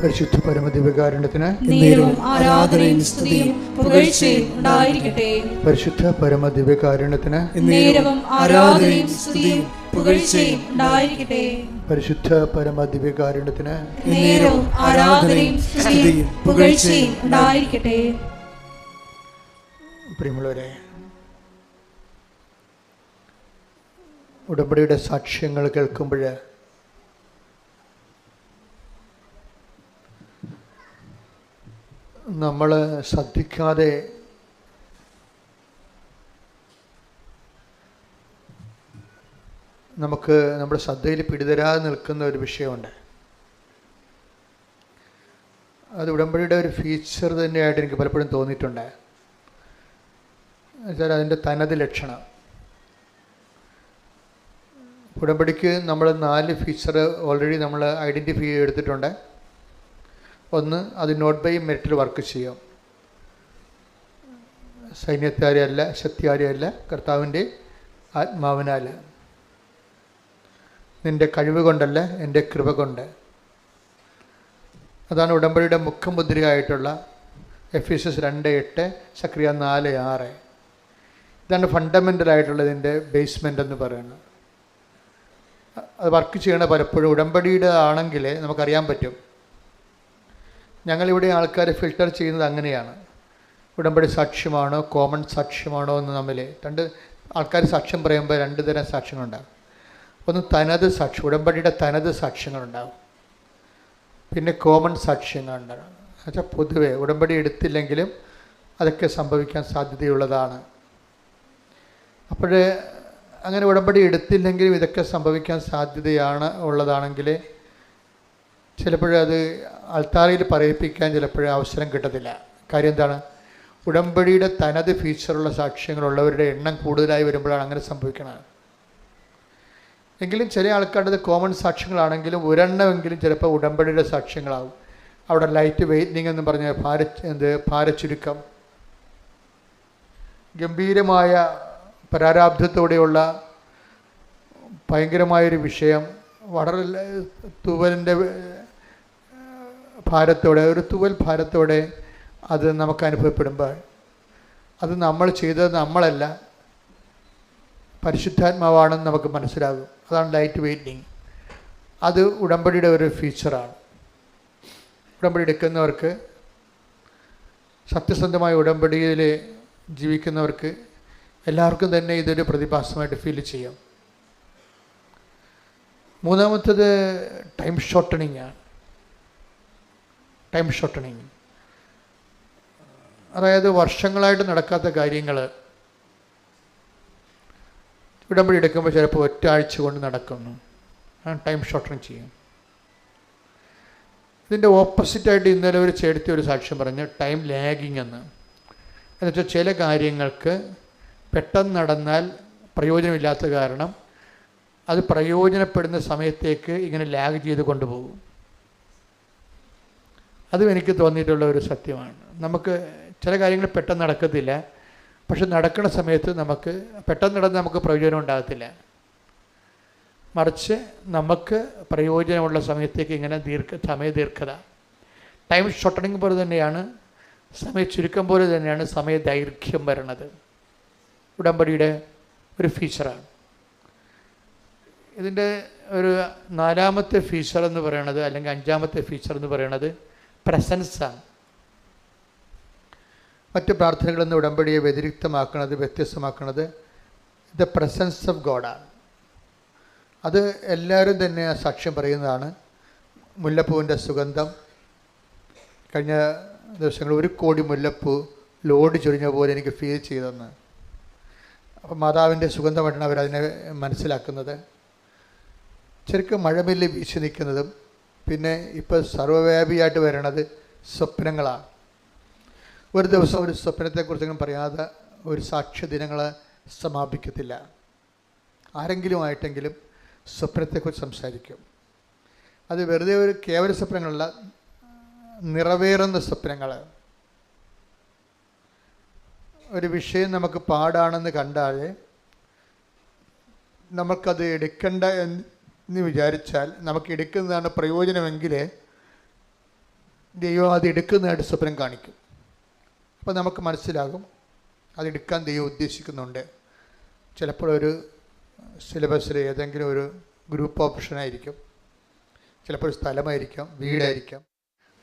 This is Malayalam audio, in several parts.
പരിശുദ്ധ പരമദിവ്യകാരുണ്യത്തിന് ആരാധനയും സ്തുതിയും പുകഴ്ചയും ഉണ്ടായിരിക്കട്ടെ. പരിശുദ്ധ പരമദിവ്യകാരുണ്യത്തിന് ആരാധനയും സ്തുതിയും പുകഴ്ചയും ഉണ്ടായിരിക്കട്ടെ. പരിശുദ്ധ പരമദിവ്യകാരുണ്യത്തിന് ആരാധനയും സ്തുതിയും പുകഴ്ചയും ഉണ്ടായിരിക്കട്ടെ. പ്രിയമുള്ളവരെ, ഉടമ്പടിയുടെ സാക്ഷ്യങ്ങൾ കേൾക്കുമ്പോൾ നമ്മൾ ശ്രദ്ധിക്കാതെ നമുക്ക് നമ്മുടെ ശ്രദ്ധയിൽ പിടിതരാതെ നിൽക്കുന്ന ഒരു വിഷയമുണ്ട്. അത് ഉടമ്പടിയുടെ ഒരു ഫീച്ചർ തന്നെയായിട്ട് എനിക്ക് പലപ്പോഴും തോന്നിയിട്ടുണ്ട്. എന്നുവെച്ചാൽ അതിൻ്റെ തനത് ലക്ഷണം. ഉടമ്പടിക്ക് നമ്മൾ 4 ഫീച്ചർ ഓൾറെഡി നമ്മൾ ഐഡൻറ്റിഫൈ ചെയ്തെടുത്തിട്ടുണ്ട്. ഒന്ന്, അത് നോട്ട് ബൈ മെറിറ്റിൽ വർക്ക് ചെയ്യും. സൈന്യത്താരെയല്ല, ശക്തിയാരെയല്ല, കർത്താവിൻ്റെ ആത്മാവിനാൽ. നിൻ്റെ കഴിവ് കൊണ്ടല്ല, എൻ്റെ കൃപ കൊണ്ട്. അതാണ് ഉടമ്പടിയുടെ മുഖമുദ്രയായിട്ടുള്ള എഫേസ്യസ് 2:8, സക്രിയ 4:6. ഇതാണ് ഫണ്ടമെൻ്റലായിട്ടുള്ളതിൻ്റെ ബേസ്മെൻ്റ് എന്ന് പറയുന്നത്. അത് വർക്ക് ചെയ്യണ പലപ്പോഴും ഉടമ്പടിയുടെ ആണെങ്കിൽ നമുക്കറിയാൻ പറ്റും. ഞങ്ങളിവിടെ ആൾക്കാരെ ഫിൽട്ടർ ചെയ്യുന്നത് അങ്ങനെയാണ്. ഉടമ്പടി സാക്ഷ്യമാണോ കോമൺ സാക്ഷ്യമാണോ എന്ന് തമ്മിൽ 2 ആൾക്കാർ സാക്ഷ്യം പറയുമ്പോൾ 2 തരം സാക്ഷ്യങ്ങളുണ്ടാകും. ഒന്ന് തനത് സാക്ഷ്യം, ഉടമ്പടിയുടെ തനത് സാക്ഷ്യങ്ങളുണ്ടാകും. പിന്നെ കോമൺ സാക്ഷ്യങ്ങളുണ്ടാകും. എന്നുവെച്ചാൽ പൊതുവെ ഉടമ്പടി എടുത്തില്ലെങ്കിലും അതൊക്കെ സംഭവിക്കാൻ സാധ്യതയുള്ളതാണ്. അപ്പോഴേ അങ്ങനെ ഉടമ്പടി എടുത്തില്ലെങ്കിലും ഇതൊക്കെ സംഭവിക്കാൻ സാധ്യതയാണ് ഉള്ളതാണെങ്കിൽ ചിലപ്പോഴത് അൾത്താരയിൽ പറയിപ്പിക്കാൻ ചിലപ്പോഴേ അവസരം കിട്ടത്തില്ല. കാര്യം എന്താണ്? ഉടമ്പടിയുടെ തനത് ഫീച്ചറുള്ള സാക്ഷ്യങ്ങളുള്ളവരുടെ എണ്ണം കൂടുതലായി വരുമ്പോഴാണ് അങ്ങനെ സംഭവിക്കുന്നത്. എങ്കിലും ചില ആൾക്കാരുടെ കോമൺ സാക്ഷ്യങ്ങളാണെങ്കിലും ഒരെണ്ണമെങ്കിലും ചിലപ്പോൾ ഉടമ്പടിയുടെ സാക്ഷ്യങ്ങളാവും. അവിടെ ലൈറ്റ് വെയ്റ്റനിങ് എന്ന് പറഞ്ഞ ഭാരച്ചുരുക്കം, ഗംഭീരമായ പരാരാബ്ധത്തോടെയുള്ള ഭയങ്കരമായൊരു വിഷയം, വളരെ തുവലിൻ്റെ ഭാരത്തോടെ, ഒരു തുവൽ ഭാരത്തോടെ അത് നമുക്ക് അനുഭവപ്പെടുമ്പോൾ അത് നമ്മൾ ചെയ്തത് നമ്മളല്ല, പരിശുദ്ധാത്മാവാണെന്ന് നമുക്ക് മനസ്സിലാകും. അതാണ് ലൈറ്റ് വെയ്റ്റിങ്. അത് ഉടമ്പടിയുടെ ഒരു ഫീച്ചറാണ്. ഉടമ്പടി എടുക്കുന്നവർക്ക്, സത്യസന്ധമായ ഉടമ്പടിയിൽ ജീവിക്കുന്നവർക്ക് എല്ലാവർക്കും തന്നെ ഇതൊരു പ്രതിഭാസമായിട്ട് ഫീൽ ചെയ്യാം. മൂന്നാമത്തത് ടൈം ഷോർട്ടണിങ് ആണ്. ടൈം ഷോർട്ടണിങ് അതായത് വർഷങ്ങളായിട്ട് നടക്കാത്ത കാര്യങ്ങൾ ഉടമ്പടി എടുക്കുമ്പോൾ ചിലപ്പോൾ 1 ആഴ്ച കൊണ്ട് നടക്കുന്നു. ടൈം ഷോർട്ടണിങ് ചെയ്യും. ഇതിൻ്റെ ഓപ്പോസിറ്റായിട്ട് ഇന്നലെ ഒരു ചേർത്തി ഒരു സാക്ഷ്യം പറഞ്ഞ് ടൈം ലാഗിങ് എന്നുവെച്ചാൽ ചില കാര്യങ്ങൾക്ക് പെട്ടെന്ന് നടന്നാൽ പ്രയോജനമില്ലാത്ത കാരണം അത് പ്രയോജനപ്പെടുന്ന സമയത്തേക്ക് ഇങ്ങനെ ലാഗ് ചെയ്ത് കൊണ്ടുപോകും. അതും എനിക്ക് തോന്നിയിട്ടുള്ള ഒരു സത്യമാണ്. നമുക്ക് ചില കാര്യങ്ങൾ പെട്ടെന്ന് നടക്കത്തില്ല, പക്ഷെ നടക്കുന്ന സമയത്ത് നമുക്ക് പെട്ടെന്ന് നടന്ന് നമുക്ക് പ്രയോജനം ഉണ്ടാകത്തില്ല. മറിച്ച് നമുക്ക് പ്രയോജനമുള്ള സമയത്തേക്ക് ഇങ്ങനെ സമയദീർഘത, ടൈം ഷോർട്ടണിങ് പോലെ തന്നെയാണ്, സമയ ചുരുക്കം പോലെ തന്നെയാണ് സമയ ദൈർഘ്യം വരണത്. ഉടമ്പടിയുടെ ഒരു ഫീച്ചറാണ്. ഇതിൻ്റെ ഒരു 4ാമത്തെ ഫീച്ചർ എന്ന് പറയുന്നത്, അല്ലെങ്കിൽ 5ാമത്തെ ഫീച്ചർ എന്ന് പറയുന്നത് പ്രസൻസാണ്. മറ്റ് പ്രാർത്ഥനകളിൽ നിന്ന് ഉടമ്പടിയെ വ്യതിരിക്തമാക്കുന്നത്, വ്യത്യസ്തമാക്കുന്നത് ദ പ്രസൻസ് ഓഫ് ഗോഡാണ്. അത് എല്ലാവരും തന്നെ സാക്ഷ്യം പറയുന്നതാണ്. മുല്ലപ്പൂവിൻ്റെ സുഗന്ധം, കഴിഞ്ഞ ദിവസങ്ങളിൽ 1 കോടി മുല്ലപ്പൂ ലോഡ് ചൊരിഞ്ഞ പോലെ എനിക്ക് ഫീൽ ചെയ്തെന്ന്. അപ്പോൾ മാതാവിൻ്റെ സുഗന്ധമായിട്ടാണ് അവരതിനെ മനസ്സിലാക്കുന്നത്. ശരിക്കും മഴമില്ല് വീശി നിൽക്കുന്നതും പിന്നെ ഇപ്പോൾ സർവ്വവ്യാപിയായിട്ട് വരണത് സ്വപ്നങ്ങളാണ്. ഒരു ദിവസം ഒരു സ്വപ്നത്തെക്കുറിച്ചെങ്കിലും പറയാതെ ഒരു സാക്ഷ്യദിനങ്ങൾ സമാപിക്കത്തില്ല. ആരെങ്കിലും ആയിട്ടെങ്കിലും സ്വപ്നത്തെക്കുറിച്ച് സംസാരിക്കും. അത് വെറുതെ ഒരു കേവല സ്വപ്നങ്ങളല്ല, നിറവേറുന്ന സ്വപ്നങ്ങൾ. ഒരു വിഷയം നമുക്ക് പാടാണെന്ന് കണ്ടാൽ നമുക്കത് എടുക്കണ്ട എന്ന് വിചാരിച്ചാൽ, നമുക്ക് എടുക്കുന്നതാണ് പ്രയോജനമെങ്കിൽ ദൈവം അത് എടുക്കുന്നതായിട്ട് സ്വപ്നം കാണിക്കും. അപ്പോൾ നമുക്ക് മനസ്സിലാകും അതെടുക്കാൻ ദൈവം ഉദ്ദേശിക്കുന്നുണ്ട്. ചിലപ്പോൾ ഒരു സിലബസിൽ ഏതെങ്കിലും ഒരു ഗ്രൂപ്പ് ഓപ്ഷനായിരിക്കും, ചിലപ്പോൾ ഒരു സ്ഥലമായിരിക്കാം, വീടായിരിക്കാം.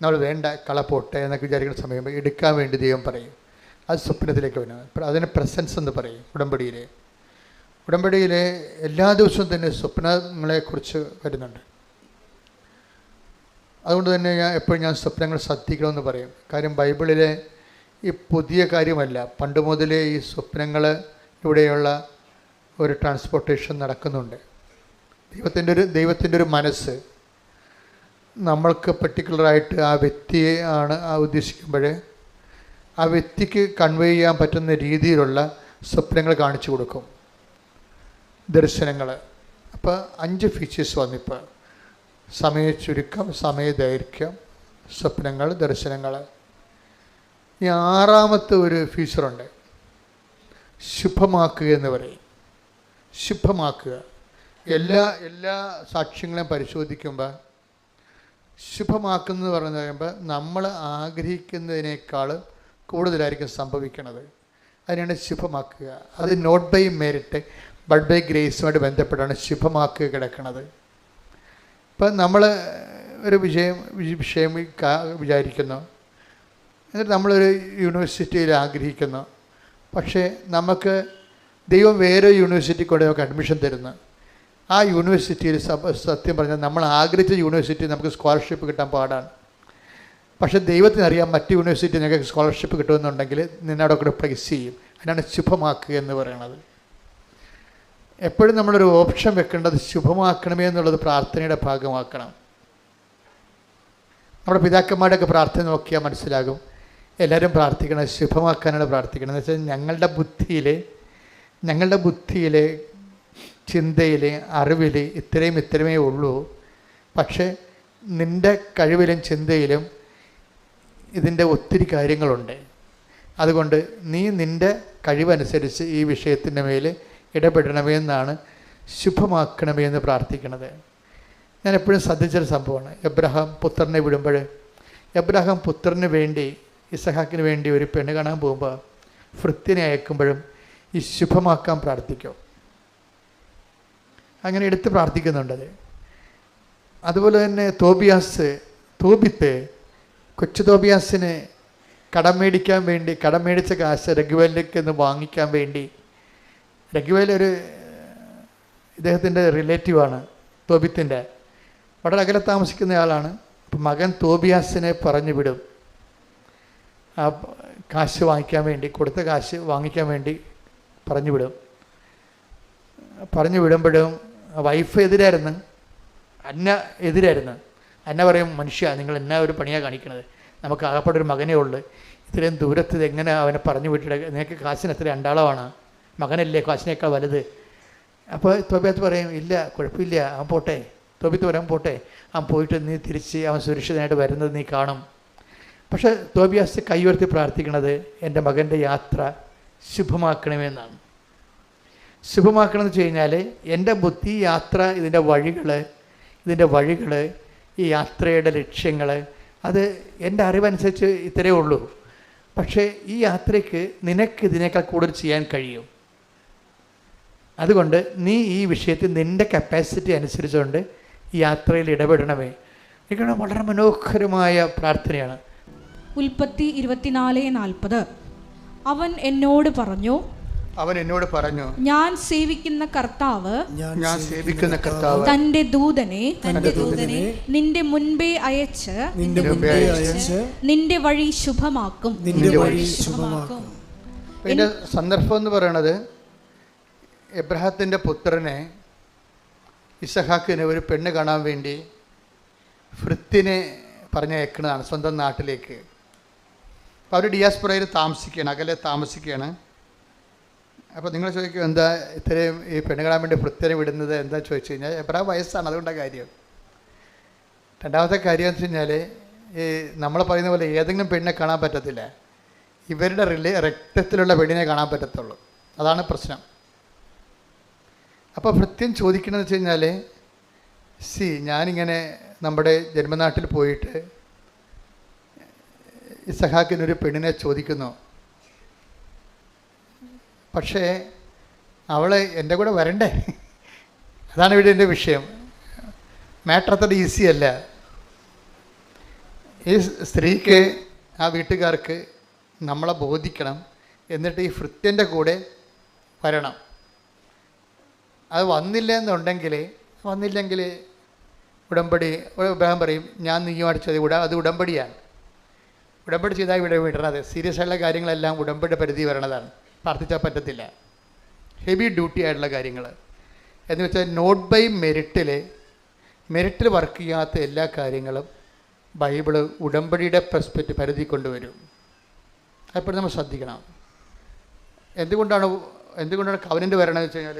നമ്മൾ വേണ്ട കളപ്പോട്ടെ എന്നൊക്കെ വിചാരിക്കുന്ന സമയം എടുക്കാൻ വേണ്ടി ദൈവം പറയും. അത് സ്വപ്നത്തിലേക്ക് വരുന്നത്. അതിന് പ്രസൻസ് എന്ന് പറയും. ഉടമ്പടിയിലെ എല്ലാ ദിവസവും തന്നെ സ്വപ്നങ്ങളെക്കുറിച്ച് വരുന്നുണ്ട്. അതുകൊണ്ട് തന്നെ ഞാൻ സ്വപ്നങ്ങൾ ശ്രദ്ധിക്കണമെന്ന് പറയും. കാര്യം ബൈബിളിലെ ഈ പുതിയ കാര്യമല്ല, പണ്ട് മുതലേ ഈ സ്വപ്നങ്ങളിലൂടെയുള്ള ഒരു ട്രാൻസ്പോർട്ടേഷൻ നടക്കുന്നുണ്ട്. ദൈവത്തിൻ്റെ ഒരു മനസ്സ് നമ്മൾക്ക് പർട്ടിക്കുലറായിട്ട് ആ വ്യക്തിയെ ആണ് ഉദ്ദേശിക്കുമ്പോൾ ആ വ്യക്തിക്ക് കൺവേ ചെയ്യാൻ പറ്റുന്ന രീതിയിലുള്ള സ്വപ്നങ്ങൾ കാണിച്ചു കൊടുക്കും, ദർശനങ്ങൾ. അപ്പോൾ 5 ഫീച്ചേഴ്സ് വന്നിപ്പോൾ: സമയച്ചുരുക്കം, സമയദൈർഘ്യം, സ്വപ്നങ്ങൾ, ദർശനങ്ങൾ. ഈ 6ാമത്തെ ഒരു ഫീച്ചറുണ്ട്, ശുഭമാക്കുക എന്ന് പറയും. ശുഭമാക്കുക. എല്ലാ സാക്ഷ്യങ്ങളെയും പരിശോധിക്കുമ്പോൾ ശുഭമാക്കുന്നത് പറഞ്ഞു കഴിയുമ്പോൾ നമ്മൾ ആഗ്രഹിക്കുന്നതിനേക്കാൾ കൂടുതലായിരിക്കും സംഭവിക്കുന്നത്. അതിനാണ് ശുഭമാക്കുക. അത് not by merit but by ഗ്രേസുമായിട്ട് ബന്ധപ്പെട്ടാണ് ശുഭമാക്കുക കിടക്കുന്നത്. ഇപ്പം നമ്മൾ ഒരു വിഷയം വിചാരിക്കുന്നു, എന്നിട്ട് നമ്മളൊരു യൂണിവേഴ്സിറ്റിയിൽ ആഗ്രഹിക്കുന്നു. പക്ഷേ നമുക്ക് ദൈവം വേറെ യൂണിവേഴ്സിറ്റി കൊണ്ട് നമുക്ക് അഡ്മിഷൻ തരുന്നു. ആ യൂണിവേഴ്സിറ്റിയിൽ സത്യം പറഞ്ഞാൽ നമ്മൾ ആഗ്രഹിച്ച യൂണിവേഴ്സിറ്റി നമുക്ക് സ്കോളർഷിപ്പ് കിട്ടാൻ പാടാണ്. പക്ഷേ ദൈവത്തിനറിയാം മറ്റ് യൂണിവേഴ്സിറ്റി നിങ്ങൾക്ക് സ്കോളർഷിപ്പ് കിട്ടുമെന്നുണ്ടെങ്കിൽ നിന്നവിടെ കൂടെ പ്ലേസ് ചെയ്യും. അതിനാണ് ശുഭമാക്കുക എന്ന് പറയുന്നത്. എപ്പോഴും നമ്മളൊരു ഓപ്ഷൻ വെക്കേണ്ടത് ശുഭമാക്കണമേ എന്നുള്ളത് പ്രാർത്ഥനയുടെ ഭാഗമാക്കണം. നമ്മുടെ പിതാക്കന്മാരുടെയൊക്കെ പ്രാർത്ഥന നോക്കിയാൽ മനസ്സിലാകും. എല്ലാവരും പ്രാർത്ഥിക്കണം, ശുഭമാക്കാനാണ് പ്രാർത്ഥിക്കണം. എന്ന് വെച്ചാൽ ഞങ്ങളുടെ ബുദ്ധിയിലെ ചിന്തയിൽ, അറിവിൽ ഇത്രമേ ഉള്ളൂ. പക്ഷേ നിൻ്റെ കഴിവിലും ചിന്തയിലും ഇതിൻ്റെ ഒത്തിരി കാര്യങ്ങളുണ്ട്. അതുകൊണ്ട് നീ നിൻ്റെ കഴിവനുസരിച്ച് ഈ വിഷയത്തിൻ്റെ മേൽ ഇടപെടണമേ എന്നാണ് ശുഭമാക്കണമേ എന്ന് പ്രാർത്ഥിക്കണത്. ഞാൻ എപ്പോഴും ശ്രദ്ധിച്ചൊരു സംഭവമാണ്. എബ്രഹാം പുത്രനെ വിടുമ്പോൾ, എബ്രഹാം പുത്രന് വേണ്ടി, ഇസഹാക്കിന് വേണ്ടി ഒരു പെണ്ണ് കാണാൻ പോകുമ്പോൾ ഭൃത്യനെ അയക്കുമ്പോഴും ഈ ശുഭമാക്കാൻ പ്രാർത്ഥിക്കും. അങ്ങനെ എടുത്ത് പ്രാർത്ഥിക്കുന്നുണ്ടത്. അതുപോലെ തന്നെ തോബിത്ത് കൊച്ചു തോബിയാസിന് കടം മേടിച്ച കാശ് രഘുവേലിലേക്ക് ഒന്ന് വാങ്ങിക്കാൻ വേണ്ടി, രഘുവേൽ ഒരു ഇദ്ദേഹത്തിൻ്റെ റിലേറ്റീവാണ്, തോബിത്തിൻ്റെ വളരെ അകലെ താമസിക്കുന്ന ആളാണ്. അപ്പം മകൻ തോബിയാസിനെ പറഞ്ഞു വിടും. ആ കാശ് വാങ്ങിക്കാൻ വേണ്ടി, കൊടുത്ത കാശ് വാങ്ങിക്കാൻ വേണ്ടി പറഞ്ഞു വിടുമ്പോഴും വൈഫ് എതിരായിരുന്നു, അന്ന പറയും, മനുഷ്യ നിങ്ങൾ എന്നാ ഒരു പണിയാണ് കാണിക്കണത്, നമുക്ക് ആകപ്പെട്ടൊരു മകനേ ഉള്ളു, ഇത്രയും ദൂരത്ത് എങ്ങനെ അവനെ പറഞ്ഞു വിട്ടിട്ട്, നിനക്ക് കാശിന് എത്ര രണ്ടാളമാണ്, മകനല്ലേ കാശിനേക്കാൾ വലുത്. അപ്പോൾ തോബിയാത്ത് പറയും, ഇല്ല കുഴപ്പമില്ല, അവൻ പോട്ടെ. തോബിത്ത് പറയാൻ പോട്ടെ, അവൻ പോയിട്ട് നീ തിരിച്ച് അവൻ സുരക്ഷിതനായിട്ട് വരുന്നത് നീ കാണും. പക്ഷേ തോബിയാസ് കൈയുയർത്തി പ്രാർത്ഥിക്കണത് എൻ്റെ മകൻ്റെ യാത്ര ശുഭമാക്കണമെന്നാണ്. ശുഭമാക്കണമെന്ന് വെച്ച് കഴിഞ്ഞാൽ എൻ്റെ ബുദ്ധി, യാത്ര, ഇതിൻ്റെ വഴികൾ, ഈ യാത്രയുടെ ലക്ഷ്യങ്ങൾ, അത് എൻ്റെ അറിവനുസരിച്ച് ഇത്രയേ ഉള്ളൂ. പക്ഷേ ഈ യാത്രയ്ക്ക് നിനക്ക് ഇതിനേക്കാൾ കൂടുതൽ ചെയ്യാൻ കഴിയും. അതുകൊണ്ട് നീ ഈ വിഷയത്തിൽ നിൻ്റെ കപ്പാസിറ്റി അനുസരിച്ചുകൊണ്ട് ഈ യാത്രയിൽ ഇടപെടണമേ. എനിക്ക് വളരെ മനോഹരമായ പ്രാർത്ഥനയാണ്. ഉൽപ്പത്തി 24:40. അവൻ എന്നോട് പറഞ്ഞു, ഞാൻ സേവിക്കുന്ന കർത്താവ് തന്റെ ദൂതനെ നിന്റെ മുൻപേ അയച്ച് നിന്റെ വഴി ശുഭമാക്കും. പിന്നെ സന്ദർഭം എന്ന് പറയണത്, എബ്രഹാത്തിൻ്റെ പുത്രനെ ഇസഹാക്കിന് ഒരു പെണ്ണ് കാണാൻ വേണ്ടി ഭൃത്യനെ പറഞ്ഞയക്കുന്നതാണ് സ്വന്തം നാട്ടിലേക്ക്. അപ്പോൾ അവർ ഡിയാസ്പൊറയിൽ അകലെ താമസിക്കുകയാണ്. അപ്പോൾ നിങ്ങൾ ചോദിക്കും, എന്താ ഇത്രയും ഈ പെണ്ണ് കാണാൻ വേണ്ടി ഭൃത്യനെ വിടുന്നത് എന്താ ചോദിച്ചു കഴിഞ്ഞാൽ, എബ്രഹാം വയസ്സാണ്, അതുകൊണ്ടാണ് കാര്യം. രണ്ടാമത്തെ കാര്യം എന്ന് വെച്ച് കഴിഞ്ഞാൽ, ഈ നമ്മൾ പറയുന്ന പോലെ ഏതെങ്കിലും പെണ്ണിനെ കാണാൻ പറ്റത്തില്ല, ഇവരുടെ രക്തത്തിലുള്ള പെണ്ണിനെ കാണാൻ പറ്റത്തുള്ളൂ. അതാണ് പ്രശ്നം. അപ്പോൾ ഭൃത്യൻ ചോദിക്കണമെന്ന് വെച്ച് കഴിഞ്ഞാൽ, ഞാനിങ്ങനെ നമ്മുടെ ജന്മനാട്ടിൽ പോയിട്ട് ഇസഹാക്കിനൊരു പെണ്ണിനെ ചോദിക്കുന്നു. പക്ഷേ അവൾ എൻ്റെ കൂടെ വരണ്ടേ? അതാണ് ഇവിടെ എൻ്റെ വിഷയം. മാറ്റർ അത്ര ഈസി അല്ല. ഈ സ്ത്രീക്ക്, ആ വീട്ടുകാർക്ക് നമ്മളെ ബോധിക്കണം, എന്നിട്ട് ഈ ഭൃത്യൻ്റെ കൂടെ വരണം. അത് വന്നില്ലെങ്കിൽ ഉടമ്പടി ഇബ്രാഹിം പറയും, ഞാൻ നീയുമായിട്ട് ചെയ്ത് അത് ഉടമ്പടിയാണ്. ഉടമ്പടി ചെയ്താൽ ഇവിടെ വിടണത്. സീരിയസ് ആയിട്ടുള്ള കാര്യങ്ങളെല്ലാം ഉടമ്പടി പരിധി വരണതാണ്. പ്രാർത്ഥിച്ചാൽ പറ്റത്തില്ല. ഹെവി ഡ്യൂട്ടി ആയിട്ടുള്ള കാര്യങ്ങൾ എന്ന് വെച്ചാൽ നോട്ട് ബൈ മെറിറ്റിൽ വർക്ക് ചെയ്യാത്ത എല്ലാ കാര്യങ്ങളും ബൈബിള് ഉടമ്പടിയുടെ പരിധി കൊണ്ടുവരും. അപ്പോഴും നമ്മൾ ശ്രദ്ധിക്കണം. എന്തുകൊണ്ടാണ് കവനൻ്റ് വരണമെന്ന് വെച്ച് കഴിഞ്ഞാൽ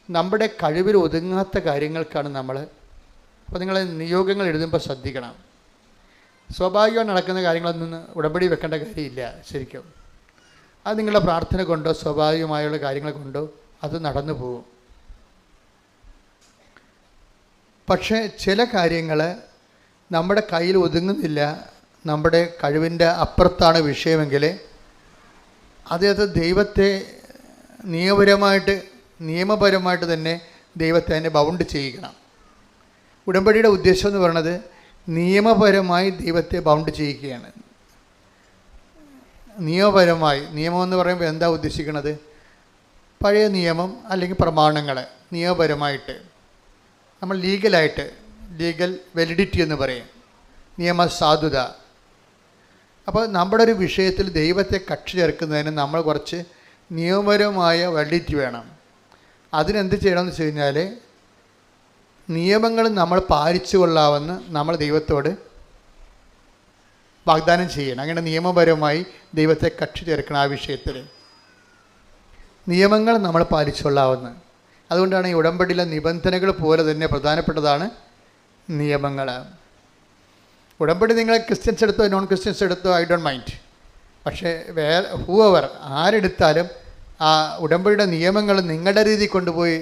നമ്മുടെ കഴിവിൽ ഒതുങ്ങാത്ത കാര്യങ്ങൾക്കാണ് നമ്മൾ. അപ്പോൾ നിങ്ങൾ നിയോഗങ്ങൾ എഴുതുമ്പോൾ ശ്രദ്ധിക്കണം. സ്വാഭാവികമായി നടക്കുന്ന കാര്യങ്ങളൊന്നും ഉടമ്പടി വെക്കേണ്ട കാര്യമില്ല ശരിക്കും. അത് നിങ്ങളുടെ പ്രാർത്ഥന കൊണ്ടോ സ്വാഭാവികമായുള്ള കാര്യങ്ങൾ കൊണ്ടോ അത് നടന്നു പോകും. പക്ഷേ ചില കാര്യങ്ങൾ നമ്മുടെ കയ്യിൽ ഒതുങ്ങുന്നില്ല, നമ്മുടെ കഴിവിൻ്റെ അപ്പുറത്താണ് വിഷയമെങ്കിൽ അത് ദൈവത്തെ നിയമപരമായിട്ട് തന്നെ ദൈവത്തെ അതിനെ ബൗണ്ട് ചെയ്യിക്കണം. ഉടമ്പടിയുടെ ഉദ്ദേശം എന്ന് പറയുന്നത് നിയമപരമായി ദൈവത്തെ ബൗണ്ട് ചെയ്യിക്കുകയാണ്. നിയമം എന്ന് പറയുമ്പോൾ എന്താ ഉദ്ദേശിക്കുന്നത്? പഴയ നിയമം അല്ലെങ്കിൽ പ്രമാണങ്ങൾ നിയമപരമായിട്ട് നമ്മൾ ലീഗൽ വെലിഡിറ്റി എന്ന് പറയും, നിയമസാധുത. അപ്പോൾ നമ്മുടെ ഒരു വിഷയത്തിൽ ദൈവത്തെ കക്ഷി ചേർക്കുന്നതിന് നമ്മൾ കുറച്ച് നിയമപരമായ വാലിഡിറ്റി വേണം. അതിനെന്ത് ചെയ്യണമെന്ന് വെച്ച് കഴിഞ്ഞാൽ നിയമങ്ങൾ നമ്മൾ പാലിച്ചു കൊള്ളാമെന്ന് നമ്മൾ ദൈവത്തോട് വാഗ്ദാനം ചെയ്യണം. അങ്ങനെ നിയമപരമായി ദൈവത്തെ കക്ഷി ചേർക്കണം. ആ വിഷയത്തിൽ നിയമങ്ങൾ നമ്മൾ പാലിച്ചുകൊള്ളാവുന്ന. അതുകൊണ്ടാണ് ഈ ഉടമ്പടിയിലെ നിബന്ധനകൾ പോലെ തന്നെ പ്രധാനപ്പെട്ടതാണ് നിയമങ്ങൾ. ഉടമ്പടി നിങ്ങൾ ക്രിസ്ത്യൻസ് എടുത്തോ നോൺ ക്രിസ്ത്യൻസ് എടുത്തോ ഐ ഡോണ്ട് മൈൻഡ്. പക്ഷേ ഹൂവർ ആരെടുത്താലും ആ ഉടമ്പടിയുടെ നിയമങ്ങൾ നിങ്ങളുടെ രീതി കൊണ്ടുപോയി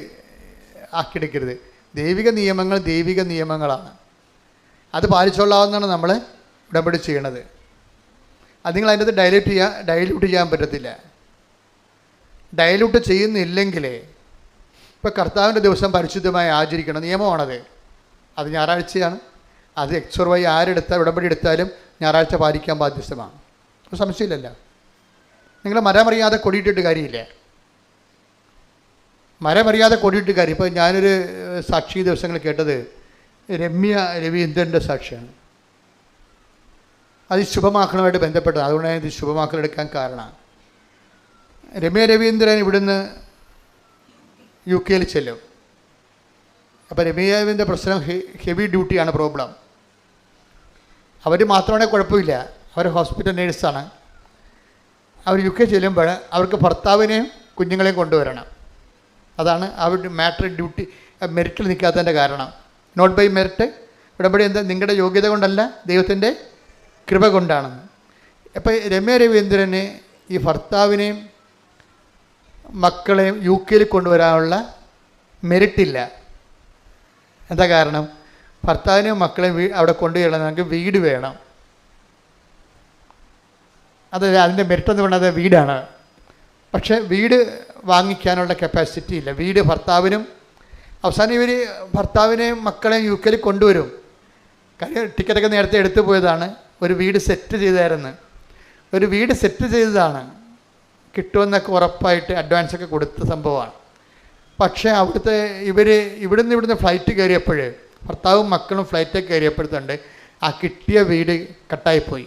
ആക്കിയെടുക്കരുത്. ദൈവിക നിയമങ്ങളാണ്. അത് പാലിച്ചുകൊള്ളാവുന്നതാണ് നമ്മൾ ഉടമ്പടി ചെയ്യണത്. അത് നിങ്ങൾ അതിൻ്റെ ഡൈല്യൂട്ട് ചെയ്യാൻ പറ്റത്തില്ല. ഡൈല്യൂട്ട് ചെയ്യുന്നില്ലെങ്കിലേ ഇപ്പോൾ കർത്താവിൻ്റെ ദിവസം പരിശുദ്ധമായി ആചരിക്കണം, നിയമമാണത്. അത് ഞായറാഴ്ചയാണ്. അത് എക്സോർവായി ഉടമ്പടി എടുത്താലും ഞായറാഴ്ച പാലിക്കാൻ ബാധ്യസ്ഥമാണ്. ഒരു സംശയമില്ലല്ലോ. നിങ്ങൾ മരമറിയാതെ കൊടിയിട്ടിട്ട് കാര്യമില്ല. ഇപ്പോൾ ഞാനൊരു സാക്ഷി ദിവസങ്ങൾ കേട്ടത് രമ്യ രവീന്ദ്രൻ്റെ സാക്ഷിയാണ്. അത് ശുഭമാക്കണമായിട്ട് ബന്ധപ്പെട്ടത്. അതുകൊണ്ടാണ് ഇത് ശുഭമാക്കലെടുക്കാൻ കാരണം. രമ്യ രവീന്ദ്രൻ ഇവിടുന്ന് UK ചെല്ലും. അപ്പോൾ രമ്യ രവീന്ദ്രൻ്റെ പ്രശ്നം ഹെവി ഡ്യൂട്ടിയാണ് പ്രോബ്ലം. അവർ മാത്രമാണെങ്കിൽ കുഴപ്പമില്ല, അവർ ഹോസ്പിറ്റൽ നേഴ്സാണ്. അവർ UK ചെല്ലുമ്പോൾ അവർക്ക് ഭർത്താവിനെയും കുഞ്ഞുങ്ങളെയും കൊണ്ടുവരണം. അതാണ് അവരുടെ മെറിറ്റിൽ നിൽക്കാത്തതിൻ്റെ കാരണം. Not by merit. ഉടമ്പടി എന്താ? നിങ്ങളുടെ യോഗ്യത കൊണ്ടല്ല, ദൈവത്തിൻ്റെ കൃപ കൊണ്ടാണ്. അപ്പോൾ രമ്യ രവീന്ദ്രന് ഈ ഭർത്താവിനെയും മക്കളെയും UK കൊണ്ടുവരാനുള്ള മെറിറ്റില്ല. എന്താ കാരണം? ഭർത്താവിനെയും മക്കളെയും അവിടെ കൊണ്ടുവരണമെങ്കിൽ വീട് വേണം. അതിൻ്റെ മെറിറ്റ് എന്ന് പറയുന്നത് വീടാണ്. പക്ഷേ വീട് വാങ്ങിക്കാനുള്ള കപ്പാസിറ്റി ഇല്ല. വീട് അവസാനം ഇവർ ഭർത്താവിനെയും മക്കളെയും UK കൊണ്ടുവരും. കാര്യം ടിക്കറ്റൊക്കെ നേരത്തെ എടുത്തു പോയതാണ്. ഒരു വീട് സെറ്റ് ചെയ്തതാണ്. കിട്ടുമെന്നൊക്കെ ഉറപ്പായിട്ട് അഡ്വാൻസൊക്കെ കൊടുത്ത സംഭവമാണ്. പക്ഷേ ഇവിടുന്ന് ഫ്ലൈറ്റ് കയറിയപ്പോൾ ഭർത്താവും മക്കളും ഫ്ലൈറ്റൊക്കെ കയറിയപ്പോഴത്തുണ്ട് ആ കിട്ടിയ വീട് കട്ടായിപ്പോയി.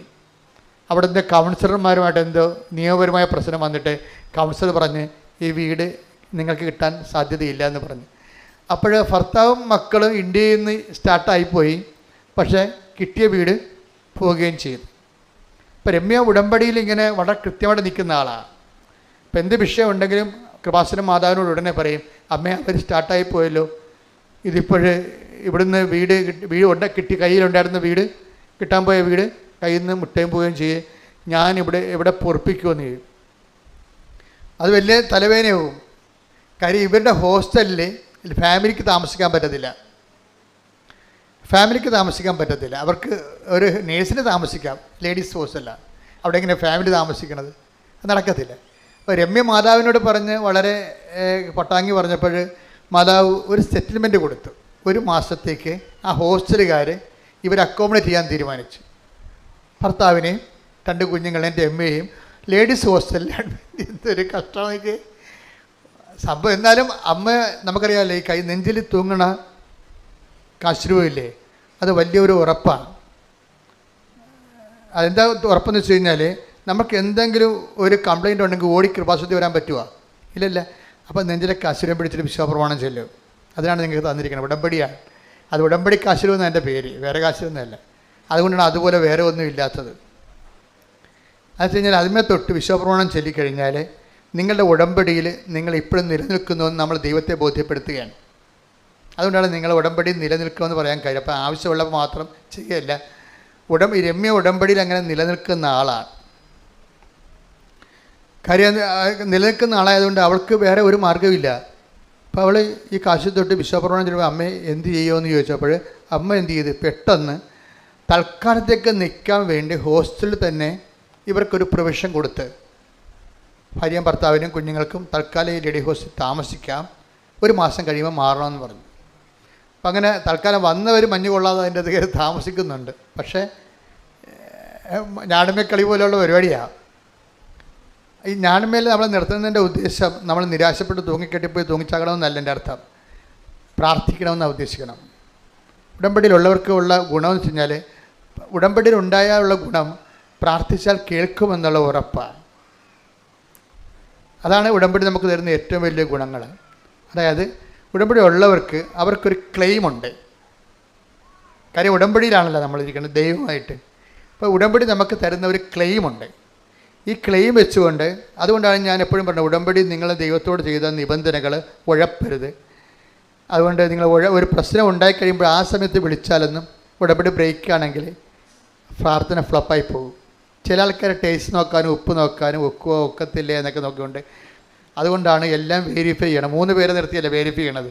അവിടുത്തെ കൗൺസിലർമാരുമായിട്ട് എന്തോ നിയമപരമായ പ്രശ്നം വന്നിട്ട് കൗൺസിലർ പറഞ്ഞ് ഈ വീട് നിങ്ങൾക്ക് കിട്ടാൻ സാധ്യതയില്ല എന്ന് പറഞ്ഞു. അപ്പോൾ ഭർത്താവും മക്കളും ഇന്ത്യയിൽ നിന്ന് സ്റ്റാർട്ടായിപ്പോയി. പക്ഷേ കിട്ടിയ വീട് പോവുകയും ചെയ്തു. ഇപ്പോൾ രമ്യ ഉടമ്പടിയിൽ ഇങ്ങനെ വളരെ കൃത്യമായിട്ട് നിൽക്കുന്ന ആളാണ്. ഇപ്പം എന്ത് വിഷയം ഉണ്ടെങ്കിലും കൃപാസന മാതാവിനോട് ഉടനെ പറയും, അമ്മേ അവർ സ്റ്റാർട്ടായി പോയല്ലോ, ഇവിടുന്ന് വീട് കിട്ടി, കയ്യിലുണ്ടായിരുന്ന വീട് കിട്ടാൻ പോയ വീട് കയ്യിൽ നിന്ന് മുട്ടയും പോവുകയും ചെയ്യും, ഞാൻ ഇവിടെ പൊറപ്പിക്കുമെന്ന് ചെയ്യും. അത് വലിയ തലവേദനയാവും. കാര്യം ഇവരുടെ ഹോസ്റ്റലിൽ ഫാമിലിക്ക് താമസിക്കാൻ പറ്റത്തില്ല. ഫാമിലിക്ക് താമസിക്കാൻ പറ്റത്തില്ല. അവർക്ക് ഒരു നേഴ്സിന് താമസിക്കാം, ലേഡീസ് ഹോസ്റ്റല്ല. അവിടെ എങ്ങനെ ഫാമിലി താമസിക്കണത്? നടക്കത്തില്ല. അപ്പോൾ രമ്യ മാതാവിനോട് പറഞ്ഞ് വളരെ പൊട്ടാങ്ങി പറഞ്ഞപ്പോൾ മാതാവ് ഒരു സെറ്റിൽമെൻറ്റ് കൊടുത്തു. 1 മാസത്തേക്ക് ആ ഹോസ്റ്റലുകാർ ഇവർ അക്കോമഡേറ്റ് ചെയ്യാൻ തീരുമാനിച്ചു. ഭർത്താവിനെയും 2 കുഞ്ഞുങ്ങളെയും രമ്യയെയും ലേഡീസ് ഹോസ്റ്റലിലാണ്. എന്തൊരു കഷ്ടമായിട്ട് സംഭവം. എന്നാലും അമ്മ നമുക്കറിയാമല്ലോ, ഈ കൈ നെഞ്ചിൽ തൂങ്ങണ കാശ്രൂവില്ലേ, അത് വലിയൊരു ഉറപ്പാണ്. അതെന്താ ഉറപ്പെന്ന് വെച്ച് കഴിഞ്ഞാൽ നമുക്ക് എന്തെങ്കിലും ഒരു കംപ്ലയിൻ്റ് ഉണ്ടെങ്കിൽ ഓടി കൃപാസനത്തിൽ വരാൻ പറ്റുമോ? ഇല്ലല്ല. അപ്പോൾ നെഞ്ചിലെ കാശ്രൂരം പിടിച്ചിട്ട് വിശ്വാസപ്രമാണം ചെല്ലും. അതിനാണ് നിങ്ങൾക്ക് തന്നിരിക്കുന്നത്. ഉടമ്പടിയാണ് അത്. ഉടമ്പടി കാശ്രൂ എന്നാണ് എൻ്റെ പേര്, വേറെ കാശ്രൂന്നല്ല. അതുകൊണ്ടാണ് അതുപോലെ വേറെ ഒന്നും ഇല്ലാത്തത്. അത് വെച്ച് കഴിഞ്ഞാൽ അതിന്മേൽ തൊട്ട് വിശ്വാസപ്രമാണം ചൊല്ലിക്കഴിഞ്ഞാൽ നിങ്ങളുടെ ഉടമ്പടിയിൽ നിങ്ങൾ ഇപ്പോഴും നിലനിൽക്കുന്നുവെന്ന് നമ്മൾ ദൈവത്തെ ബോധ്യപ്പെടുത്തുകയാണ്. അതുകൊണ്ടാണ് നിങ്ങൾ ഉടമ്പടി നിലനിൽക്കുമെന്ന് പറയാൻ കഴിയും. അപ്പോൾ ആവശ്യമുള്ളപ്പോൾ മാത്രം ചെയ്യുകയല്ല. രമ്യ ഉടമ്പടിയിൽ അങ്ങനെ നിലനിൽക്കുന്ന ആളാണ്. കാര്യം നിലനിൽക്കുന്ന ആളായതുകൊണ്ട് അവൾക്ക് വേറെ ഒരു മാർഗ്ഗമില്ല. അപ്പോൾ അവൾ ഈ കാശ് തൊട്ട് വിശ്വാസപ്രമാണം ചെല്ലുമ്പോൾ അമ്മ എന്ത് ചെയ്യുമെന്ന് ചോദിച്ചപ്പോൾ അമ്മ എന്ത് ചെയ്ത്, പെട്ടെന്ന് തൽക്കാലത്തേക്ക് നിൽക്കാൻ വേണ്ടി ഹോസ്റ്റലിൽ തന്നെ ഇവർക്കൊരു പ്രൊവിഷൻ കൊടുത്ത്, ഭാര്യയും ഭർത്താവിനും കുഞ്ഞുങ്ങൾക്കും തൽക്കാലം ഈ ലേഡി ഹോസ്റ്റലിൽ താമസിക്കാം, 1 മാസം കഴിയുമ്പോൾ മാറണമെന്ന് പറഞ്ഞു. അപ്പം അങ്ങനെ തൽക്കാലം വന്നവർ മഞ്ഞ് കൊള്ളാതെ അതിൻ്റെ അത് കയറി താമസിക്കുന്നുണ്ട്. പക്ഷേ ഞാണമ്മക്കളി പോലെയുള്ള പരിപാടിയാണ്. ഈ ഞാണമ്മയിൽ നമ്മൾ നിർത്തുന്നതിൻ്റെ ഉദ്ദേശം നമ്മൾ നിരാശപ്പെട്ട് തൂങ്ങിക്കെട്ടിപ്പോയി തൂങ്ങിച്ചാകണമെന്നല്ല എൻ്റെ അർത്ഥം. പ്രാർത്ഥിക്കണമെന്നാണ് ഉദ്ദേശിക്കണം. ഉടമ്പടിയിലുള്ളവർക്കുള്ള ഗുണമെന്ന് വെച്ച് കഴിഞ്ഞാൽ, ഉടമ്പടിയിലുണ്ടായാലുള്ള ഗുണം പ്രാർത്ഥിച്ചാൽ കേൾക്കുമെന്നുള്ള ഉറപ്പാണ്. അതാണ് ഉടമ്പടി നമുക്ക് തരുന്ന ഏറ്റവും വലിയ ഗുണങ്ങൾ. അതായത് ഉടമ്പടി ഉള്ളവർക്ക് അവർക്കൊരു ക്ലെയിമുണ്ട്. കാര്യം ഉടമ്പടിയിലാണല്ലോ നമ്മളിരിക്കുന്നത് ദൈവമായിട്ട്. അപ്പോൾ ഉടമ്പടി നമുക്ക് തരുന്ന ഒരു ക്ലെയിമുണ്ട്. ഈ ക്ലെയിം വെച്ചുകൊണ്ട്, അതുകൊണ്ടാണ് ഞാൻ എപ്പോഴും പറഞ്ഞത്, ഉടമ്പടി നിങ്ങൾ ദൈവത്തോട് ചെയ്ത നിബന്ധനകൾ ഉഴപ്പരുത്. അതുകൊണ്ട് നിങ്ങൾ ഒരു പ്രശ്നം ഉണ്ടായിക്കഴിയുമ്പോൾ ആ സമയത്ത് വിളിച്ചാലൊന്നും ഉടമ്പടി ബ്രേക്ക് ആണെങ്കിൽ പ്രാർത്ഥന ഫ്ലപ്പായി പോകും. ചില ആൾക്കാർ ടേസ്റ്റ് നോക്കാനും ഉപ്പ് നോക്കാനും ഒക്കുവോ ഒക്കത്തില്ലേ എന്നൊക്കെ നോക്കിക്കൊണ്ട്, അതുകൊണ്ടാണ് എല്ലാം വെരിഫൈ ചെയ്യണം. 3 പേരെ നിർത്തിയല്ല വെരിഫൈ ചെയ്യണത്.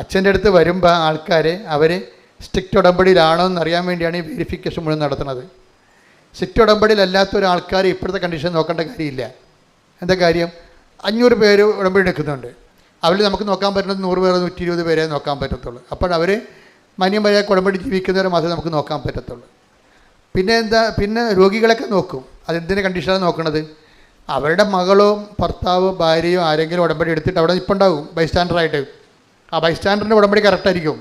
അച്ഛൻ്റെ അടുത്ത് വരുമ്പോൾ ആൾക്കാർ അവർ സ്ട്രിക്റ്റ് ഉടമ്പടിയിലാണോ എന്നറിയാൻ വേണ്ടിയാണ് ഈ വെരിഫിക്കേഷൻ മുഴുവൻ നടത്തുന്നത്. സ്ട്രിക്റ്റ് ഉടമ്പടിയിലല്ലാത്ത ഒരാൾക്കാർ ഇപ്പോഴത്തെ കണ്ടീഷൻ നോക്കേണ്ട കാര്യമില്ല. എന്താ കാര്യം? 500 പേര് ഉടമ്പടി എടുക്കുന്നുണ്ട്. അവരിൽ നമുക്ക് നോക്കാൻ പറ്റുന്നത് 100 പേരോ 120 പേരെ നോക്കാൻ പറ്റത്തുള്ളൂ. അപ്പോൾ അവർ മാന്യം വരെ ഉടമ്പടി ജീവിക്കുന്നവരെ മാത്രമേ നമുക്ക് നോക്കാൻ പറ്റത്തുള്ളൂ. പിന്നെ രോഗികളൊക്കെ നോക്കും. അതെന്തിൻ്റെ കണ്ടീഷനാണ് നോക്കണത്? അവരുടെ മകളോ ഭർത്താവോ ഭാര്യയോ ആരെങ്കിലും ഉടമ്പടി എടുത്തിട്ട് അവിടെ ഇപ്പം ഉണ്ടാവും ബൈസ്റ്റാൻഡറായിട്ട്. ആ ബൈസ്റ്റാൻഡറിൻ്റെ ഉടമ്പടി കറക്റ്റായിരിക്കും.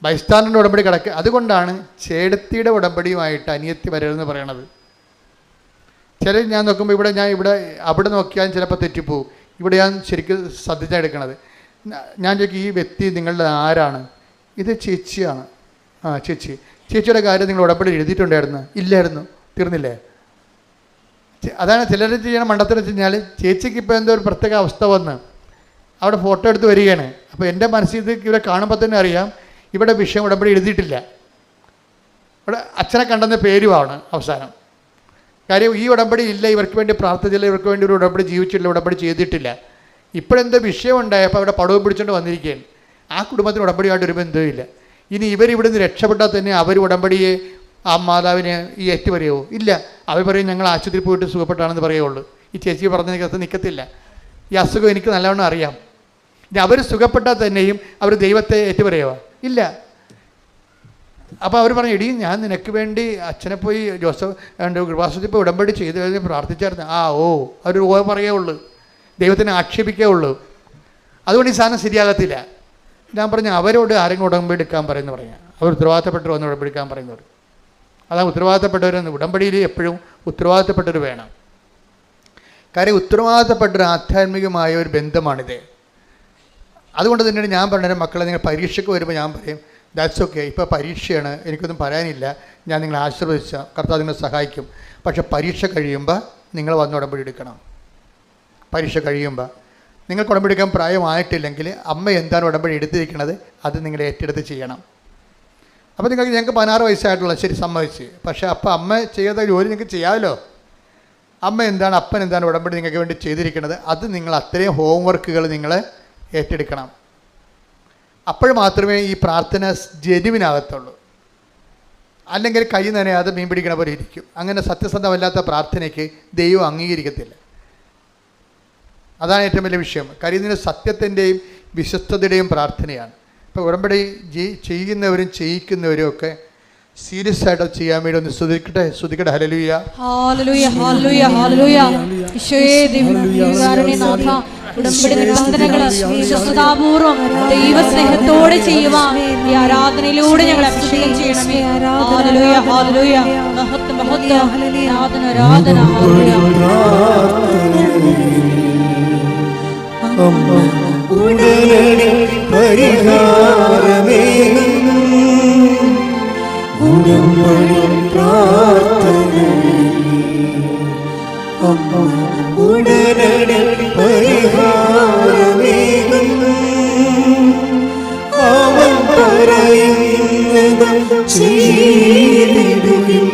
ബൈസ്റ്റാൻഡറിൻ്റെ ഉടമ്പടി കിടക്കുക. അതുകൊണ്ടാണ് ചേടത്തിയുടെ ഉടമ്പടിയുമായിട്ട് അനിയത്തി വരരുതെന്ന് പറയണത്. ചില ഞാൻ നോക്കുമ്പോൾ അവിടെ നോക്കിയാൽ ചിലപ്പോൾ തെറ്റിപ്പോവും. ഇവിടെ ഞാൻ ശരിക്കും ശ്രദ്ധിച്ചാണ് എടുക്കണത്. ഞാൻ ചോദിക്കും, ഈ വ്യക്തി നിങ്ങളുടെ ആരാണ്? ഇത് ചേച്ചിയാണ്. ചേച്ചിയുടെ കാര്യം നിങ്ങൾ ഉടമ്പടി എഴുതിയിട്ടുണ്ടായിരുന്നു? ഇല്ലായിരുന്നു. തീർന്നില്ലേ? അതാണ് ചിലർ ചെയ്യണം മണ്ടത്തിൽ വെച്ച് കഴിഞ്ഞാൽ, ചേച്ചിക്ക് ഇപ്പോൾ എന്തോ ഒരു പ്രത്യേക അവസ്ഥ വന്ന് അവിടെ ഫോട്ടോ എടുത്ത് വരികയാണ്. അപ്പോൾ എൻ്റെ മനസ്സിൽ ഇത് ഇവിടെ കാണുമ്പോൾ തന്നെ അറിയാം, ഇവിടെ വിഷയം ഉടമ്പടി എഴുതിയിട്ടില്ല. ഇവിടെ അച്ഛനെ കണ്ടെന്ന പേരുമാണ് അവസാനം. കാര്യം ഈ ഉടമ്പടി ഇല്ല, ഇവർക്ക് വേണ്ടി പ്രാർത്ഥിച്ചില്ല, ഇവർക്ക് വേണ്ടി ഒരു ഉടമ്പടി ജീവിച്ചിട്ടില്ല, ഉടമ്പടി ചെയ്തിട്ടില്ല. ഇപ്പോഴെന്തോ വിഷയം ഉണ്ടായപ്പോൾ അവിടെ പടവും പിടിച്ചുകൊണ്ട് വന്നിരിക്കുകയാണ്. ആ കുടുംബത്തിന് ഉടമ്പടിയായിട്ട് ഒരു ബന്ധവുമില്ല. ഇനി ഇവരിവിടുന്ന് രക്ഷപ്പെട്ടാൽ തന്നെ അവർ ഉടമ്പടിയെ ആ മാതാവിനെ ഈ ഏറ്റു പറയുമോ? ഇല്ല. അവർ പറയും ഞങ്ങൾ ആശുപത്രിയിൽ പോയിട്ട് സുഖപ്പെട്ടാണെന്ന് പറയുള്ളൂ. ഈ ചേച്ചി പറഞ്ഞതിനകത്ത് നിൽക്കത്തില്ല. ഈ അസുഖം എനിക്ക് നല്ലവണ്ണം അറിയാം. ഇനി അവർ സുഖപ്പെട്ടാൽ തന്നെയും അവർ ദൈവത്തെ ഏറ്റു പറയുമോ? ഇല്ല. അപ്പോൾ അവർ പറഞ്ഞു, എടീ ഞാൻ നിനക്ക് വേണ്ടി അച്ഛനെ പോയി കൃപാസനത്തിൽ പോയി ഉടമ്പടി ചെയ്ത് കഴിഞ്ഞ് പ്രാർത്ഥിച്ചായിരുന്നു. അവർ പറയുള്ളൂ, ദൈവത്തിനെ ആക്ഷേപിക്കുകയുള്ളൂ. അതുകൊണ്ട് ഈ സാധനം ശരിയാകത്തില്ല. ഞാൻ പറഞ്ഞു, അവരോട് ആരെങ്കിലും ഉടമ്പടി എടുക്കാൻ പറയുന്നു പറയാം. അവർ ഉത്തരവാദിത്തപ്പെട്ടവർ വന്ന് ഉടമ്പടി എടുക്കാൻ പറയുന്നവർ. അതാണ് ഉത്തരവാദിത്തപ്പെട്ടവരെന്ന്. ഉടമ്പടിയിൽ എപ്പോഴും ഉത്തരവാദിത്തപ്പെട്ടവർ വേണം. കാര്യം ഉത്തരവാദിത്തപ്പെട്ടൊരു ആധ്യാത്മികമായ ഒരു ബന്ധമാണിത്. അതുകൊണ്ട് തന്നെയാണ് ഞാൻ പറഞ്ഞത്, മക്കളെ നിങ്ങൾ പരീക്ഷയ്ക്ക് വരുമ്പോൾ ഞാൻ പറയും, ദാറ്റ്സ് ഓക്കെ, ഇപ്പോൾ പരീക്ഷയാണ്, എനിക്കൊന്നും പറയാനില്ല, ഞാൻ നിങ്ങളെ ആശീർവദിച്ച കർത്താവ് നിങ്ങളെ സഹായിക്കും. പക്ഷേ പരീക്ഷ കഴിയുമ്പോൾ നിങ്ങൾ വന്ന് ഉടമ്പടി എടുക്കണം. പരീക്ഷ കഴിയുമ്പോൾ നിങ്ങൾക്ക് ഉടമ്പടി എടുക്കാൻ പ്രായമായിട്ടില്ലെങ്കിൽ അമ്മ എന്താണ് ഉടമ്പടി എടുത്തിരിക്കുന്നത് അത് നിങ്ങൾ ഏറ്റെടുത്ത് ചെയ്യണം. അപ്പോൾ ഞങ്ങൾക്ക് 16 വയസ്സായിട്ടുള്ള, ശരി സമ്മതിച്ച്. പക്ഷേ അപ്പോൾ അമ്മ ചെയ്ത ജോലി നിങ്ങൾക്ക് ചെയ്യാമല്ലോ. അമ്മ എന്താണ്, അപ്പൻ എന്താണ് ഉടമ്പടി നിങ്ങൾക്ക് വേണ്ടി ചെയ്തിരിക്കുന്നത്, അത് നിങ്ങൾ അത്രയും ഹോംവർക്കുകൾ നിങ്ങൾ ഏറ്റെടുക്കണം. അപ്പോൾ മാത്രമേ ഈ പ്രാർത്ഥന ജനുവിനാകത്തുള്ളൂ. അല്ലെങ്കിൽ കൈ നനയാതെ മീൻ പിടിക്കണ പോലെ ഇരിക്കും. അങ്ങനെ സത്യസന്ധമല്ലാത്ത പ്രാർത്ഥനയ്ക്ക് ദൈവം അംഗീകരിക്കത്തില്ല. അതാണ് ഏറ്റവും വലിയ വിഷയം. കാര്യം ഇതിന് സത്യത്തിൻ്റെയും വിശ്വസ്തതയുടെയും പ്രാർത്ഥനയാണ്. ഇപ്പോൾ ഉടമ്പടി ചെയ്യുന്നവരും ചെയ്യിക്കുന്നവരും ഒക്കെ സീരിയസ് ആയിട്ട് ചെയ്യാൻ വേണ്ടി ഒന്ന് സ്തുതിക്കട്ടെ. ഹല്ലേലൂയ, ഹല്ലേലൂയ, ഹല്ലേലൂയ, ഹല്ലേലൂയ. ഈശോയേ, ദൈവകാരുണ്യനാഥ, ഉടമ്പടി നിബന്ധനകൾ വിശ്വസ്തതാപൂർവ്വം ദൈവസ്നേഹത്തോടെ ചെയ്യുവാൻ ഈ ആരാധനയിലൂടെ ഞങ്ങളെ അഭിഷേകം ചെയ്യണമേ. ഹല്ലേലൂയ, ഹല്ലേലൂയ, മഹത്വം, മഹത്വം, ആരാധന, ആരാധന. ഉടനടി പരിഹാരമേ ഉടമ്പടി പ്രാർത്ഥന, ഉടനടി പരിഹാരമേ അവൻ പറയുന്നത് ചെയ്തിടുകിൽ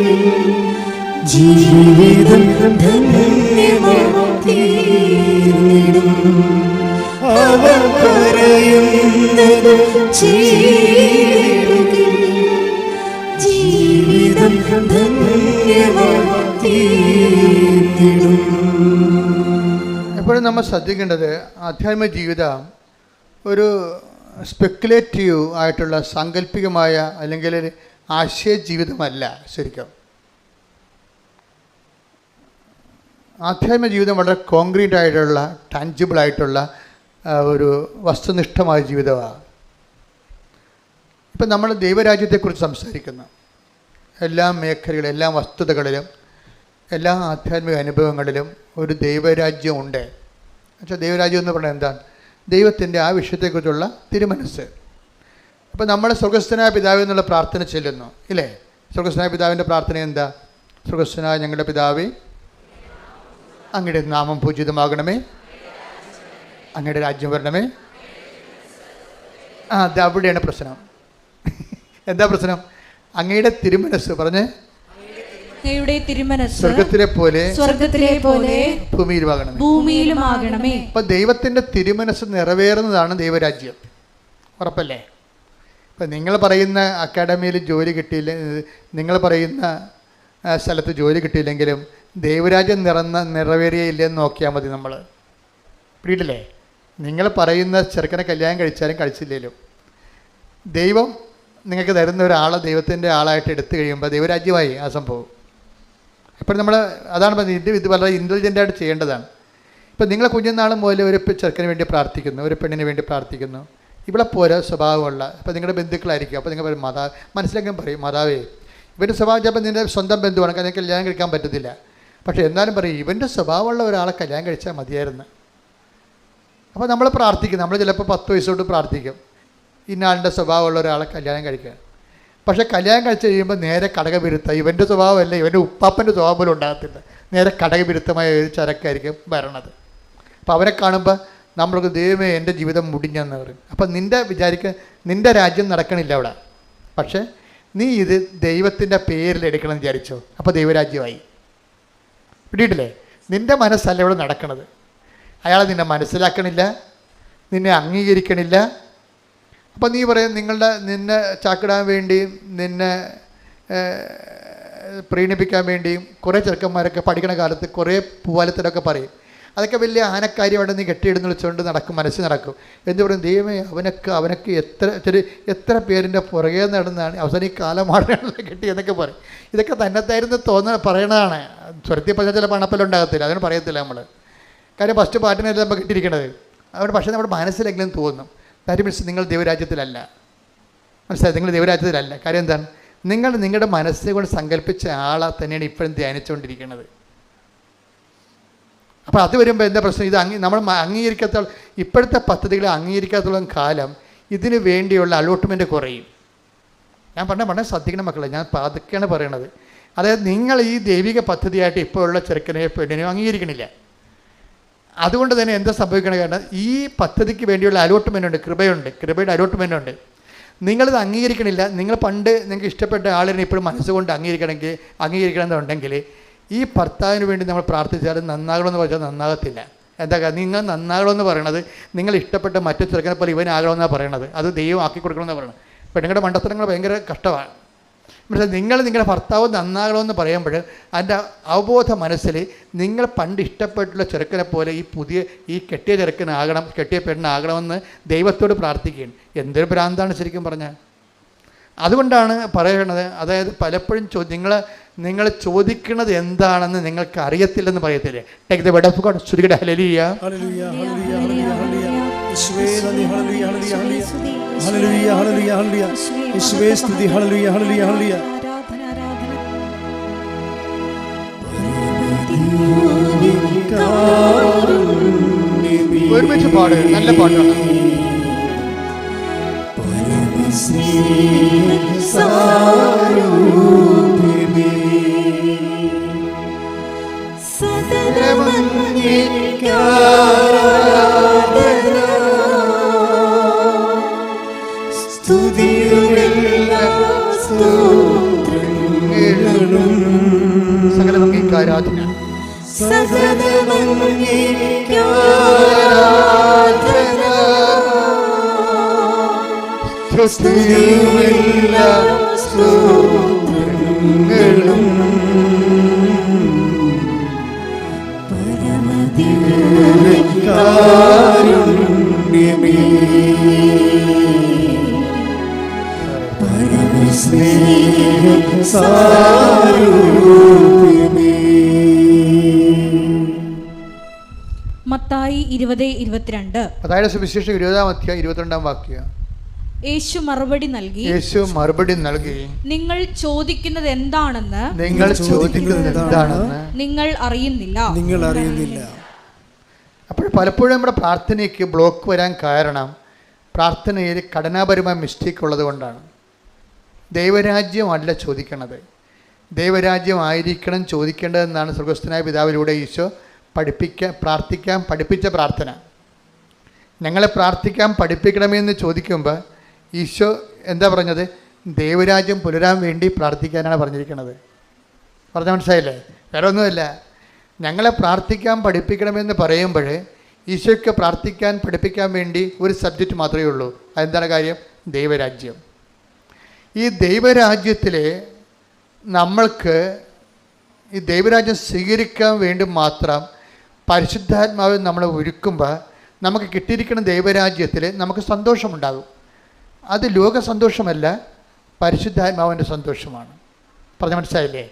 ജീവിതം ധന്യമായിത്തീർന്നിടും. അവൻ പറയുന്നത് ചെയ്തിടുകിൽ ജീവിതം ധന്യമായിത്തീർന്നിടും. എപ്പോഴും നമ്മൾ ശ്രദ്ധിക്കേണ്ടത് ആധ്യാത്മിക ജീവിതം ഒരു സ്പെക്കുലേറ്റീവ് ആയിട്ടുള്ള സാങ്കല്പികമായ അല്ലെങ്കിൽ ആശയ ജീവിതമല്ല. ശരിക്കും ആധ്യാത്മിക ജീവിതം വളരെ കോൺക്രീറ്റ് ആയിട്ടുള്ള ടാഞ്ചിബിൾ ആയിട്ടുള്ള ഒരു വസ്തുനിഷ്ഠമായ ജീവിതമാണ്. ഇപ്പം നമ്മൾ ദൈവരാജ്യത്തെക്കുറിച്ച് സംസാരിക്കുന്നു. എല്ലാ മേഖലകളിലും, എല്ലാ വസ്തുതകളിലും, എല്ലാ ആധ്യാത്മിക അനുഭവങ്ങളിലും ഒരു ദൈവരാജ്യം ഉണ്ട്. എന്നുവെച്ചാൽ ദൈവരാജ്യം എന്ന് പറഞ്ഞാൽ എന്താണ്? ദൈവത്തിൻ്റെ ആ വിഷയത്തെക്കുറിച്ചുള്ള തിരുമനസ്സ്. അപ്പോൾ നമ്മൾ സ്വർഗസ്ഥനായ പിതാവ് എന്നുള്ള പ്രാർത്ഥന ചെല്ലുന്നു, ഇല്ലേ? സ്വർഗസ്ഥനായ പിതാവിൻ്റെ പ്രാർത്ഥന എന്താ? സ്വർഗസ്ഥനായ ഞങ്ങളുടെ പിതാവേ, അങ്ങയുടെ നാമം പൂജിതമാകണമേ, അങ്ങയുടെ രാജ്യം വരണമേ. അത് അവിടെയാണ് പ്രശ്നം. എന്താ പ്രശ്നം? അങ്ങയുടെ തിരുമനസ്സ് പറഞ്ഞ് സ്വർഗത്തിലെ പോലെ ഭൂമിയിലുമാകണമേ. അപ്പൊ ദൈവത്തിന്റെ തിരുമനസ്സ് നിറവേറുന്നതാണ് ദൈവരാജ്യം. ഉറപ്പല്ലേ? ഇപ്പം നിങ്ങൾ പറയുന്ന അക്കാഡമിയിൽ ജോലി കിട്ടിയില്ല, നിങ്ങൾ പറയുന്ന സ്ഥലത്ത് ജോലി കിട്ടിയില്ലെങ്കിലും ദൈവരാജ്യം നിറവേറിയില്ലെന്ന് നോക്കിയാൽ മതി. നമ്മൾ പിടിയിട്ടില്ലേ? നിങ്ങൾ പറയുന്ന ചെറുക്കനെ കല്യാണം കഴിച്ചാലും കഴിച്ചില്ലേലും ദൈവം നിങ്ങൾക്ക് തരുന്ന ഒരാളെ ദൈവത്തിൻ്റെ ആളായിട്ട് എടുത്തു കഴിയുമ്പോൾ ദൈവരാജ്യമായി ആ സംഭവം. അപ്പോൾ നമ്മൾ അതാണ് പറഞ്ഞത്, ഇത് വളരെ ഇൻ്റലിജൻ്റായിട്ട് ചെയ്യേണ്ടതാണ്. ഇപ്പം നിങ്ങളെ കുഞ്ഞുനാൾ മുതൽ ഒരു ചെറുക്കന് വേണ്ടി പ്രാർത്ഥിക്കുന്നു, ഒരു പെണ്ണിന് വേണ്ടി പ്രാർത്ഥിക്കുന്നു. ഇവിടെ പോലെ സ്വഭാവമുള്ള, ഇപ്പോൾ നിങ്ങളുടെ ബന്ധുക്കളായിരിക്കും. അപ്പോൾ നിങ്ങൾ പറയും മനസ്സിലെങ്കിലും പറയും, മാതാവേ ഇവൻ്റെ സ്വഭാവം ചിലപ്പോൾ നിൻ്റെ സ്വന്തം ബന്ധുവാണ്, നിങ്ങൾക്ക് കല്യാണം കഴിക്കാൻ പറ്റത്തില്ല. പക്ഷേ എന്നാലും പറയും ഇവൻ്റെ സ്വഭാവമുള്ള ഒരാളെ കല്യാണം കഴിച്ചാൽ മതിയായിരുന്നു. അപ്പോൾ നമ്മൾ പ്രാർത്ഥിക്കും. നമ്മൾ ചിലപ്പോൾ 10 വയസ്സോട്ട് പ്രാർത്ഥിക്കും ഇന്നാളിൻ്റെ സ്വഭാവമുള്ള ഒരാളെ കല്യാണം കഴിക്കുക. പക്ഷേ കല്യാണം കഴിച്ച് കഴിയുമ്പോൾ നേരെ കടകവിരുദ്ധം, ഇവൻ്റെ സ്വഭാവമല്ല, ഇവൻ്റെ ഉപ്പാപ്പൻ്റെ സ്വഭാവം പോലും ഉണ്ടാകത്തില്ല. നേരെ കടകവിരുദ്ധമായ ഒരു ചരക്കായിരിക്കും വരണത്. അപ്പോൾ അവരെ കാണുമ്പോൾ നമ്മൾക്ക് ദൈവമേ എൻ്റെ ജീവിതം മുടിഞ്ഞെന്ന് പറയും. അപ്പം നിൻ്റെ രാജ്യം നടക്കണില്ല അവിടെ. പക്ഷേ നീ ഇത് ദൈവത്തിൻ്റെ പേരിൽ എടുക്കണമെന്ന് വിചാരിച്ചോ, അപ്പോൾ ദൈവരാജ്യമായി. പിടിയിട്ടില്ലേ? നിൻ്റെ മനസ്സല്ല ഇവിടെ നടക്കണത്. അയാൾ നിന്നെ മനസ്സിലാക്കണില്ല, നിന്നെ അംഗീകരിക്കണില്ല. അപ്പം നീ പറയും നിന്നെ ചാക്കിടാൻ വേണ്ടിയും നിന്നെ പ്രീണിപ്പിക്കാൻ വേണ്ടിയും കുറേ ചെറുക്കന്മാരൊക്കെ പഠിക്കണ കാലത്ത് കുറേ പൂവാലത്തിലൊക്കെ പറയും. അതൊക്കെ വലിയ ആനക്കാര്യമായിട്ട് നീ കെട്ടിയിടുന്ന വെച്ചുകൊണ്ട് നടക്കും, മനസ്സിൽ നടക്കും. എന്ന് പറയും ദൈവമേ അവനൊക്കെ എത്ര പേരിൻ്റെ പുറകെ നടന്നാണ് അവസാനം ഈ കാലമാടാണല്ലോ കെട്ടി എന്നൊക്കെ പറയും. ഇതൊക്കെ തന്നെത്തായിരുന്നു പറയണതാണ്. സ്വരത്തിൽ പറഞ്ഞാൽ ചില പണപ്പലുണ്ടാകത്തില്ല, അതിന് പറയത്തില്ല നമ്മൾ. കാര്യം ഫസ്റ്റ് പാട്ടിനല്ല നമ്മൾ കെട്ടിയിരിക്കണത്. അതുകൊണ്ട് പക്ഷേ നമ്മുടെ മനസ്സിലെങ്കിലും തോന്നും കാര്യം മീൻസ് നിങ്ങൾ ദൈവരാജ്യത്തിലല്ല. മനസ്സിലായി? നിങ്ങൾ ദൈവരാജ്യത്തിലല്ല. കാര്യം എന്താണ്? നിങ്ങളുടെ മനസ്സിനെ കൊണ്ട് സങ്കല്പിച്ച ആളെ തന്നെയാണ് ഇപ്പോഴും ധ്യാനിച്ചുകൊണ്ടിരിക്കുന്നത്. അപ്പോൾ അത് വരുമ്പോൾ എന്താ പ്രശ്നം? ഇത് നമ്മൾ അംഗീകരിക്കാത്തോളം, ഇപ്പോഴത്തെ പദ്ധതികളെ അംഗീകരിക്കാത്തോളം കാലം ഇതിന് വേണ്ടിയുള്ള അലോട്ട്മെൻറ്റ് കുറയും. ഞാൻ പറഞ്ഞ ശ്രദ്ധിക്കണം മക്കളെ, ഞാൻ പതുക്കെയാണ് പറയണത്. അതായത് നിങ്ങൾ ഈ ദൈവിക പദ്ധതിയായിട്ട് ഇപ്പോൾ ഉള്ള ചെറുക്കനെയോ പെണ്ണിനെയോ അംഗീകരിക്കണില്ല. അതുകൊണ്ട് തന്നെ എന്താ സംഭവിക്കണ? കാരണം ഈ പദ്ധതിക്ക് വേണ്ടിയുള്ള അലോട്ട്മെൻ്റ് ഉണ്ട്, കൃപയുടെ അലോട്ട്മെൻ്റ് ഉണ്ട്. നിങ്ങളിത് അംഗീകരിക്കണില്ല. നിങ്ങൾ പണ്ട് നിങ്ങൾക്ക് ഇഷ്ടപ്പെട്ട ആളിനെ ഇപ്പോഴും മനസ്സുകൊണ്ട് അംഗീകരിക്കണമെന്നുണ്ടെങ്കിൽ ഈ ഭർത്താവിന് വേണ്ടി നമ്മൾ പ്രാർത്ഥിച്ചാൽ നന്നാകണമെന്ന് പറഞ്ഞാൽ നന്നാകത്തില്ല. എന്താ നിങ്ങൾ നന്നാകണമെന്ന് പറയണത് നിങ്ങൾ ഇഷ്ടപ്പെട്ട മറ്റു ചെറുക്കനെ പോലെ ഇവനാകണമെന്നാണ് പറയണത്. അത് ദൈവം ആക്കി കൊടുക്കണമെന്നാണ് പറയണത്. പെണ്ണുങ്ങളുടെ മണ്ടത്തരങ്ങൾ ഭയങ്കര കഷ്ടമാണ്. പക്ഷേ നിങ്ങൾ നിങ്ങളുടെ ഭർത്താവ് നന്നാകണമെന്ന് പറയുമ്പോൾ അതിൻ്റെ അവബോധ മനസ്സിൽ നിങ്ങൾ പണ്ട് ഇഷ്ടപ്പെട്ടുള്ള ചെറുക്കനെ പോലെ ഈ കെട്ടിയ ചെറുക്കനാകണം, കെട്ടിയ പെണ്ണാകണമെന്ന് ദൈവത്തോട് പ്രാർത്ഥിക്കുകയാണ്. എന്തൊരു ഭ്രാന്താണ് ശരിക്കും പറഞ്ഞാൽ. അതുകൊണ്ടാണ് പറയണത്, അതായത് പലപ്പോഴും നിങ്ങൾ ചോദിക്കുന്നത് എന്താണെന്ന് നിങ്ങൾക്ക് അറിയത്തില്ലെന്ന് പറയത്തില്ലേ. Take the word of God. ശ്രുതിയുടെ ഹല്ലേലൂയ. ഹല്ലേലൂയ ഹല്ലേലൂയ ഹല്ലേലൂയ യേശുവേ നന്ദി. ഹല്ലേലൂയ ഹല്ലേലൂയ ഹല്ലേലൂയ ഹല്ലേലൂയ ഹല്ലേലൂയ യേശുവേ സ്തുതി. ഹല്ലേലൂയ ഹല്ലേലൂയ ഹല്ലേലൂയ. ഒരുമിച്ച് പാട്, നല്ല പാട്ടാണ്. സകലമംഗീകാരാധന മത്തായി 20:22. അതായത് സുവിശേഷം 20-ാം അധ്യായം 22-ാം വാക്യം. യേശു മറുപടി നൽകി, നിങ്ങൾ ചോദിക്കുന്നത് എന്താണെന്ന് നിങ്ങൾ അറിയുന്നില്ല. അപ്പോൾ പലപ്പോഴും നമ്മുടെ പ്രാർത്ഥനയ്ക്ക് ബ്ലോക്ക് വരാൻ കാരണം പ്രാർത്ഥനയിൽ ഘടനാപരമായ മിസ്റ്റേക്ക് ഉള്ളത് കൊണ്ടാണ്. ദൈവരാജ്യമല്ല ചോദിക്കണത്, ദൈവരാജ്യം ആയിരിക്കണം ചോദിക്കേണ്ടതെന്നാണ് സ്വർഗസ്ഥനായ പിതാവിലൂടെ ഈശോ പ്രാർത്ഥിക്കാൻ പഠിപ്പിച്ച പ്രാർത്ഥന. ഞങ്ങളെ പ്രാർത്ഥിക്കാൻ പഠിപ്പിക്കണമെന്ന് ചോദിക്കുമ്പോൾ ഈശോ എന്താ പറഞ്ഞത്? ദൈവരാജ്യം പുലരാൻ വേണ്ടി പ്രാർത്ഥിക്കാനാണ് പറഞ്ഞിരിക്കുന്നത്. പറഞ്ഞ മനസ്സിലായില്ലേ? വേറെ ഒന്നുമല്ല. ഞങ്ങളെ പ്രാർത്ഥിക്കാൻ പഠിപ്പിക്കണമെന്ന് പറയുമ്പോൾ ഈശോയ്ക്ക് പഠിപ്പിക്കാൻ വേണ്ടി ഒരു സബ്ജക്റ്റ് മാത്രമേ ഉള്ളൂ. അതെന്താണ് കാര്യം? ദൈവരാജ്യം. ഈ ദൈവരാജ്യത്തിൽ നമ്മൾക്ക് ഈ ദൈവരാജ്യം സ്വീകരിക്കാൻ വേണ്ടി മാത്രം പരിശുദ്ധാത്മാവ് നമ്മളെ ഒരുക്കുമ്പോൾ നമുക്ക് കിട്ടിയിരിക്കുന്ന ദൈവരാജ്യത്തിൽ നമുക്ക് സന്തോഷമുണ്ടാകും. അത് ലോക സന്തോഷമല്ല, പരിശുദ്ധാത്മാവിൻ്റെ സന്തോഷമാണ്. പറഞ്ഞ മനസ്സിലായില്ലേ?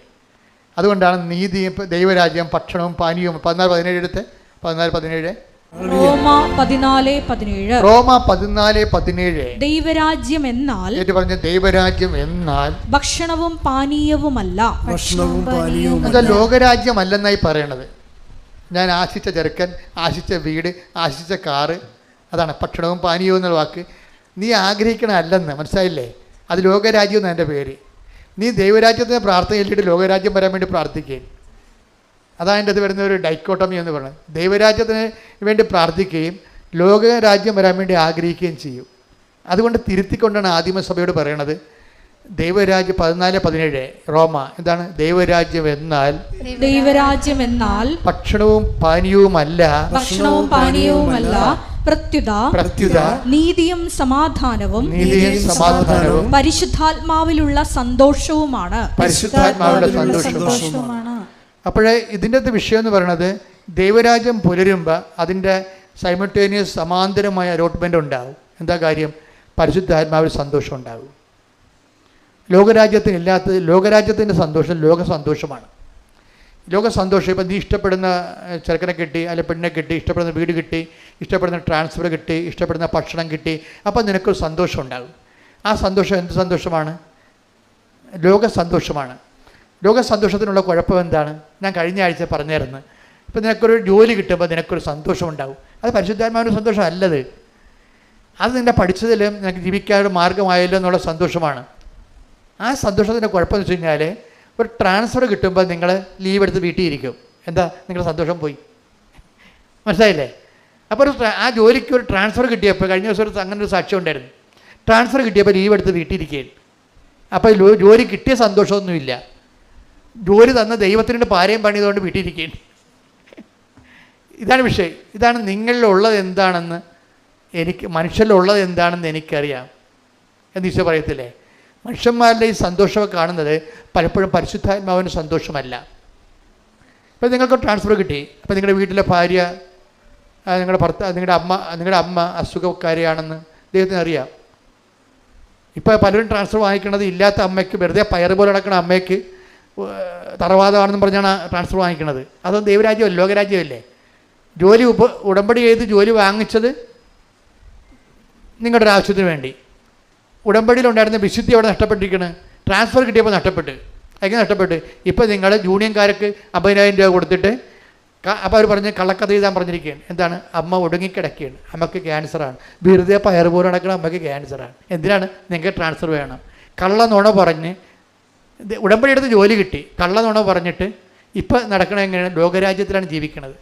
അതുകൊണ്ടാണ് നീതിയും ദൈവരാജ്യം ഭക്ഷണവും പാനീയവും 14:17 എടുത്ത് 14:17 റോമ 14:17 റോമ 14:17 ദൈവരാജ്യം എന്നാൽ ദൈവരാജ്യം എന്നാൽ ഭക്ഷണവും പാനീയവുമല്ല. എന്താ ലോകരാജ്യമല്ലെന്നായി പറയണത്. ഞാൻ ആശിച്ച ചെറുക്കൻ, ആശിച്ച വീട്, ആശിച്ച കാറ്, അതാണ് ഭക്ഷണവും പാനീയവും എന്നുള്ള വാക്ക്. നീ ആഗ്രഹിക്കണമല്ലെന്ന് മനസ്സിലായില്ലേ? അത് ലോകരാജ്യം എന്നാണ് എൻ്റെ പേര്. നീ ദൈവരാജ്യത്തിന് പ്രാർത്ഥന ചൊല്ലിയിട്ട് ലോകരാജ്യം വരാൻ വേണ്ടി പ്രാർത്ഥിക്കുകയും, അതാണ് എൻ്റെ അത് വരുന്ന ഒരു ഡൈക്കോട്ടമി എന്ന് പറയുന്നത്. ദൈവരാജ്യത്തിന് വേണ്ടി പ്രാർത്ഥിക്കുകയും ലോകരാജ്യം വരാൻ വേണ്ടി ആഗ്രഹിക്കുകയും ചെയ്യും. അതുകൊണ്ട് തിരുത്തിക്കൊണ്ടാണ് ആദിമസഭയോട് പറയണത് ദൈവരാജ്യം 14:17 റോമ എന്താണ്? ദൈവരാജ്യം എന്നാൽ ഭക്ഷണവും പാനീയവുമല്ല പ്രത്യുത നീതിയും സമാധാനവും പരിശുദ്ധാത്മാവിലുള്ള സന്തോഷവുമാണ്. അപ്പോഴേ ഇതിൻ്റെ വിഷയം എന്ന് പറയുന്നത് ദൈവരാജ്യം പുലരുമ്പോൾ അതിൻ്റെ സൈമൾട്ടേനിയസ് സമാന്തരമായ അലോട്ട്മെൻ്റ് ഉണ്ടാകും. എന്താ കാര്യം? പരിശുദ്ധാത്മാവിൽ സന്തോഷം ഉണ്ടാകും. ലോകരാജ്യത്തിൻ്റെ സന്തോഷം ലോക സന്തോഷമാണ്. ലോക സന്തോഷം ഇപ്പം നീ ഇഷ്ടപ്പെടുന്ന ചെറുക്കനെ കിട്ടി, അല്ലെ പെണ്ണിനെ കിട്ടി, ഇഷ്ടപ്പെടുന്ന വീട് കിട്ടി, ഇഷ്ടപ്പെടുന്ന ട്രാൻസ്ഫർ കിട്ടി, ഇഷ്ടപ്പെടുന്ന ഭക്ഷണം കിട്ടി, അപ്പം നിനക്കൊരു സന്തോഷം ഉണ്ടാകും. ആ സന്തോഷം എന്ത് സന്തോഷമാണ്? ലോക സന്തോഷമാണ്. ലോക സന്തോഷത്തിനുള്ള കുഴപ്പം എന്താണ്? ഞാൻ കഴിഞ്ഞ ആഴ്ച പറഞ്ഞായിരുന്നു. ഇപ്പം നിനക്കൊരു ജോലി കിട്ടുമ്പോൾ നിനക്കൊരു സന്തോഷം ഉണ്ടാകും. അത് പരിശുദ്ധാത്മാവിൻ്റെ സന്തോഷം അല്ലത്. അത് നിന്നെ പഠിച്ചതിലും നിനക്ക് ജീവിക്കാനൊരു മാർഗമായല്ലോ എന്നുള്ള സന്തോഷമാണ്. ആ സന്തോഷത്തിൻ്റെ കുഴപ്പമെന്ന് വെച്ച് കഴിഞ്ഞാൽ ഒരു ട്രാൻസ്ഫർ കിട്ടുമ്പോൾ നിങ്ങൾ ലീവ് എടുത്ത് വീട്ടിൽ ഇരിക്കും. എന്താ? നിങ്ങളുടെ സന്തോഷം പോയി. മനസ്സിലായില്ലേ? അപ്പോൾ ആ ജോലിക്ക് ഒരു ട്രാൻസ്ഫർ കിട്ടിയപ്പോൾ കഴിഞ്ഞ ദിവസം അങ്ങനെ ഒരു സാക്ഷ്യം ഉണ്ടായിരുന്നു. ട്രാൻസ്ഫർ കിട്ടിയപ്പോൾ ലീവ് എടുത്ത് വീട്ടിലിരിക്കുകയും, അപ്പോൾ ജോലി കിട്ടിയ സന്തോഷമൊന്നുമില്ല. ജോലി തന്ന ദൈവത്തിൻ്റെ പാരയും പണിയതുകൊണ്ട് വീട്ടിലിരിക്കുകയും. ഇതാണ് വിഷയം. ഇതാണ് നിങ്ങളിലുള്ളത് എന്താണെന്ന് മനുഷ്യരിലുള്ളത് എന്താണെന്ന് എനിക്കറിയാം എന്ന് ഈശോ പറയത്തില്ലേ. മനുഷ്യന്മാരുടെ ഈ സന്തോഷമൊക്കെ കാണുന്നത് പലപ്പോഴും പരിശുദ്ധാത്മാവിൻ്റെ സന്തോഷമല്ല. ഇപ്പം നിങ്ങൾക്ക് ട്രാൻസ്ഫർ കിട്ടി, അപ്പം നിങ്ങളുടെ വീട്ടിലെ ഭാര്യ, നിങ്ങളുടെ അമ്മ അസുഖക്കാരിയാണെന്ന് ദൈവത്തിന് അറിയാം. ഇപ്പോൾ പലരും ട്രാൻസ്ഫർ വാങ്ങിക്കണത് ഇല്ലാത്ത അമ്മയ്ക്ക്, വെറുതെ പയറ് പോലെ നടക്കുന്ന അമ്മയ്ക്ക് തറവാദമാണെന്ന് പറഞ്ഞാണ് ട്രാൻസ്ഫർ വാങ്ങിക്കണത്. അതൊന്നും ദൈവരാജ്യമല്ല, ലോകരാജ്യമല്ലേ. ജോലി ഉടമ്പടി ചെയ്ത് ജോലി വാങ്ങിച്ചത് നിങ്ങളുടെ ഒരു ആവശ്യത്തിന് വേണ്ടി. ഉടമ്പടിയിലുണ്ടായിരുന്ന വിശുദ്ധി അവിടെ നഷ്ടപ്പെട്ടിരിക്കുന്നത്. ട്രാൻസ്ഫർ കിട്ടിയപ്പോൾ നഷ്ടപ്പെട്ട്. എങ്ങനെ നഷ്ടപ്പെട്ട്? ഇപ്പോൾ നിങ്ങൾ യൂണിയൻകാർക്ക് 50,000 രൂപ കൊടുത്തിട്ട് അപ്പോൾ അവർ പറഞ്ഞ് കള്ളക്കഥ എഴുതാൻ പറഞ്ഞിരിക്കുകയാണ്. എന്താണ്? അമ്മ ഒടുങ്ങിക്കിടക്കുകയാണ്, അമ്മയ്ക്ക് ക്യാൻസറാണ്. വെറുതെ പയർ പോലെ നടക്കണം, അമ്മയ്ക്ക് ക്യാൻസറാണ്. എന്തിനാണ്? നിങ്ങൾക്ക് ട്രാൻസ്ഫർ വേണം. കള്ള നുണ പറഞ്ഞ് ഉടമ്പടി എടുത്ത് ജോലി കിട്ടി, കള്ള നുണ പറഞ്ഞിട്ട് ഇപ്പം നടക്കണത് എങ്ങനെയാണ്? ലോകരാജ്യത്തിലാണ് ജീവിക്കുന്നത്.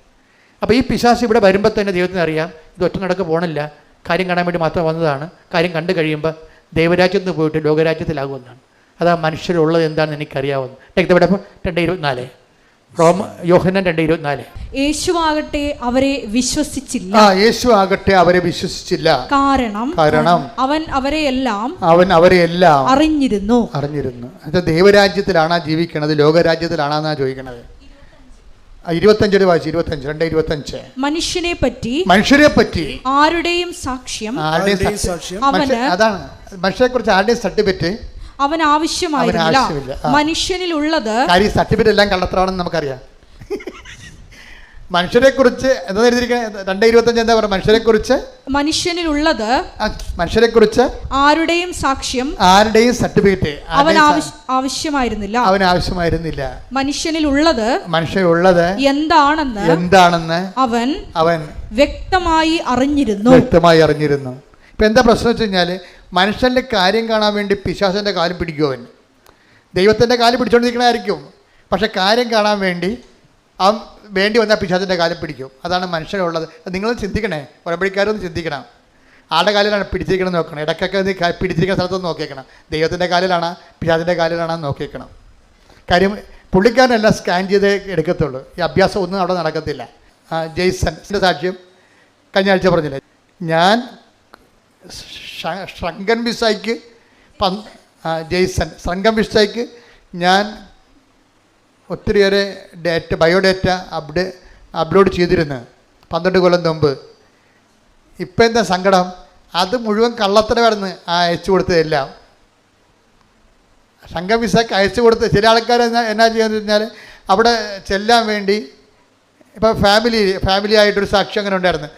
അപ്പോൾ ഈ പിശാച് ഇവിടെ വരുമ്പോൾ തന്നെ ദൈവത്തിന് അറിയാം ഇത് ഒറ്റ നടക്ക് പോകണില്ല, കാര്യം കാണാൻ വേണ്ടി മാത്രം വന്നതാണ്. കാര്യം കണ്ടു കഴിയുമ്പോൾ ദൈവരാജ്യത്ത് നിന്ന് പോയിട്ട് ലോകരാജ്യത്തിലാകുമെന്നാണ്. അതാ മനുഷ്യരുള്ളത് എന്താണെന്ന് എനിക്കറിയാവുന്നു. ഇവിടെ 2:24 യോഹന്നാൻ 2:24. യേശുവാകട്ടെ അവരെ വിശ്വസിച്ചില്ല. യേശുവാകട്ടെ അവരെ വിശ്വസിച്ചില്ല. കാരണം അവൻ അവരെയെല്ലാം അറിഞ്ഞിരുന്നു. അത് ദൈവരാജ്യത്തിലാണോ ജീവിക്കണത്, ലോകരാജ്യത്തിലാണോ ചോദിക്കണത്? 25 വായിച്ചു. 2:25. മനുഷ്യനെ പറ്റി ആരുടെയും സാക്ഷ്യം അതാണ്. മനുഷ്യനെ കുറിച്ച് ആരുടെയും സർട്ടിഫിക്കറ്റ് അവൻ ആവശ്യമായിരുന്നില്ല. മനുഷ്യനിലുള്ളത് സർട്ടിഫിക്കറ്റ് എല്ലാം കള്ളത്തരമാണെന്ന് നമുക്കറിയാം. മനുഷ്യരെ കുറിച്ച് എന്താ എഴുതിയിരിക്കുന്നത്? 2:25 എന്താ പറയുക? മനുഷ്യരെ കുറിച്ച് ആരുടെയും സാക്ഷ്യം, ആരുടെയും സർട്ടിഫിക്കറ്റ് അവൻ ആവശ്യമായിരുന്നില്ല. മനുഷ്യനിലുള്ളത് എന്താണെന്ന് അവൻ വ്യക്തമായി അറിഞ്ഞിരുന്നു. ഇപ്പം എന്താ പ്രശ്നം വെച്ച് കഴിഞ്ഞാൽ, മനുഷ്യൻ്റെ കാര്യം കാണാൻ വേണ്ടി പിശാചിൻ്റെ കാലം പിടിക്കും. അവൻ ദൈവത്തിൻ്റെ കാലം പിടിച്ചുകൊണ്ടിരിക്കണമായിരിക്കും, പക്ഷെ കാര്യം കാണാൻ വേണ്ടി അവൻ വേണ്ടി വന്നാൽ പിശാചിൻ്റെ കാലം പിടിക്കും. അതാണ് മനുഷ്യനുള്ളത്. നിങ്ങൾ ചിന്തിക്കണേ, ഉടമ്പടിക്കാരൊന്ന് ചിന്തിക്കണം. ആളുടെ കാലിലാണ് പിടിച്ചിരിക്കണം നോക്കണം. ഇടയ്ക്കൊക്കെ പിടിച്ചിരിക്കുന്ന സ്ഥലത്തൊന്ന് നോക്കിയേക്കണം. ദൈവത്തിൻ്റെ കാലിലാണോ പിശാചിൻ്റെ കാലിലാണോ നോക്കിയേക്കണം. കാര്യം പുള്ളിക്കാരനെല്ലാം സ്കാൻ ചെയ്ത് എടുക്കത്തുള്ളൂ. ഈ അഭ്യാസം ഒന്നും അവിടെ നടക്കത്തില്ല. ജെയ്സൻ്റെ സാക്ഷ്യം കഴിഞ്ഞ ആഴ്ച പറഞ്ഞില്ലേ, ഞാൻ ശ്രങ്കൻ വിസയ്ക്ക് ഞാൻ ഒത്തിരിയേറെ ബയോഡേറ്റ അപ്ലോഡ് ചെയ്തിരുന്നു 12 കൊല്ലം മുമ്പ്. ഇപ്പം എന്താ സങ്കടം? അത് മുഴുവൻ കള്ളത്തരമായിരുന്നു അയച്ചു കൊടുത്തതെല്ലാം. ശ്രങ്കൻ വിസയ്ക്ക് അയച്ചു കൊടുത്ത് ചില ആൾക്കാർ എന്നാ ചെയ്യാന്ന് വെച്ചാൽ അവിടെ ചെല്ലാൻ വേണ്ടി ഇപ്പോൾ ഫാമിലി ആയിട്ടൊരു സാക്ഷി അങ്ങനെ ഉണ്ടായിരുന്നു.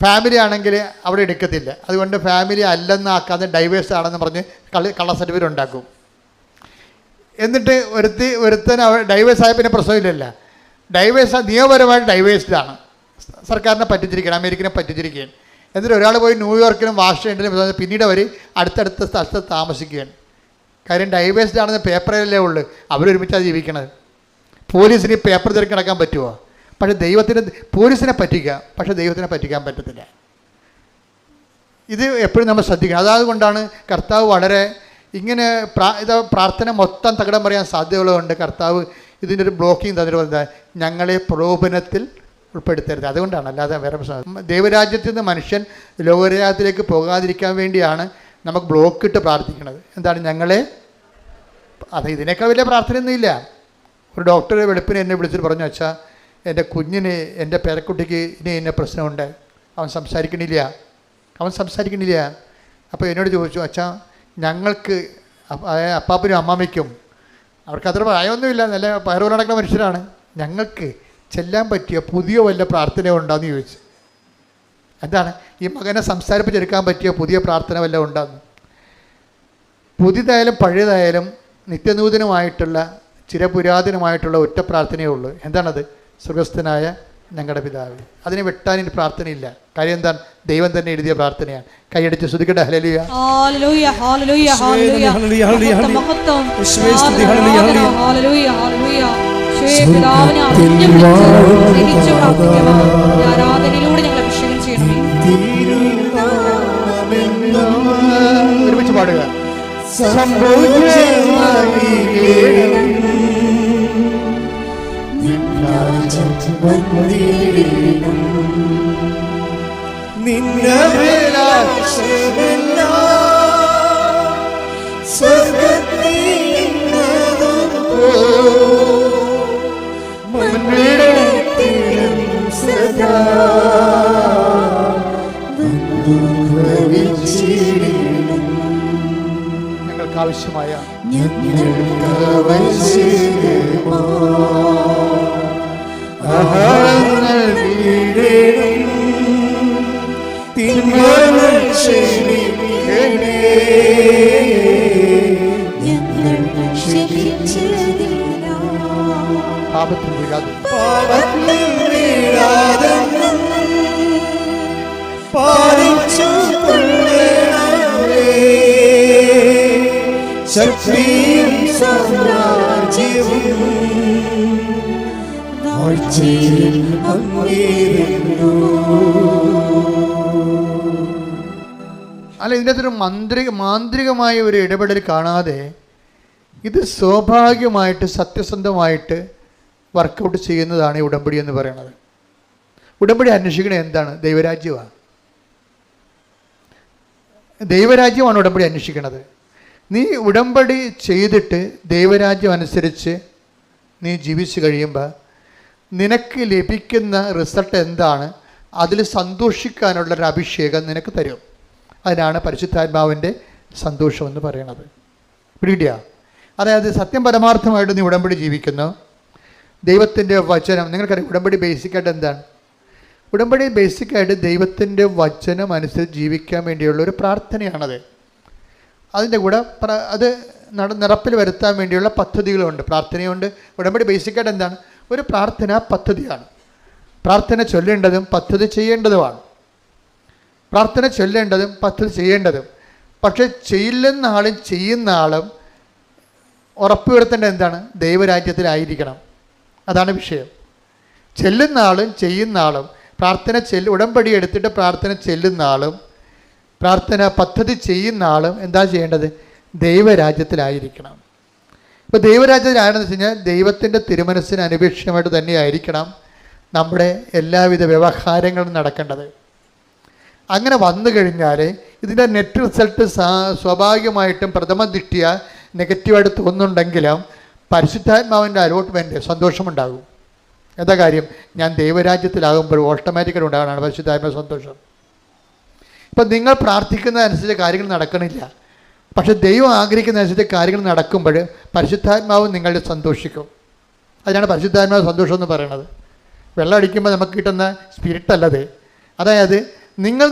ഫാമിലി ആണെങ്കിൽ അവിടെ എടുക്കത്തില്ല. അതുകൊണ്ട് ഫാമിലി അല്ലെന്നാക്കാതെ ഡൈവേഴ്സ് ആണെന്ന് പറഞ്ഞ് കള്ള സർട്ടിഫിക്കറ്റ് ഉണ്ടാക്കും. എന്നിട്ട് ഒരുത്തൻ ഡൈവേഴ്സ് ആയ പിന്നെ പ്രശ്നമില്ലല്ല. ഡൈവേഴ്സ് നിയമപരമായിട്ട് ഡൈവേഴ്സ്ഡാണ്. സർക്കാരിനെ പറ്റിച്ചിരിക്കുകയാണ്, അമേരിക്കനെ പറ്റിച്ചിരിക്കുകയാണ്. എന്നിട്ട് ഒരാൾ പോയി ന്യൂയോർക്കിലും വാഷിംഗ്ടണിലും പിന്നീട് അവർ അടുത്തടുത്ത സ്ഥലത്ത് താമസിക്കുകയാണ്. കാര്യം ഡൈവേഴ്സ്ഡ് ആണെന്ന് പേപ്പറിലേ ഉള്ളൂ, അവരൊരുമിച്ചാണ് ജീവിക്കണത്. പോലീസിന് പേപ്പർ തിരക്കി നടക്കാൻ പറ്റുമോ? പക്ഷേ പോലീസിനെ പറ്റിക്കാം, പക്ഷേ ദൈവത്തിനെ പറ്റിക്കാൻ പറ്റത്തില്ല. ഇത് എപ്പോഴും നമ്മൾ ശ്രദ്ധിക്കണം. അതുകൊണ്ടാണ് കർത്താവ് വളരെ ഇങ്ങനെ പ്രാർത്ഥന മൊത്തം തകിടം പറയാൻ സാധ്യതകളുണ്ട്. കർത്താവ് ഇതിൻ്റെ ഒരു ബ്ലോക്കിങ് തന്നിട്ട് പറഞ്ഞാൽ ഞങ്ങളെ പ്രലോഭനത്തിൽ ഉൾപ്പെടുത്തരുത്. അതുകൊണ്ടാണ്, അല്ലാതെ വേറെ പ്രശ്നം. ദൈവരാജ്യത്തിൽ നിന്ന് മനുഷ്യൻ ലോകരാജ്യത്തിലേക്ക് പോകാതിരിക്കാൻ വേണ്ടിയാണ് നമുക്ക് ബ്ലോക്ക് ഇട്ട് പ്രാർത്ഥിക്കുന്നത്. എന്താണ്? ഞങ്ങളെ ഇതിനേക്കാൾ വലിയ പ്രാർത്ഥനയൊന്നുമില്ല. ഒരു ഡോക്ടർ വെളുപ്പിനെ എന്നെ വിളിച്ചിട്ട് പറഞ്ഞു, അച്ഛാ എൻ്റെ കുഞ്ഞിന്, എൻ്റെ പേരക്കുട്ടിക്ക് ഇന്ന പ്രശ്നമുണ്ട്, അവൻ സംസാരിക്കണില്ല. അപ്പോൾ എന്നോട് ചോദിച്ചു, അച്ഛാ ഞങ്ങൾക്ക് അപ്പാപ്പനും അമ്മാമ്മയ്ക്കും അവർക്ക് അത്ര പ്രായമൊന്നുമില്ല, നല്ല പയറുപോലെ നടക്കുന്ന മനുഷ്യരാണ്, ഞങ്ങൾക്ക് ചെല്ലാൻ പറ്റിയ പുതിയ വല്ല പ്രാർത്ഥന ഉണ്ടാന്ന് ചോദിച്ചു. എന്താണ്? ഈ മകനെ സംസാരിപ്പിച്ചെടുക്കാൻ പറ്റിയ പുതിയ പ്രാർത്ഥന വല്ല ഉണ്ടാന്ന്. പുതിയതായാലും പഴയതായാലും നിത്യനൂതനമായിട്ടുള്ള ചിരപുരാതനമായിട്ടുള്ള ഒറ്റ പ്രാർത്ഥനയേ ഉള്ളൂ. എന്താണത്? സ്വർഗസ്ഥനായ ഞങ്ങളുടെ പിതാവേ. അതിനെ വെട്ടാൻ പ്രാർത്ഥനയില്ല. കാര്യം എന്താണ്? ദൈവം തന്നെ എഴുതിയ പ്രാർത്ഥനയാണ്. കൈയടിച്ച് സ്തുതിക്കട്ടെ. ഹല്ലേലൂയ, ഹല്ലേലൂയ, ഹല്ലേലൂയ, ഹല്ലേലൂയ, മഹത്വം, ഹല്ലേലൂയ, ഹല്ലേലൂയ. പിതാവിനെ ആരാധനയിലൂടെ ഞങ്ങൾ അഭിഷേകം ചെയ്യണമേ. ഒരുമിച്ച് പാടുക. സംഭവിച്ച ഞങ്ങൾക്ക് ആവശ്യമായ ആഹാരങ്ങൾ തിന്മകൾ ക്ഷമിക്കണേ. പാപത്തിൽ വീഴാതെ പാലിച്ചു കൊള്ളണമേ. ശക്തിയും സാമ്രാജ്യവും വാഴ്ചയും അങ്ങേരുന്നു. അല്ല, ഇതിൻ്റെ അകത്തൊരു മാന്ത്രികമായ ഒരു ഇടപെടൽ കാണാതെ ഇത് സ്വാഭാവികമായിട്ട് സത്യസന്ധമായിട്ട് വർക്കൗട്ട് ചെയ്യുന്നതാണ് ഈ ഉടമ്പടി എന്ന് പറയുന്നത്. ഉടമ്പടി അന്വേഷിക്കണത് എന്താണ്? ദൈവരാജ്യമാണ്. ദൈവരാജ്യമാണ് ഉടമ്പടി അന്വേഷിക്കുന്നത്. നീ ഉടമ്പടി ചെയ്തിട്ട് ദൈവരാജ്യം അനുസരിച്ച് നീ ജീവിച്ചു കഴിയുമ്പോൾ നിനക്ക് ലഭിക്കുന്ന റിസൾട്ട് എന്താണ്? അതിൽ സന്തോഷിക്കാനുള്ളൊരു അഭിഷേകം നിനക്ക് തരും. അതിനാണ് പരിശുദ്ധാത്മാവിൻ്റെ സന്തോഷമെന്ന് പറയുന്നത്. പിടികിട്ടിയ? അതായത് സത്യം പരമാർത്ഥമായിട്ട് നീ ഉടമ്പടി ജീവിക്കുന്നു. ദൈവത്തിൻ്റെ വചനം, നിങ്ങൾക്കറിയാം ഉടമ്പടി ബേസിക്കായിട്ട് എന്താണ്? ഉടമ്പടി ബേസിക്കായിട്ട് ദൈവത്തിൻ്റെ വചനം അനുസരിച്ച് ജീവിക്കാൻ വേണ്ടിയുള്ളൊരു പ്രാർത്ഥനയാണത്. അതിൻ്റെ കൂടെ അത് നടപ്പിൽ വരുത്താൻ വേണ്ടിയുള്ള പദ്ധതികളുണ്ട്, പ്രാർത്ഥനയുണ്ട്. ഉടമ്പടി ബേസിക്കായിട്ട് എന്താണ്? ഒരു പ്രാർത്ഥനാ പദ്ധതിയാണ്. പ്രാർത്ഥന ചൊല്ലേണ്ടതും പദ്ധതി ചെയ്യേണ്ടതുമാണ്. പ്രാർത്ഥന ചൊല്ലേണ്ടതും പദ്ധതി ചെയ്യേണ്ടതും. പക്ഷേ ചെല്ലുന്ന ആളും ചെയ്യുന്ന ആളും ഉറപ്പുവരുത്തേണ്ടത് എന്താണ്? ദൈവരാജ്യത്തിലായിരിക്കണം. അതാണ് വിഷയം. ചെല്ലുന്ന ആളും ചെയ്യുന്ന ആളും പ്രാർത്ഥന ഉടമ്പടി എടുത്തിട്ട് പ്രാർത്ഥന ചെല്ലുന്ന ആളും പ്രാർത്ഥന പദ്ധതി ചെയ്യുന്ന ആളും എന്താ ചെയ്യേണ്ടത്? ദൈവരാജ്യത്തിലായിരിക്കണം. ഇപ്പോൾ ദൈവരാജ്യത്തിലാണെന്ന് വെച്ച് കഴിഞ്ഞാൽ ദൈവത്തിൻ്റെ തിരുമനസ്സിന് അനുപേക്ഷിതമായിട്ട് തന്നെയായിരിക്കണം നമ്മുടെ എല്ലാവിധ വ്യവഹാരങ്ങളും നടക്കേണ്ടത്. അങ്ങനെ വന്നു കഴിഞ്ഞാൽ ഇതിൻ്റെ നെറ്റ് റിസൾട്ട് സ്വാഭാവികമായിട്ടും പ്രഥമ ദൃഷ്ടിയ നെഗറ്റീവായിട്ട് തോന്നുന്നുണ്ടെങ്കിലും പരിശുദ്ധാത്മാവിൻ്റെ അലോട്ട്മെൻറ്റ് സന്തോഷമുണ്ടാകും. എന്താ കാര്യം? ഞാൻ ദൈവരാജ്യത്തിലാകുമ്പോൾ ഓട്ടോമാറ്റിക്കായിട്ട് ഉണ്ടാകാനാണ് പരിശുദ്ധാത്മാ സന്തോഷം. ഇപ്പം നിങ്ങൾ പ്രാർത്ഥിക്കുന്നതനുസരിച്ച് കാര്യങ്ങൾ നടക്കണില്ല, പക്ഷെ ദൈവം ആഗ്രഹിക്കുന്നതനുസരിച്ച് കാര്യങ്ങൾ നടക്കുമ്പോൾ പരിശുദ്ധാത്മാവ് നിങ്ങളുടെ സന്തോഷിക്കും. അതിനാണ് പരിശുദ്ധാത്മാവ് സന്തോഷം എന്ന് പറയുന്നത്. വെള്ളം അടിക്കുമ്പോൾ നമുക്ക് കിട്ടുന്ന സ്പിരിറ്റ് അല്ലത്. അതായത് നിങ്ങൾ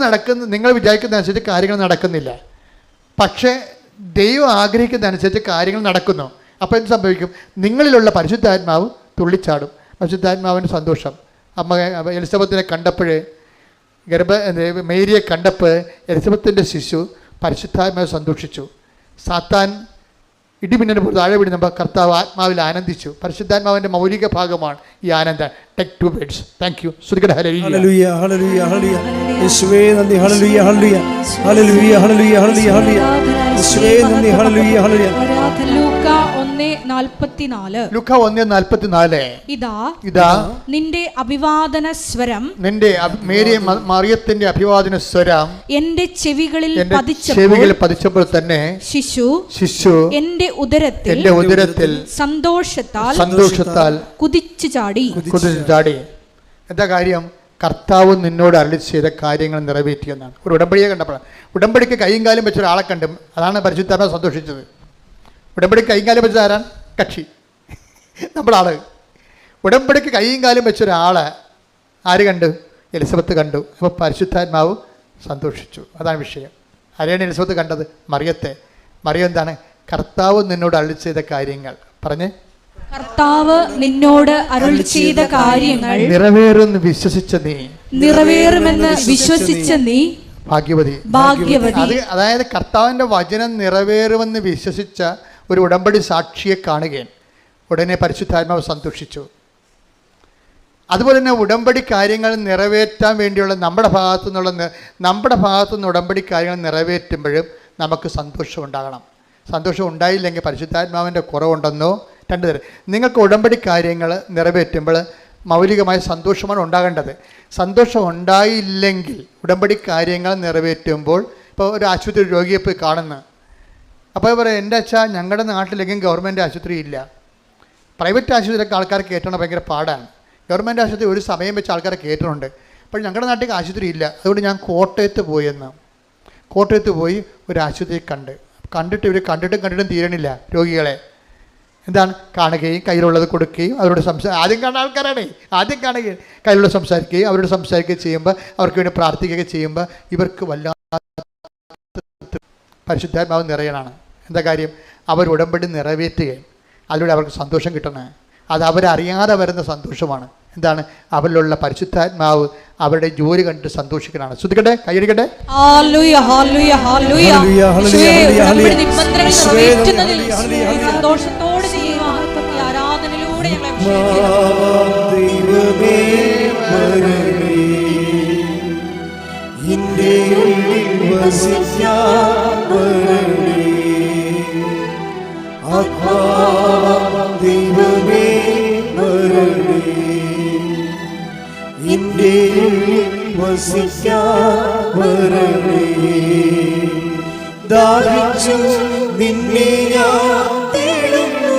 വിചാരിക്കുന്നതനുസരിച്ച് കാര്യങ്ങൾ നടക്കുന്നില്ല, പക്ഷേ ദൈവം ആഗ്രഹിക്കുന്നതനുസരിച്ച് കാര്യങ്ങൾ നടക്കുന്നു. അപ്പോൾ എന്ത് സംഭവിക്കും? നിങ്ങളിലുള്ള പരിശുദ്ധാത്മാവ് തുള്ളിച്ചാടും. പരിശുദ്ധാത്മാവിൻ്റെ സന്തോഷം. അമ്മ എലിസബത്തിനെ കണ്ടപ്പോൾ, മേരിയെ കണ്ടപ്പോൾ എലിസബത്തിൻ്റെ ശിശു പരിശുദ്ധാത്മാവ് സന്തോഷിച്ചു. സാത്താൻ ഇടിമിന്നൽ പോലെ താഴെ വീഴുമ്പോൾ കർത്താവ് ആത്മാവിൽ ആനന്ദിച്ചു. പരിശുദ്ധാത്മാവിൻ്റെ മൗലിക ഭാഗമാണ് ഈ ആനന്ദം. Take 2 beds. Thank you. ഹല്ലേലൂയ ഹല്ലേലൂയ ഹല്ലേലൂയ. യേശുവേ നന്ദി. ഹല്ലേലൂയ ഹല്ലേലൂയ ഹല്ലേലൂയ ഹല്ലേലൂയ ഹല്ലേലൂയ ഹല്ലേലൂയ. യേശുവേ നന്ദി. ഹല്ലേലൂയ ഹല്ലേലൂയ. ലൂക്ക 1:44. ലൂക്ക 1:44. ഇതാ നിന്റെ അഭിവാദന സ്വരം, നിന്റെ മറിയത്തിന്റെ അഭിവാദന സ്വരം എന്റെ ചെവികളിൽ പതിച്ചപ്പോൾ തന്നെ ശിശു എന്റെ ഉദരത്തിൽ സന്തോഷത്താൽ കുതിച്ചു ചാടി. എന്താ കാര്യം? കർത്താവ് നിന്നോട് അരുളി ചെയ്ത കാര്യങ്ങൾ നിറവേറ്റിയെന്നാണ്. ഒരു ഉടമ്പടിയെ കണ്ടപ്പോഴാണ്. ഉടമ്പടിക്ക് കൈയും കാലും വെച്ച ഒരാളെ കണ്ടും അതാണ് പരിശുദ്ധാത്മാവ് സന്തോഷിച്ചത്. ഉടമ്പടിക്ക് കൈയും കാലും വെച്ചത് ആരാണ്? കക്ഷി, നമ്മളാള്. ഉടമ്പടിക്ക് കൈയും കാലും വെച്ച ഒരാളെ ആര് കണ്ടു? എലിസബത്ത് കണ്ടു. അപ്പോൾ പരിശുദ്ധാത്മാവ് സന്തോഷിച്ചു. അതാണ് വിഷയം. ആരെയാണ് എലിസബത്ത് കണ്ടത്? മറിയത്തെ. മറിയം എന്താണ്? കർത്താവ് നിന്നോട് അരുളി ചെയ്ത കാര്യങ്ങൾ പറഞ്ഞേ. കർത്താവ് നിന്നോട് അരുളി ചെയ്ത കാര്യങ്ങൾ നിറവേറുമെന്ന് വിശ്വസിച്ച നീ ഭാഗ്യവതി. അതായത് കർത്താവിൻ്റെ വചനം നിറവേറുമെന്ന് വിശ്വസിച്ച ഒരു ഉടമ്പടി സാക്ഷിയെ കാണുകയും ഉടനെ പരിശുദ്ധാത്മാവ് സന്തോഷിച്ചു. അതുപോലെ തന്നെ ഉടമ്പടി കാര്യങ്ങൾ നിറവേറ്റാൻ വേണ്ടിയുള്ള നമ്മുടെ ഭാഗത്തുനിന്ന് ഉടമ്പടി കാര്യങ്ങൾ നിറവേറ്റുമ്പോഴും നമുക്ക് സന്തോഷം ഉണ്ടാകണം. സന്തോഷം ഉണ്ടായില്ലെങ്കിൽ പരിശുദ്ധാത്മാവിൻ്റെ കുറവുണ്ടെന്നോ. 2 തരം. നിങ്ങൾക്ക് ഉടമ്പടി കാര്യങ്ങൾ നിറവേറ്റുമ്പോൾ മൗലികമായ സന്തോഷമാണ് ഉണ്ടാകേണ്ടത്. സന്തോഷം ഉണ്ടായില്ലെങ്കിൽ ഉടമ്പടി കാര്യങ്ങൾ നിറവേറ്റുമ്പോൾ, ഇപ്പോൾ ഒരു ആശുപത്രി രോഗിയെ പോയി കാണുന്നു, അപ്പോൾ പറയാം എൻ്റെ അച്ഛാ ഞങ്ങളുടെ നാട്ടിലെങ്കിലും ഗവൺമെൻറ് ആശുപത്രി ഇല്ല. പ്രൈവറ്റ് ആശുപത്രിയൊക്കെ ആൾക്കാരെ കയറ്റണം ഭയങ്കര പാടാണ്. ഗവൺമെൻറ് ആശുപത്രി ഒരു സമയം വെച്ച് ആൾക്കാരെ കയറ്റുന്നുണ്ട്. അപ്പോൾ ഞങ്ങളുടെ നാട്ടിൽ ആശുപത്രി ഇല്ല. അതുകൊണ്ട് ഞാൻ കോട്ടയത്ത് പോയി ഒരു ആശുപത്രി കണ്ടിട്ട് ഇവർ കണ്ടിട്ടും തീരണില്ല രോഗികളെ. എന്താണ്, കാണുകയും കയ്യിലുള്ളത് കൊടുക്കുകയും അവരോട് ആദ്യം കാണുന്ന ആൾക്കാരാണേ, ആദ്യം കാണുകയും കയ്യിലുള്ള സംസാരിക്കുകയും അവരോട് സംസാരിക്കുകയും ചെയ്യുമ്പോൾ, അവർക്ക് വേണ്ടി പ്രാർത്ഥിക്കുകയൊക്കെ ചെയ്യുമ്പോൾ ഇവർക്ക് വല്ലാത്ത പരിശുദ്ധാത്മാവ് നിറയണമാണ്. എന്താ കാര്യം, അവർ ഉടമ്പടി നിറവേറ്റുകയും അതിലൂടെ അവർക്ക് സന്തോഷം കിട്ടണേ. അത് അവരറിയാതെ വരുന്ന സന്തോഷമാണ്. എന്താണ്, അവരിലുള്ള പരിശുദ്ധാത്മാവ് അവരുടെ ജോലി കണ്ടിട്ട് സന്തോഷിക്കലാണ്. ശ്രദ്ധിക്കട്ടെ, കൈയടിക്കട്ടെ. ദാഹിച്ചു നിന്നെ ഞാൻ തേടുന്നു,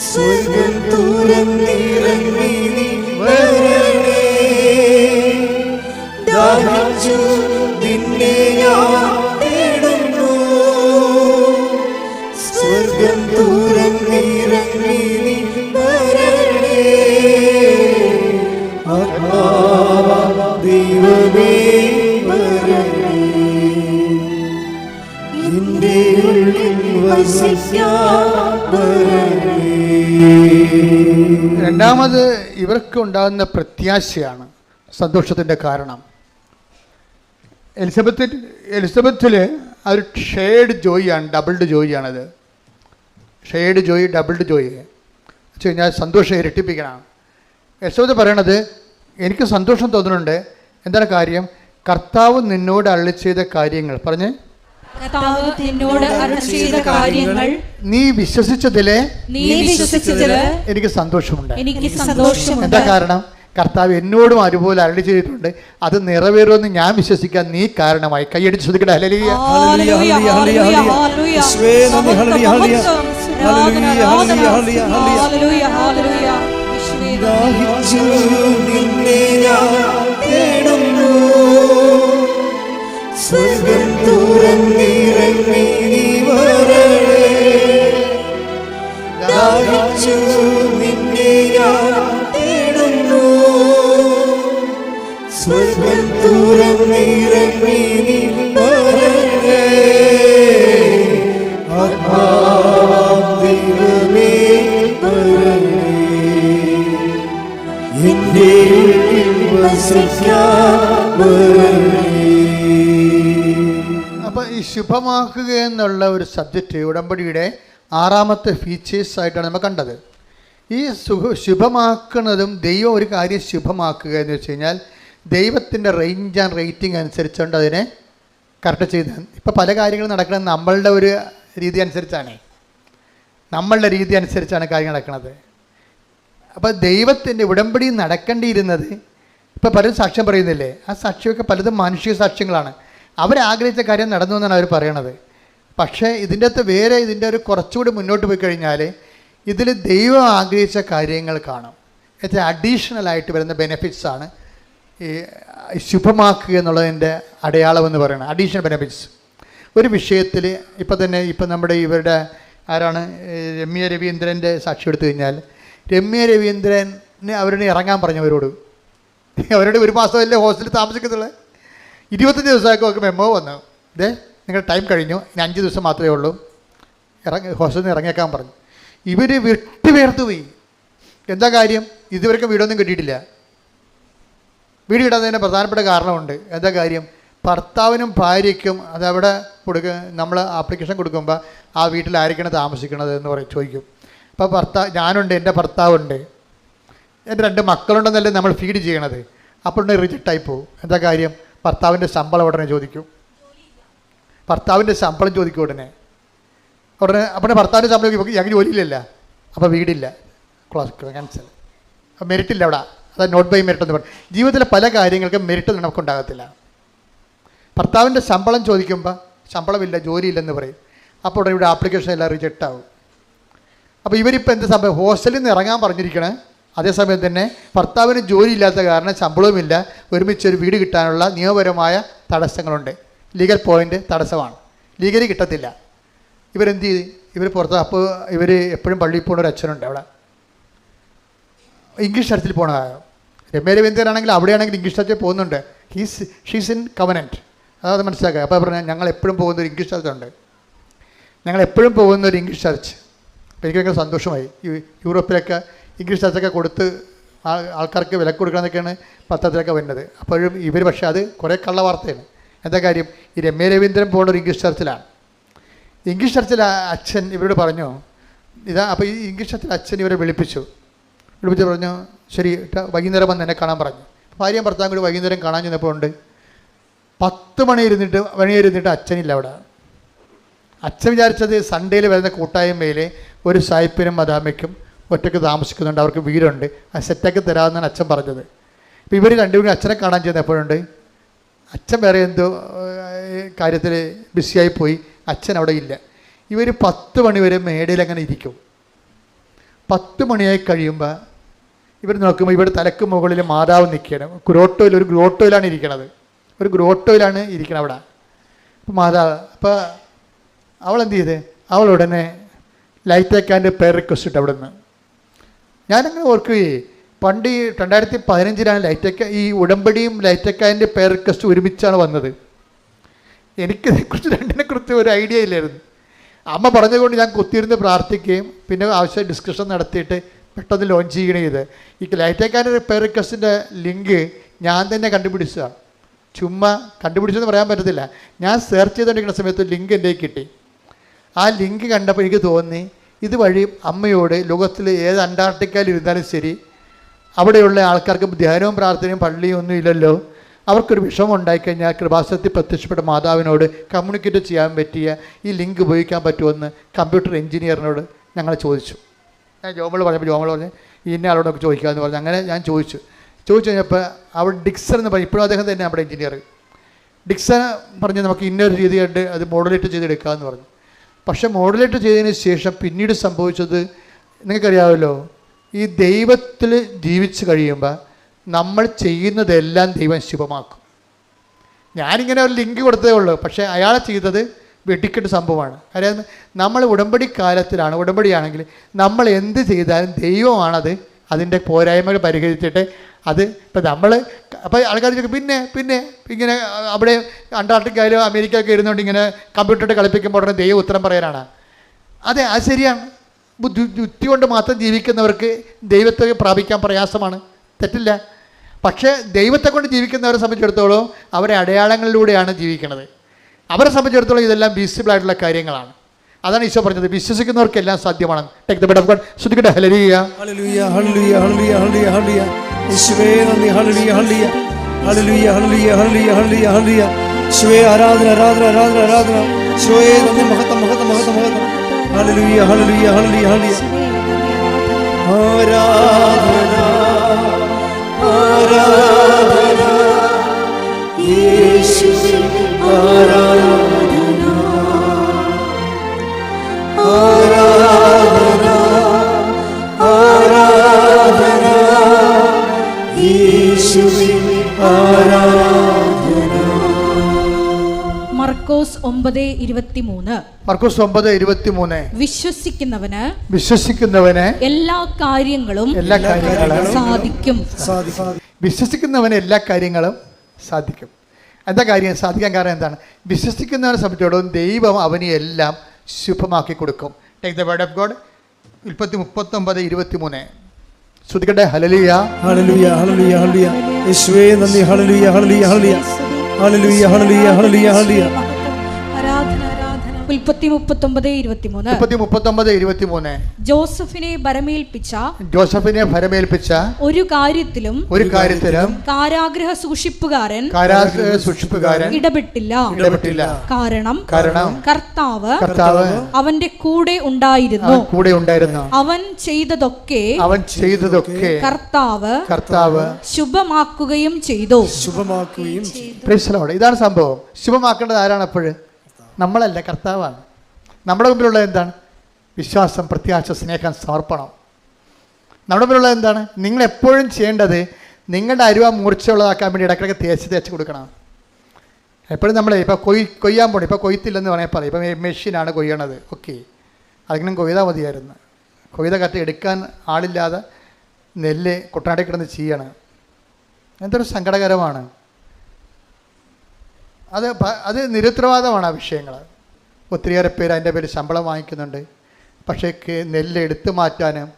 സ്വർഗ്ഗം തുറന്നിറങ്ങി നീ വരണേ. ദാഹിച്ചു നിന്നെ ഞാൻ തേടുന്നു, സ്വർഗ്ഗം തുറന്നിറങ്ങി നീ വരണേ. ദൈവമേ വരണേ, നിന്റെ ഉള്ളിൽ വസിക്കാൻ വരണേ. രണ്ടാമത് ഇവർക്ക് ഉണ്ടാകുന്ന പ്രത്യാശയാണ് സന്തോഷത്തിൻ്റെ കാരണം. എലിസബത്തിൽ അതൊരു ഷെയർഡ് ജോയിയാണ്, ഡബിൾഡ് ജോയിയാണത്. ഷെയർഡ് ജോയി, ഡബിൾഡ് ജോയി വെച്ച് കഴിഞ്ഞാൽ സന്തോഷം ഇരട്ടിപ്പിക്കണം. എലിസബത്ത് പറയണത്, എനിക്ക് സന്തോഷം തോന്നുന്നുണ്ട്. എന്താണ് കാര്യം, കർത്താവ് നിന്നോട് അരുളി ചെയ്ത കാര്യങ്ങൾ പറഞ്ഞ്, നീ വിശ്വസിച്ചതിലെ എനിക്ക് സന്തോഷമുണ്ട്. എന്താ കാരണം, കർത്താവ് എന്നോടും അതുപോലെ അരുളി ചെയ്തിട്ടുണ്ട്, അത് നിറവേറുമെന്ന് ഞാൻ വിശ്വസിക്കാൻ നീ കാരണമായി. കൈയടിച്ച് ശ്രദ്ധിക്കട്ടെ. ഹല്ലേലൂയ. ദാഹിച്ചു നിന്നെ ഞാൻ തേടുന്നു, സ്വർഗ്ഗം തുറന്നിറങ്ങി നീ വരണേ. ദാഹിച്ചു നിന്നെ ഞാൻ തേടുന്നു, സ്വർഗ്ഗം തുറന്നിറങ്ങി നീ വരണേ. ദൈവമേ വരണേ, എന്റെ ഉള്ളിൽ വസിക്കാൻ വരണേ. അപ്പം ഈ ശുഭമാക്കുക എന്നുള്ള ഒരു സബ്ജക്റ്റ് ഉടമ്പടിയുടെ 6ാമത്തെ ഫീച്ചേഴ്സ് ആയിട്ടാണ് നമ്മൾ കണ്ടത്. ഈ ശുഭമാക്കുന്നതും ദൈവം ഒരു കാര്യം ശുഭമാക്കുക എന്ന് വെച്ച് കഴിഞ്ഞാൽ ദൈവത്തിൻ്റെ റേഞ്ച് ആൻഡ് റേറ്റിംഗ് അനുസരിച്ചുകൊണ്ട് അതിനെ കറക്റ്റ് ചെയ്ത്. ഇപ്പോൾ പല കാര്യങ്ങളും നടക്കുന്നത് നമ്മളുടെ ഒരു രീതി അനുസരിച്ചാണ്, കാര്യങ്ങൾ നടക്കുന്നത്. അപ്പോൾ ദൈവത്തിൻ്റെ ഉടമ്പടി നടക്കേണ്ടിയിരുന്നത്, ഇപ്പോൾ പലരും സാക്ഷ്യം പറയുന്നില്ലേ, ആ സാക്ഷ്യമൊക്കെ പലതും മാനുഷിക സാക്ഷ്യങ്ങളാണ്. അവരാഗ്രഹിച്ച കാര്യം നടന്നു എന്നാണ് അവർ പറയണത്. പക്ഷേ ഇതിൻ്റെ അകത്ത് വേറെ ഇതിൻ്റെ ഒരു കുറച്ചുകൂടി മുന്നോട്ട് പോയി കഴിഞ്ഞാൽ ഇതിൽ ദൈവം ആഗ്രഹിച്ച കാര്യങ്ങൾ കാണും. ഏറ്റവും അഡീഷണലായിട്ട് വരുന്ന ബെനിഫിറ്റ്സാണ് ഈ ശുഭമാക്കുക എന്നുള്ളതിൻ്റെ അടയാളമെന്ന് പറയുന്നത്. അഡീഷണൽ ബെനിഫിറ്റ്സ് ഒരു വിഷയത്തിൽ ഇപ്പം നമ്മുടെ ഇവരുടെ ആരാണ് രമ്യ രവീന്ദ്രൻ്റെ സാക്ഷി എടുത്തു കഴിഞ്ഞാൽ, രമ്യ രവീന്ദ്രന് അവരോട് ഇറങ്ങാൻ പറഞ്ഞവരോട് ഒരു മാസമല്ലേ ഹോസ്റ്റലിൽ താമസിക്കത്തുള്ളൂ. 25 ദിവസമൊക്കെ അവർക്ക് മെമ്മോ വന്നു, ഇതേ നിങ്ങളുടെ ടൈം കഴിഞ്ഞു, ഇനി 5 ദിവസം മാത്രമേ ഉള്ളൂ, ഹോസ്റ്റലിൽ നിന്ന് ഇറങ്ങിയേക്കാൻ പറഞ്ഞു. ഇവർ വിട്ടുപേർത്ത് പോയി. എന്താ കാര്യം, ഇതുവരെയൊക്കെ വീടൊന്നും കിട്ടിയിട്ടില്ല. വീട് കിട്ടാത്തതിൻ്റെ പ്രധാനപ്പെട്ട കാരണമുണ്ട്. എന്താ കാര്യം, ഭർത്താവിനും ഭാര്യയ്ക്കും അതവിടെ നമ്മൾ ആപ്ലിക്കേഷൻ കൊടുക്കുമ്പോൾ ആ വീട്ടിലായിരിക്കണം താമസിക്കണത് എന്ന് ചോദിക്കും. അപ്പോൾ ഞാനുണ്ട്, എൻ്റെ ഭർത്താവുണ്ട്, എൻ്റെ 2 മക്കളുണ്ടെന്നല്ലേ നമ്മൾ ഫീഡ് ചെയ്യണത്. അപ്പോൾ റിജക്റ്റായി പോകും. എന്താ കാര്യം, ഭർത്താവിൻ്റെ ശമ്പളം ഉടനെ ചോദിക്കും. ഉടനെ അപ്പോൾ ഭർത്താവിൻ്റെ ശമ്പളം ഞങ്ങൾക്ക് ജോലിയില്ലല്ല, അപ്പോൾ വീടില്ല, ക്യാൻസൽ. മെറിറ്റില്ല അവിടെ. അതായത് നോട്ട് ബൈ മെറിറ്റ് എന്ന് പറയും. ജീവിതത്തിലെ പല കാര്യങ്ങൾക്കും മെറിറ്റ് നമുക്കുണ്ടാകത്തില്ല. ഭർത്താവിൻ്റെ ശമ്പളം ചോദിക്കുമ്പോൾ ശമ്പളമില്ല, ജോലിയില്ലെന്ന് പറയും. അപ്പോൾ ഉടനെ ഇവിടെ ആപ്ലിക്കേഷൻ എല്ലാം റിജക്റ്റ് ആവും. അപ്പോൾ ഇവരിപ്പോൾ എന്ത് സംഭവം, ഹോസ്റ്റലിൽ നിന്ന് ഇറങ്ങാൻ പറഞ്ഞിരിക്കണേ, അതേസമയം തന്നെ ഭർത്താവിന് ജോലി ഇല്ലാത്ത കാരണം ശമ്പളവുമില്ല, ഒരുമിച്ച് ഒരു വീട് കിട്ടാനുള്ള നിയമപരമായ തടസ്സങ്ങളുണ്ട്. ലീഗൽ പോയിൻ്റ് തടസ്സമാണ്, ലീഗലി കിട്ടത്തില്ല. ഇവരെന്ത് ചെയ്ത് ഇവർ പുറത്ത്. അപ്പോൾ ഇവർ എപ്പോഴും പള്ളിയിൽ പോകുന്ന ഒരു അച്ഛനുണ്ട് അവിടെ, ഇംഗ്ലീഷ് ചർച്ചിൽ പോകണ. രമ്യ രവീന്ദ്രനാണെങ്കിൽ അവിടെയാണെങ്കിൽ ഇംഗ്ലീഷ് ചർച്ചിൽ പോകുന്നുണ്ട്. ഷീസ് ഇൻ കവനൻറ്റ്, അതായത് മനസ്സിലാക്കുക. അപ്പോൾ പറഞ്ഞാൽ ഞങ്ങൾ എപ്പോഴും പോകുന്ന ഒരു ഇംഗ്ലീഷ് ചർച്ചുണ്ട്, ഞങ്ങൾ എപ്പോഴും പോകുന്ന ഒരു ഇംഗ്ലീഷ് ചർച്ച്. അപ്പോൾ എനിക്ക് ഭയങ്കര സന്തോഷമായി. ഈ യൂറോപ്പിലൊക്കെ ഇംഗ്ലീഷ് ചർച്ചൊക്കെ കൊടുത്ത് ആൾക്കാർക്ക് വില കൊടുക്കണമെന്നൊക്കെയാണ് പത്രത്തിലൊക്കെ വരുന്നത്. അപ്പോഴും ഇവർ പക്ഷേ അത് കുറേ കള്ള വാർത്തയാണ്. എന്താ കാര്യം, ഈ രമ്യ രവീന്ദ്രൻ പോകുന്ന ഒരു ഇംഗ്ലീഷ് ചർച്ചിലാണ്. ഇംഗ്ലീഷ് ചർച്ചിൽ അച്ഛൻ ഇവരോട് പറഞ്ഞു ഇതാ. അപ്പോൾ ഈ ഇംഗ്ലീഷ് ചർച്ചിൽ അച്ഛൻ ഇവരെ വിളിപ്പിച്ച് പറഞ്ഞു, ശരി വൈകുന്നേരം വന്ന് എന്നെ കാണാൻ പറഞ്ഞു. ഭാര്യയും ഭർത്താവും കൂടി വൈകുന്നേരം കാണാൻ ചെന്നപ്പോൾ ഉണ്ട് 10 മണി ഇരുന്നിട്ട് അച്ഛനില്ല അവിടെ. അച്ഛൻ വിചാരിച്ചത് സൺഡേയിൽ വരുന്ന കൂട്ടായ്മയിൽ ഒരു സായിപ്പിനും മദാമയ്ക്കും ഒറ്റയ്ക്ക് താമസിക്കുന്നുണ്ട്, അവർക്ക് വീടുണ്ട്, ആ സെറ്റാക്കി തരാമെന്നാണ് അച്ഛൻ പറഞ്ഞത്. ഇപ്പോൾ ഇവർ രണ്ടുപേരും അച്ഛനെ കാണാൻ ചെന്നപ്പോഴുണ്ട് അച്ഛൻ വേറെ എന്തോ കാര്യത്തിൽ ബിസിയായിപ്പോയി, അച്ഛൻ അവിടെ ഇല്ല. ഇവർ 10 മണി വരെ മേടയിൽ അങ്ങനെ ഇരിക്കും. 10 മണിയായി കഴിയുമ്പോൾ ഇവർ നോക്കുമ്പോൾ ഇവിടെ തലക്ക് മുകളിൽ മാതാവ് നിൽക്കുകയാണ്. ഒരു ഗ്രോട്ടോയിലാണ് ഇരിക്കണത്, ഒരു ഗ്രോട്ടോയിലാണ് ഇരിക്കണം അവിടെ. അപ്പോൾ മാതാവ്, അപ്പോൾ അവളെന്ത് ചെയ്ത്, അവൾ ഉടനെ ലൈറ്റ് അക്കാൻ്റെ പേർ റിക്വസ്റ്റ് ഇട്ട് അവിടെ നിന്ന്. ഞാനങ്ങനെ ഓർക്കുകയെ, പണ്ട് ഈ 2015 ലൈറ്റ് അക്ക ഈ ഉടമ്പടിയും ലൈറ്റ് അക്കാൻ്റെ പേർ റിക്വസ്റ്റ് ഒരുമിച്ചാണ് വന്നത്. എനിക്കിതേക്കുറിച്ച് രണ്ടിനെക്കുറിച്ച് ഒരു ഐഡിയ ഇല്ലായിരുന്നു. അമ്മ പറഞ്ഞതുകൊണ്ട് ഞാൻ കുത്തിയിരുന്ന് പ്രാർത്ഥിക്കുകയും പിന്നെ ആവശ്യമായി ഡിസ്കഷൻ നടത്തിയിട്ട് പെട്ടെന്ന് ലോഞ്ച് ചെയ്യണേ. ഈ ലൈറ്റ് അക്കാൻ്റെ പേർ റിക്വസ്റ്റിൻ്റെ ലിങ്ക് ഞാൻ തന്നെ കണ്ടുപിടിച്ചതാണ്. ചുമ്മാ കണ്ടുപിടിച്ചെന്ന് പറയാൻ പറ്റത്തില്ല, ഞാൻ സെർച്ച് ചെയ്തുകൊണ്ടിരിക്കുന്ന സമയത്ത് ലിങ്ക് എൻ്റെ കിട്ടി. ആ ലിങ്ക് കണ്ടപ്പോൾ എനിക്ക് തോന്നി ഇതുവഴി അമ്മയോട് ലോകത്തിൽ ഏത് അന്റാർട്ടിക്കയിൽ ഇരുന്നാലും ശരി, അവിടെയുള്ള ആൾക്കാർക്ക് ധ്യാനവും പ്രാർത്ഥനയും പള്ളിയും ഒന്നും ഇല്ലല്ലോ, അവർക്കൊരു വിഷമം ഉണ്ടായിക്കഴിഞ്ഞാൽ കൃപാസനത്തിൽ പ്രത്യക്ഷപ്പെട്ട മാതാവിനോട് കമ്മ്യൂണിക്കേറ്റ് ചെയ്യാൻ പറ്റിയ ഈ ലിങ്ക് ഉപയോഗിക്കാൻ പറ്റുമെന്ന് കമ്പ്യൂട്ടർ എഞ്ചിനീയറിനോട് ഞങ്ങൾ ചോദിച്ചു. ഞാൻ ജോമോൾ പറഞ്ഞ് ഇന്ന ആളോടൊക്കെ ചോദിക്കാമെന്ന് പറഞ്ഞു. അങ്ങനെ ഞാൻ ചോദിച്ചു കഴിഞ്ഞപ്പോൾ അവിടെ ഡിക്സൺ എന്ന് പറയും, ഇപ്പോഴും അദ്ദേഹം തന്നെ നമ്മുടെ എഞ്ചിനീയർ. ഡിക്സൺ പറഞ്ഞ് നമുക്ക് ഇന്നൊരു രീതിയായിട്ട് അത് മോഡുലേറ്റ് ചെയ്തെടുക്കാമെന്ന് പറഞ്ഞു. പക്ഷേ മോഡുലേറ്റ് ചെയ്തതിന് ശേഷം പിന്നീട് സംഭവിച്ചത് നിങ്ങൾക്കറിയാമല്ലോ, ഈ ദൈവത്തിൽ ജീവിച്ച് കഴിയുമ്പോൾ നമ്മൾ ചെയ്യുന്നതെല്ലാം ദൈവം ശുഭമാക്കും. ഞാനിങ്ങനെ ഒരു ലിങ്ക് കൊടുത്തതേ ഉള്ളൂ, പക്ഷേ അയാളെ ചെയ്തത് വെട്ടിക്കെട്ട് സംഭവമാണ്. കാര്യം നമ്മൾ ഉടമ്പടി കാലത്തിലാണ്, ഉടമ്പടിയാണെങ്കിൽ നമ്മൾ എന്ത് ചെയ്താലും ദൈവമാണത് അതിൻ്റെ പോരായ്മകൾ പരിഹരിച്ചിട്ട് അത് ഇപ്പം നമ്മൾ അപ്പോൾ ആൾക്കാർ പിന്നെ ഇങ്ങനെ അവിടെ അന്റാർട്ടിക്കയിലോ അമേരിക്കയിലൊക്കെ ഇരുന്നുകൊണ്ട് ഇങ്ങനെ കമ്പ്യൂട്ടറിട്ട് കളിപ്പിക്കുമ്പോൾ ഉടനെ ദൈവം ഉത്തരം പറയാനാണ്. അതെ, അത് ശരിയാണ്. ബുദ്ധി കൊണ്ട് മാത്രം ജീവിക്കുന്നവർക്ക് ദൈവത്തെ പ്രാപിക്കാൻ പ്രയാസമാണ്, തെറ്റില്ല. പക്ഷേ ദൈവത്തെ കൊണ്ട് ജീവിക്കുന്നവരെ സംബന്ധിച്ചിടത്തോളം അവരെ അടയാളങ്ങളിലൂടെയാണ് ജീവിക്കുന്നത്. അവരെ സംബന്ധിച്ചിടത്തോളം ഇതെല്ലാം വിസിബിൾ ആയിട്ടുള്ള കാര്യങ്ങളാണ്. അതാണ് ഈശോ പറഞ്ഞത്, വിശ്വസിക്കുന്നവർക്കെല്ലാം സാധ്യമാണ്. Take the bed of God. ശ്രദ്ധിക്കട്ടെ. ഹല്ലേലൂയ ഹല്ലേലൂയ ഹല്ലേലൂയ ഹല്ലേലൂയ ഹല്ലേലൂയ ഹല്ലേലൂയ. യേശുവേ നന്ദി. ഹല്ലേലൂയ ഹല്ലേലൂയ ഹല്ലേലൂയ ഹല്ലേലൂയ ഹല്ലേലൂയ ഹല്ലേലൂയ ഹല്ലേലൂയ. യേശുവേ ആരാധന ആരാധന ആരാധന ആരാധന. യേശുവേ നന്ദി. മഹത്വം മഹത്വം മഹത്വം മഹത്വം. ഹല്ലേലൂയ ഹല്ലേലൂയ ഹല്ലേലൂയ ഹല്ലേലൂയ. ആരാധന ആരാധന യേശുവേ ആരാധന ആരാധന ആരാധന യേശുവേ ആരാധന. മർക്കോസ് 9:23. മർക്കോസ് 9:23. വിശ്വസിക്കുന്നവന് എല്ലാ കാര്യങ്ങളും സാധിക്കും. വിശ്വസിക്കുന്നവന് എല്ലാ കാര്യങ്ങളും സാധിക്കും. എന്താ കാര്യം സാധിക്കാൻ കാരണം എന്താണ്? വിശ്വസിക്കുന്നവനെ സംബന്ധിച്ചിടത്തോളം ദൈവം അവന് എല്ലാം ശുഭമാക്കി കൊടുക്കും. Take the word of God. ഉൽപ്പത്തി 39:23. ശ്രദ്ധിക്കട്ടെ. ഹല്ലേലൂയ ഹല്ലേലൂയ ഹല്ലേലൂയ ഹല്ലേലൂയ. യേശുവേ നന്ദി. ഹല്ലേലൂയ ഹല്ലേലൂയ ഹല്ലേലൂയ ഹല്ലേലൂയ ഹല്ലേലൂയ ഹല്ലേലൂയ ഹല്ലേലൂയ. ആരാധന ആരാധന ഉൽപ്പത്തി 39:23. 39:23. ജോസഫിനെ ഭരമേൽപ്പിച്ച ഒരു കാര്യത്തിലും കാരാഗ്രഹ സൂക്ഷിപ്പുകാരൻ ഇടപെട്ടില്ല. കാരണം കർത്താവ് അവന്റെ കൂടെ ഉണ്ടായിരുന്നു. അവൻ ചെയ്തതൊക്കെ കർത്താവ് ശുഭമാക്കുകയും ചെയ്തു. ഇതാണ് സംഭവം. ശുഭമാക്കേണ്ടത് ആരാണ്? അപ്പോഴ് നമ്മളല്ല, കർത്താവാണ്. നമ്മുടെ മുമ്പിലുള്ള എന്താണ്? വിശ്വാസം, പ്രത്യാശ, സ്നേഹം, സമർപ്പണം. നമ്മുടെ മുമ്പിലുള്ളത് എന്താണ്? നിങ്ങൾ എപ്പോഴും ചെയ്യേണ്ടത് നിങ്ങളുടെ അരുവ മൂർച്ചയുള്ളതാക്കാൻ വേണ്ടി ഇടയ്ക്കിടയ്ക്ക് തേച്ച് കൊടുക്കണം. എപ്പോഴും നമ്മൾ ഇപ്പോൾ കൊയ്യാൻ പോകണം. ഇപ്പോൾ കൊയ്ത്തില്ലെന്ന് വേണമെങ്കിൽ പറയും. ഇപ്പം മെഷീനാണ് കൊയ്യണത്. ഓക്കെ, അതെങ്കിലും കൊയ്താൽ മതിയായിരുന്നു. കൊയ്ത കറ്റ് എടുക്കാൻ ആളില്ലാതെ നെല്ല് കുട്ടനാട്ടിൽ കിടന്ന് ചെയ്യണം. എന്തൊരു സങ്കടകരമാണ്. അത് നിരുത്തരവാദമാണ്. ആ വിഷയങ്ങൾ ഒത്തിരിയേറെ പേര് അതിൻ്റെ പേര് ശമ്പളം വാങ്ങിക്കുന്നുണ്ട്. പക്ഷേ നെല്ല് എടുത്തു മാറ്റാനും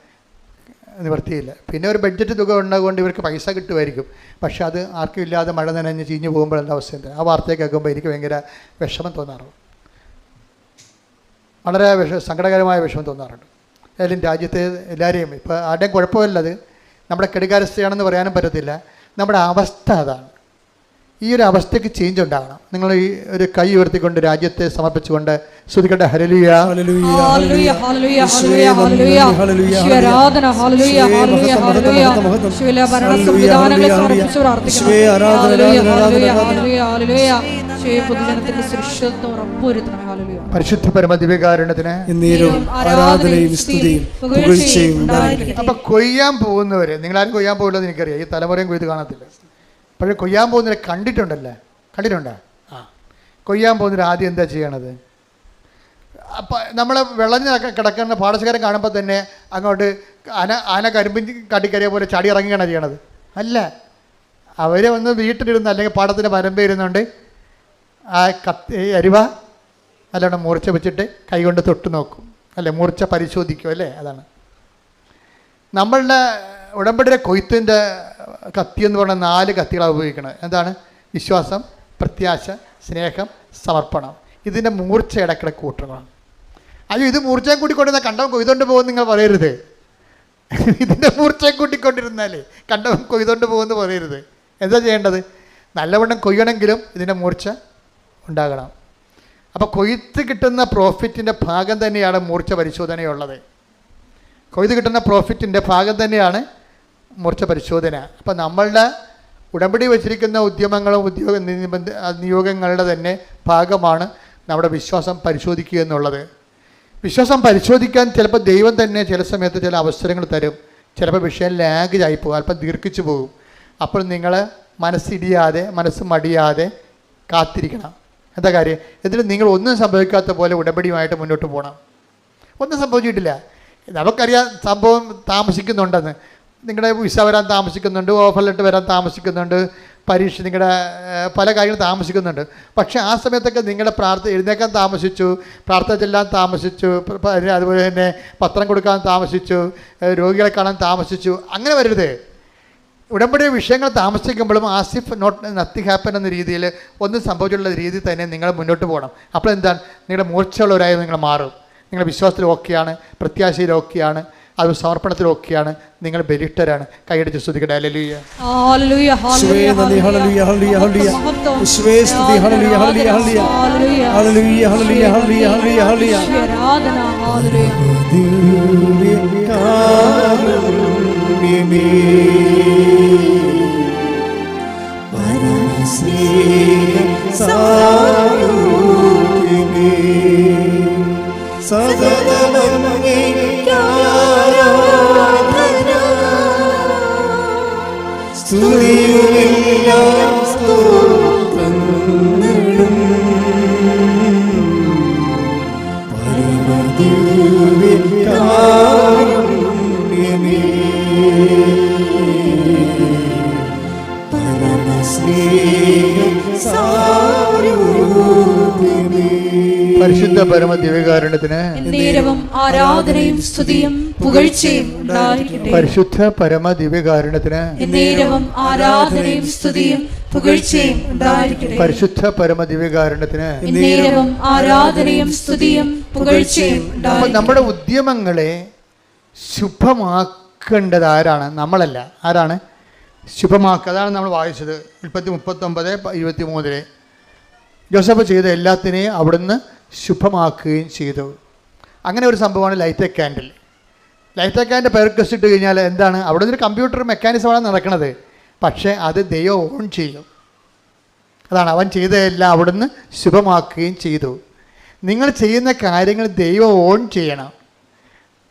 നിവൃത്തിയില്ല. പിന്നെ ഒരു ബഡ്ജറ്റ് തുക ഉണ്ടാകൊണ്ട് ഇവർക്ക് പൈസ കിട്ടുമായിരിക്കും. പക്ഷെ അത് ആർക്കും ഇല്ലാതെ മഴ നനഞ്ഞ് ചീഞ്ഞ് പോകുമ്പോൾ എന്താ അവസ്ഥയുണ്ട്? ആ വാർത്തയൊക്കെ കേൾക്കുമ്പോൾ എനിക്ക് ഭയങ്കര വിഷമം തോന്നാറുണ്ട്. വളരെ സങ്കടകരമായ വിഷമം തോന്നാറുണ്ട്. ഏതായാലും രാജ്യത്തെ എല്ലാവരെയും ഇപ്പോൾ ആരുടെയും കുഴപ്പമില്ലത് നമ്മുടെ കെടുകാര്യസ്ഥയാണെന്ന് പറയാനും പറ്റത്തില്ല. നമ്മുടെ അവസ്ഥ അതാണ്. ഈ ഒരു അവസ്ഥയ്ക്ക് ചേഞ്ച് ഉണ്ടാകണം. നിങ്ങൾ ഈ ഒരു കൈ ഉയർത്തിക്കൊണ്ട് രാജ്യത്തെ സമർപ്പിച്ചുകൊണ്ട് ശ്രുതിക്കട്ടെ. ഹല്ലേലൂയ, ഹല്ലേലൂയ, ഹല്ലേലൂയ, ഹല്ലേലൂയ, ഹല്ലേലൂയ, ഹല്ലേലൂയ. ആരാധന, ഹല്ലേലൂയ, ഹല്ലേലൂയ, ഹല്ലേലൂയ. യേശുവിലെ ഭരണ സംവിധാനങ്ങളെ സമർപ്പിച്ച് പ്രാർത്ഥിക്കുന്നു. ഹല്ലേലൂയ, ഹല്ലേലൂയ, ഹല്ലേലൂയ, ഹല്ലേലൂയ. യേശുവേ, പൊതുജനത്തിന്റെ സുരക്ഷിതത്വം ഉറപ്പുവരുത്തണമേ. ഹല്ലേലൂയ. പരിശുദ്ധ പരമ ദിവ്യകാരുണ്യത്തിന് ആരാധനയും സ്തുതിയും പുകഴ്ചയും ഉണ്ടായിരിക്കട്ടെ. അപ്പോൾ കൊയ്യാൻ പോകുന്നവർ, നിങ്ങളാരും കൊയ്യാൻ പോകില്ലെന്ന് എനിക്കറിയാം. ഈ തലമുറയും കൊയ്ത് കാണത്തില്ല. പക്ഷേ കൊയ്യാൻ പോകുന്നവരെ കണ്ടിട്ടുണ്ടോ? കൊയ്യാൻ പോകുന്നവർ ആദ്യം എന്താ ചെയ്യണത്? അപ്പം നമ്മൾ വിളഞ്ഞ് കിടക്കുന്ന പാടശേഖരം കാണുമ്പോൾ തന്നെ അങ്ങോട്ട് ആന കരിമ്പിൻ കാട്ടിക്കറിയ പോലെ ചാടി ഇറങ്ങുകയാണ് ചെയ്യണത്. അല്ല, അവർ വന്ന് വീട്ടിലിരുന്ന് അല്ലെങ്കിൽ പാടത്തിൻ്റെ വരമ്പ് ഇരുന്നുകൊണ്ട് ആ അരിവ നല്ലോണം മൂർച്ച വെച്ചിട്ട് കൈകൊണ്ട് തൊട്ട് നോക്കും, അല്ലേ? മൂർച്ച പരിശോധിക്കും, അല്ലേ? അതാണ് നമ്മളുടെ ഉടമ്പടിയുടെ കൊയ്ത്തിൻ്റെ കത്തി എന്ന് പറഞ്ഞാൽ 4 കത്തികളാണ് ഉപയോഗിക്കുന്നത്. എന്താണ്? വിശ്വാസം, പ്രത്യാശ, സ്നേഹം, സമർപ്പണം. ഇതിൻ്റെ മൂർച്ച ഇടയ്ക്കിടയ്ക്ക് കൂട്ടണം. അയ്യോ, ഇത് മൂർച്ചയും കൂട്ടിക്കൊണ്ടിരുന്നാൽ കണ്ടവൻ കൊയ്തുകൊണ്ട് പോകുമെന്ന് നിങ്ങൾ പറയരുത്. ഇതിൻ്റെ മൂർച്ചയും കൂട്ടിക്കൊണ്ടിരുന്നാലേ കണ്ടവൻ കൊയ്തുകൊണ്ട് പോകുമെന്ന് പറയരുത്. എന്താ ചെയ്യേണ്ടത്? നല്ലവണ്ണം കൊയ്യണമെങ്കിലും ഇതിൻ്റെ മൂർച്ച ഉണ്ടാകണം. അപ്പോൾ കൊയ്ത്ത് കിട്ടുന്ന പ്രോഫിറ്റിൻ്റെ ഭാഗം തന്നെയാണ് മൂർച്ച പരിശോധനയുള്ളത്. കൊയ്ത് കിട്ടുന്ന പ്രോഫിറ്റിൻ്റെ ഭാഗം തന്നെയാണ് മൂർച്ച പരിശോധന. അപ്പം നമ്മളുടെ ഉടമ്പടി വച്ചിരിക്കുന്ന ഉദ്യമങ്ങളും നിയോഗങ്ങളുടെ തന്നെ ഭാഗമാണ് നമ്മുടെ വിശ്വാസം പരിശോധിക്കുക എന്നുള്ളത്. വിശ്വാസം പരിശോധിക്കാൻ ചിലപ്പോൾ ദൈവം തന്നെ ചില സമയത്ത് ചില അവസരങ്ങൾ തരും. ചിലപ്പോൾ വിഷയം ലാഗ് ആയിപ്പോകും, അല്പം ദീർഘിച്ചു പോകും. അപ്പോൾ നിങ്ങൾ മനസ്സിടിയാതെ, മനസ്സ് മടിയാതെ കാത്തിരിക്കണം. എന്താ കാര്യം? എന്നിട്ട് നിങ്ങൾ ഒന്നും സംഭവിക്കാത്ത പോലെ ഉടമ്പടിയുമായിട്ട് മുന്നോട്ട് പോകണം. ഒന്നും സംഭവിച്ചിട്ടില്ല. നമുക്കറിയാം സംഭവം താമസിക്കുന്നുണ്ടെന്ന്. നിങ്ങളുടെ വിസ വരാൻ താമസിക്കുന്നുണ്ട്, ഓഫർ ലെറ്റർ വരാൻ താമസിക്കുന്നുണ്ട്, പരീക്ഷ, നിങ്ങളുടെ പല കാര്യങ്ങളും താമസിക്കുന്നുണ്ട്. പക്ഷേ ആ സമയത്തൊക്കെ നിങ്ങളുടെ എഴുന്നേക്കാൻ താമസിച്ചു, പ്രാർത്ഥന ചെല്ലാൻ താമസിച്ചു, അതുപോലെ തന്നെ പത്രം കൊടുക്കാൻ താമസിച്ചു, രോഗികളെ കാണാൻ താമസിച്ചു. അങ്ങനെ വരരുത്. ഉടമ്പടി വിഷയങ്ങൾ താമസിക്കുമ്പോഴും ആസിഫ് നത്തിങ് ഹാപ്പൻ എന്ന രീതിയിൽ ഒന്നും സംഭവിച്ചുള്ള രീതിയിൽ തന്നെ നിങ്ങൾ മുന്നോട്ട് പോകണം. അപ്പോൾ എന്താണ്? നിങ്ങളുടെ മൂർച്ചയുള്ളവരായി നിങ്ങൾ മാറും. നിങ്ങളുടെ വിശ്വാസത്തിൽ ഓക്കെയാണ്, പ്രത്യാശയിൽ ഓക്കെയാണ്, അത് സമർപ്പണത്തിൽ ഓക്കെയാണ്, നിങ്ങൾ ബലിഷ്ഠരാണ്. കൈയടിച്ച് സ്തുതിക്കട്ടെ. ഹല്ലേലൂയ, ഹല്ലേലൂയ, ഹല്ലേലൂയ, ഹല്ലേലൂയ, ഹല്ലേലൂയ, ഹല്ലേലൂയ. യേശുവേ, സ്തുതി. ഹല്ലേലൂയ, ഹല്ലേലൂയ, ഹല്ലേലൂയ, ഹല്ലേലൂയ, ഹല്ലേലൂയ, ഹല്ലേലൂയ, ഹല്ലേലൂയ, ഹല്ലേലൂയ. ആരാധന, ഹല്ലേലൂയ. പരിശുദ്ധ പരമ ദിവ്യകാരുണ്യത്തിന് എന്നേരവും ആരാധനയും സ്തുതിയും പുകഴ്ചയും ഉണ്ടായിരിക്കട്ടെ. പരിശുദ്ധ പരമ ദിവ്യകാരുണ്യത്തിന് എന്നേരവും ആരാധനയും സ്തുതിയും പുകഴ്ചയും ഉണ്ടായിരിക്കട്ടെ. പരിശുദ്ധ പരമദിവ്യകാരുണ്യത്തിന് എന്നേരവും ആരാധനയും സ്തുതിയും പുകഴ്ചയും ഉണ്ടായിരിക്കട്ടെ. നമ്മുടെ ഉദ്യമങ്ങളെ ശുഭമാക്കേണ്ടത് ആരാണ്? നമ്മളല്ല. ആരാണ് ശുഭമാക്കുക? അതാണ് നമ്മൾ വായിച്ചത് 39:23. ജോസഫ് ചെയ്ത എല്ലാത്തിനെയും അവിടുന്ന് ശുഭമാക്കുകയും ചെയ്തു. അങ്ങനെ ഒരു സംഭവമാണ് light a candle. Light a candle പെർക്കസ് ഇട്ട് കഴിഞ്ഞാൽ എന്താണ്? അവിടെ നിന്നൊരു കമ്പ്യൂട്ടർ മെക്കാനിസമാണ് നടക്കുന്നത്. പക്ഷേ അത് ദൈവം ഓൺ ചെയ്യും. അതാണ് അവൻ ചെയ്തതെല്ലാം അവിടുന്ന് ശുഭമാക്കുകയും ചെയ്തു. നിങ്ങൾ ചെയ്യുന്ന കാര്യങ്ങൾ ദൈവം ഓൺ ചെയ്യണം.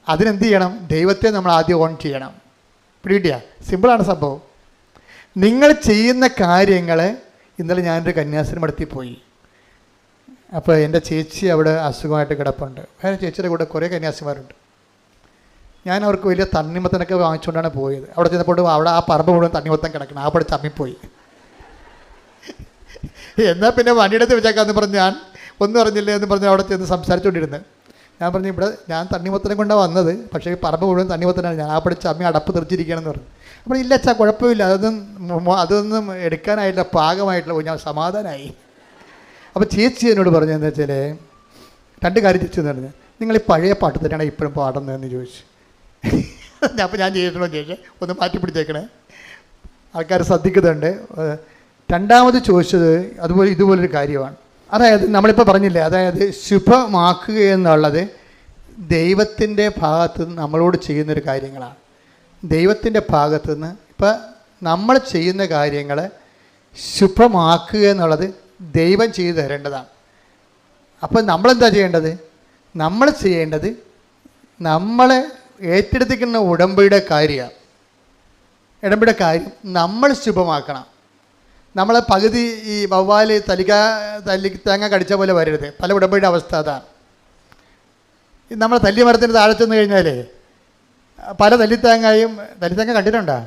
അതിനെന്ത് ചെയ്യണം? ദൈവത്തെ നമ്മൾ ആദ്യം ഓൺ ചെയ്യണം. പിടികിട്ടിയ? സിമ്പിളാണ് സംഭവം. നിങ്ങൾ ചെയ്യുന്ന കാര്യങ്ങൾ, ഇന്നലെ ഞാനൊരു കന്യാസ്ത്രീമഠത്തിൽ പോയി. അപ്പോൾ എൻ്റെ ചേച്ചി അവിടെ അസുഖമായിട്ട് കിടപ്പുണ്ട്. വേറെ ചേച്ചിയുടെ കൂടെ കുറേ കന്യാസ്ത്രീമാരുണ്ട്. ഞാൻ അവർക്ക് വലിയ തണ്ണിമത്തനൊക്കെ വാങ്ങിച്ചുകൊണ്ടാണ് പോയത്. അവിടെ ചെന്നപ്പോൾ അവിടെ ആ പറമ്പ് മുഴുവൻ തണ്ണിമത്തൻ കിടക്കണം. ആ പടി ചമ്മിപ്പോയി. എന്നാൽ പിന്നെ വണ്ടിയെടുത്ത് വെച്ചേക്കാന്ന് പറഞ്ഞ് ഞാൻ ഒന്നും അറിഞ്ഞില്ല എന്ന് പറഞ്ഞ് അവിടെ ചെന്ന് സംസാരിച്ചുകൊണ്ടിരുന്നത്. ഞാൻ പറഞ്ഞു, ഇവിടെ ഞാൻ തണ്ണിമത്തനെ കൊണ്ടാണ് വന്നത്, പക്ഷേ ഈ പറമ്പ് മുഴുവൻ തണ്ണിമത്തനാണ്. ഞാൻ ആ പടി ചമ്മി അടപ്പ് തെറിച്ചിരിക്കുകയാണെന്ന് പറഞ്ഞു. അപ്പോൾ ഇല്ല അച്ഛാ, കുഴപ്പമില്ല, അതൊന്നും എടുക്കാനായിട്ടില്ല, പാകമായിട്ടില്ല. ഞാൻ സമാധാനമായി. അപ്പോൾ ചേച്ചി എന്നോട് പറഞ്ഞു, എന്താ വെച്ചാൽ 2 കാര്യം ചേച്ചി എന്ന് പറഞ്ഞു. നിങ്ങൾ ഈ പഴയ പാട്ട് തന്നെയാണ് ഇപ്പോഴും പാടുന്നതെന്ന് ചോദിച്ചു. അപ്പോൾ ഞാൻ ചെയ്തിട്ടുണ്ടോ ചോദിച്ചാൽ ഒന്ന് മാറ്റി പിടിച്ചേക്കണേ, ആൾക്കാർ ശ്രദ്ധിക്കുന്നുണ്ട്. രണ്ടാമത് ചോദിച്ചത് ഇതുപോലൊരു കാര്യമാണ്. അതായത് നമ്മളിപ്പോൾ പറഞ്ഞില്ലേ, അതായത് ശുഭമാക്കുക എന്നുള്ളത് ദൈവത്തിൻ്റെ ഭാഗത്ത് നിന്ന് നമ്മളോട് ചെയ്യുന്നൊരു കാര്യങ്ങളാണ്. ദൈവത്തിൻ്റെ ഭാഗത്തു നിന്ന് ഇപ്പം നമ്മൾ ചെയ്യുന്ന കാര്യങ്ങൾ ശുഭമാക്കുക എന്നുള്ളത് ദൈവം ചെയ്തു തരേണ്ടതാണ്. അപ്പം നമ്മളെന്താ ചെയ്യേണ്ടത്? നമ്മൾ ചെയ്യേണ്ടത് നമ്മൾ ഏറ്റെടുത്തിരിക്കുന്ന ഉടമ്പടിയുടെ കാര്യം നമ്മൾ ശുഭമാക്കണം. നമ്മളെ പകുതി ഈ വവ്വാല് തേങ്ങ കടിച്ച പോലെ വരരുത്. പല ഉടമ്പടിയുടെ അവസ്ഥ അതാണ്. നമ്മൾ തല്ലിമരത്തിന് താഴെ ചെന്ന് കഴിഞ്ഞാലേ പല തല്ലിത്തേങ്ങ കണ്ടിട്ടുണ്ടോ?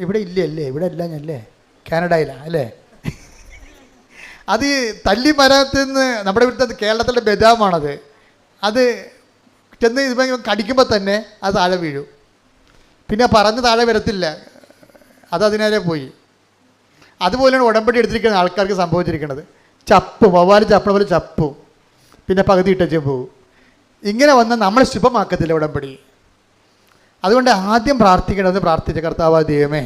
ഇവിടെ ഇല്ലല്ലേ? ഇവിടെ എല്ലാം അല്ലേ, കാനഡയിലാണ് അല്ലേ? അത് തല്ലിമരത്തിൽ നിന്ന് നമ്മുടെ ഇവിടുത്തെ കേരളത്തിലെ ബദാമാണത്. അത് ചെന്ന് ഇപ്പം കടിക്കുമ്പോൾ തന്നെ അത് താഴെ വീഴും. പിന്നെ പറന്ന് താഴെ വരത്തില്ല, അതിനേരെ പോയി. അതുപോലെയാണ് ഉടമ്പടി എടുത്തിരിക്കുന്ന ആൾക്കാർക്ക് സംഭവിച്ചിരിക്കുന്നത്. ചപ്പും, വവ്വാല് ചപ്പണ പോലെ ചപ്പും, പിന്നെ പകുതി ഇട്ടച്ച് പോവും. ഇങ്ങനെ വന്നാൽ നമ്മൾ ശുഭമാക്കത്തില്ല ഉടമ്പടി. അതുകൊണ്ട് ആദ്യം പ്രാർത്ഥിക്കേണ്ടത്, പ്രാർത്ഥിച്ച കർത്താവായ ദൈവമേ,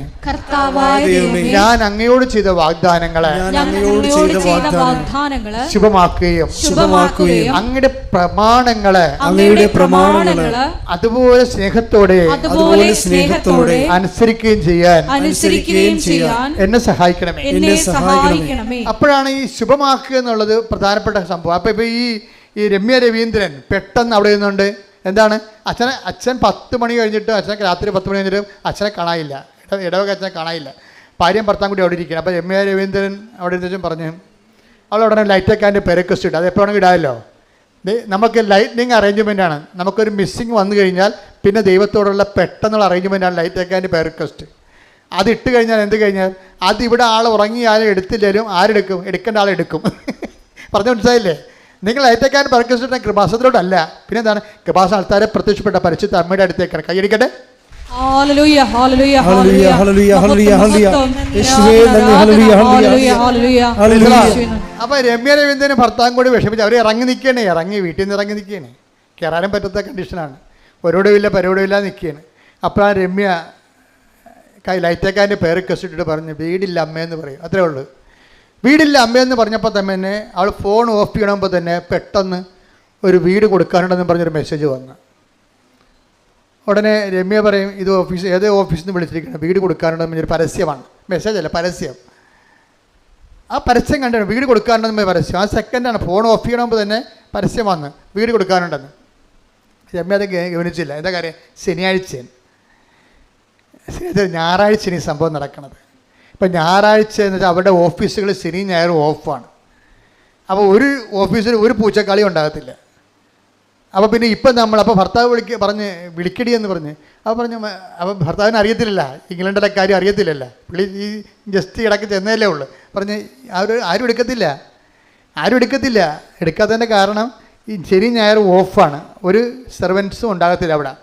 ഞാൻ അങ്ങയോട് ചെയ്ത വാഗ്ദാനങ്ങളെ ശുഭമാക്കുകയും അങ്ങയുടെ പ്രമാണങ്ങളെ അതുപോലെ സ്നേഹത്തോടെ അനുസരിക്കുകയും ചെയ്യാൻ എന്നെ സഹായിക്കണമേ. അപ്പോഴാണ് ഈ ശുഭമാക്കുക എന്നുള്ളത് പ്രധാനപ്പെട്ട സംഭവം. അപ്പോൾ ഇപ്പോൾ ഈ രമ്യ രവീന്ദ്രൻ പെട്ടെന്ന് അവിടെ നിന്നുണ്ട്. എന്താണ്? അച്ഛൻ 10 മണി കഴിഞ്ഞിട്ട്, അച്ഛനെ രാത്രി 10 മണി കഴിഞ്ഞിട്ട് അച്ഛനെ കാണാനില്ല. ഇടവക അച്ഛനെ കാണാനില്ല. ഭാര്യയും ഭർത്താവും കൂടി അവിടെ ഇരിക്കണം. അപ്പോൾ രമ്യ രവീന്ദ്രൻ അവിടെ ഇരുന്നു പറഞ്ഞു, അവൾ ഉടനെ ലൈറ്റ് ഒക്കെ പെരക്വസ്റ്റ് ഇട്ട്, അത് എപ്പോഴാണെങ്കിൽ ഇടാമല്ലോ. നമുക്ക് ലൈറ്റ്നിങ് അറേഞ്ച്മെൻറ്റാണ്. നമുക്കൊരു മിസ്സിങ് വന്നു കഴിഞ്ഞാൽ പിന്നെ ദൈവത്തോടുള്ള പെട്ടെന്നുള്ള അറേഞ്ച്മെൻറ്റാണ് ലൈറ്റ് ഒക്കെ പെരക്വസ്റ്റ്. അത് ഇട്ട് കഴിഞ്ഞാൽ അത് ഇവിടെ ആൾ ഉറങ്ങിയാലും എടുത്തില്ലേലും ആരെടുക്കും? എടുക്കേണ്ട ആളെടുക്കും. പറഞ്ഞു മനസ്സിലായില്ലേ? നിങ്ങൾ ഏറ്റക്കാൻ പ്രകൃതിയുടെ കൃപാസനത്തിലോട്ടല്ല, പിന്നെ എന്താണ്? കൃപാസന ആൾക്കാരെ പ്രത്യക്ഷപ്പെട്ട പരിശുദ്ധ അമ്മയുടെ അടുത്തേക്കാണ്. കൈയടിക്കട്ടെ. അപ്പൊ രമ്യ രവീന്ദ്രനും ഭർത്താവും കൂടി വിഷമിച്ച് അവർ വീട്ടിൽ നിന്ന് ഇറങ്ങി നിൽക്കുകയാണ്. കയറാനും പറ്റാത്ത കണ്ടീഷനാണ്. ഒരോടുമില്ല പരിപാടിയില്ല നിൽക്കുകയാണ്. അപ്പോൾ ആ രമ്യ ലൈറ്റേക്കാൻ്റെ പേര് കസിട്ടിട്ട് പറഞ്ഞു, വീടില്ല അമ്മയെന്ന് പറയും. അത്രേ ഉള്ളൂ. വീടില്ല അമ്മയെന്ന് പറഞ്ഞപ്പോൾ തന്നെ അവൾ ഫോൺ ഓഫ് ചെയ്യണമ്പോൾ തന്നെ പെട്ടെന്ന് ഒരു വീട് കൊടുക്കാനുണ്ടെന്ന് പറഞ്ഞൊരു മെസ്സേജ് വന്നു. ഉടനെ രമ്യ പറയും, ഇത് ഏത് ഓഫീസിൽ നിന്ന് വിളിച്ചിരിക്കണം, വീട് കൊടുക്കാനുണ്ടെന്ന് പറഞ്ഞൊരു പരസ്യമാണ്. മെസ്സേജല്ല, പരസ്യം. ആ പരസ്യം കണ്ടാണ് വീട് കൊടുക്കാനുണ്ടെന്ന് പരസ്യം. ആ സെക്കൻഡാണ് ഫോൺ ഓഫ് ചെയ്യണമ്പോൾ തന്നെ പരസ്യം വന്ന് വീട് കൊടുക്കാനുണ്ടെന്ന്. രമ്യ അത് ഗവനിച്ചില്ല. എന്താ കാര്യം? ഞായറാഴ്ചയാണ് ഈ സംഭവം നടക്കുന്നത്. ഇപ്പം ഞായറാഴ്ച എന്ന് വെച്ചാൽ അവരുടെ ഓഫീസുകൾ ശനി ഞായറും ഓഫാണ്. അപ്പോൾ ഒരു ഓഫീസിൽ ഒരു പൂച്ചക്കളി ഉണ്ടാകത്തില്ല. അപ്പോൾ പിന്നെ ഇപ്പം അപ്പോൾ ഭർത്താവ് വിളിക്കടി എന്ന് പറഞ്ഞ് അപ്പോൾ ഭർത്താവിന് അറിയത്തില്ല, ഇംഗ്ലണ്ടിലെ കാര്യം അറിയത്തില്ലല്ലോ. പുള്ളി ഈ ജസ്റ്റ് ഇടയ്ക്ക് ചെന്നതല്ലേ ഉള്ളൂ. പറഞ്ഞ് ആരും എടുക്കത്തില്ല. എടുക്കാത്തതിൻ്റെ കാരണം ഈ ശനി ഞായറും ഓഫാണ്. ഒരു സെർവൻസും ഉണ്ടാകത്തില്ല അവിടെ.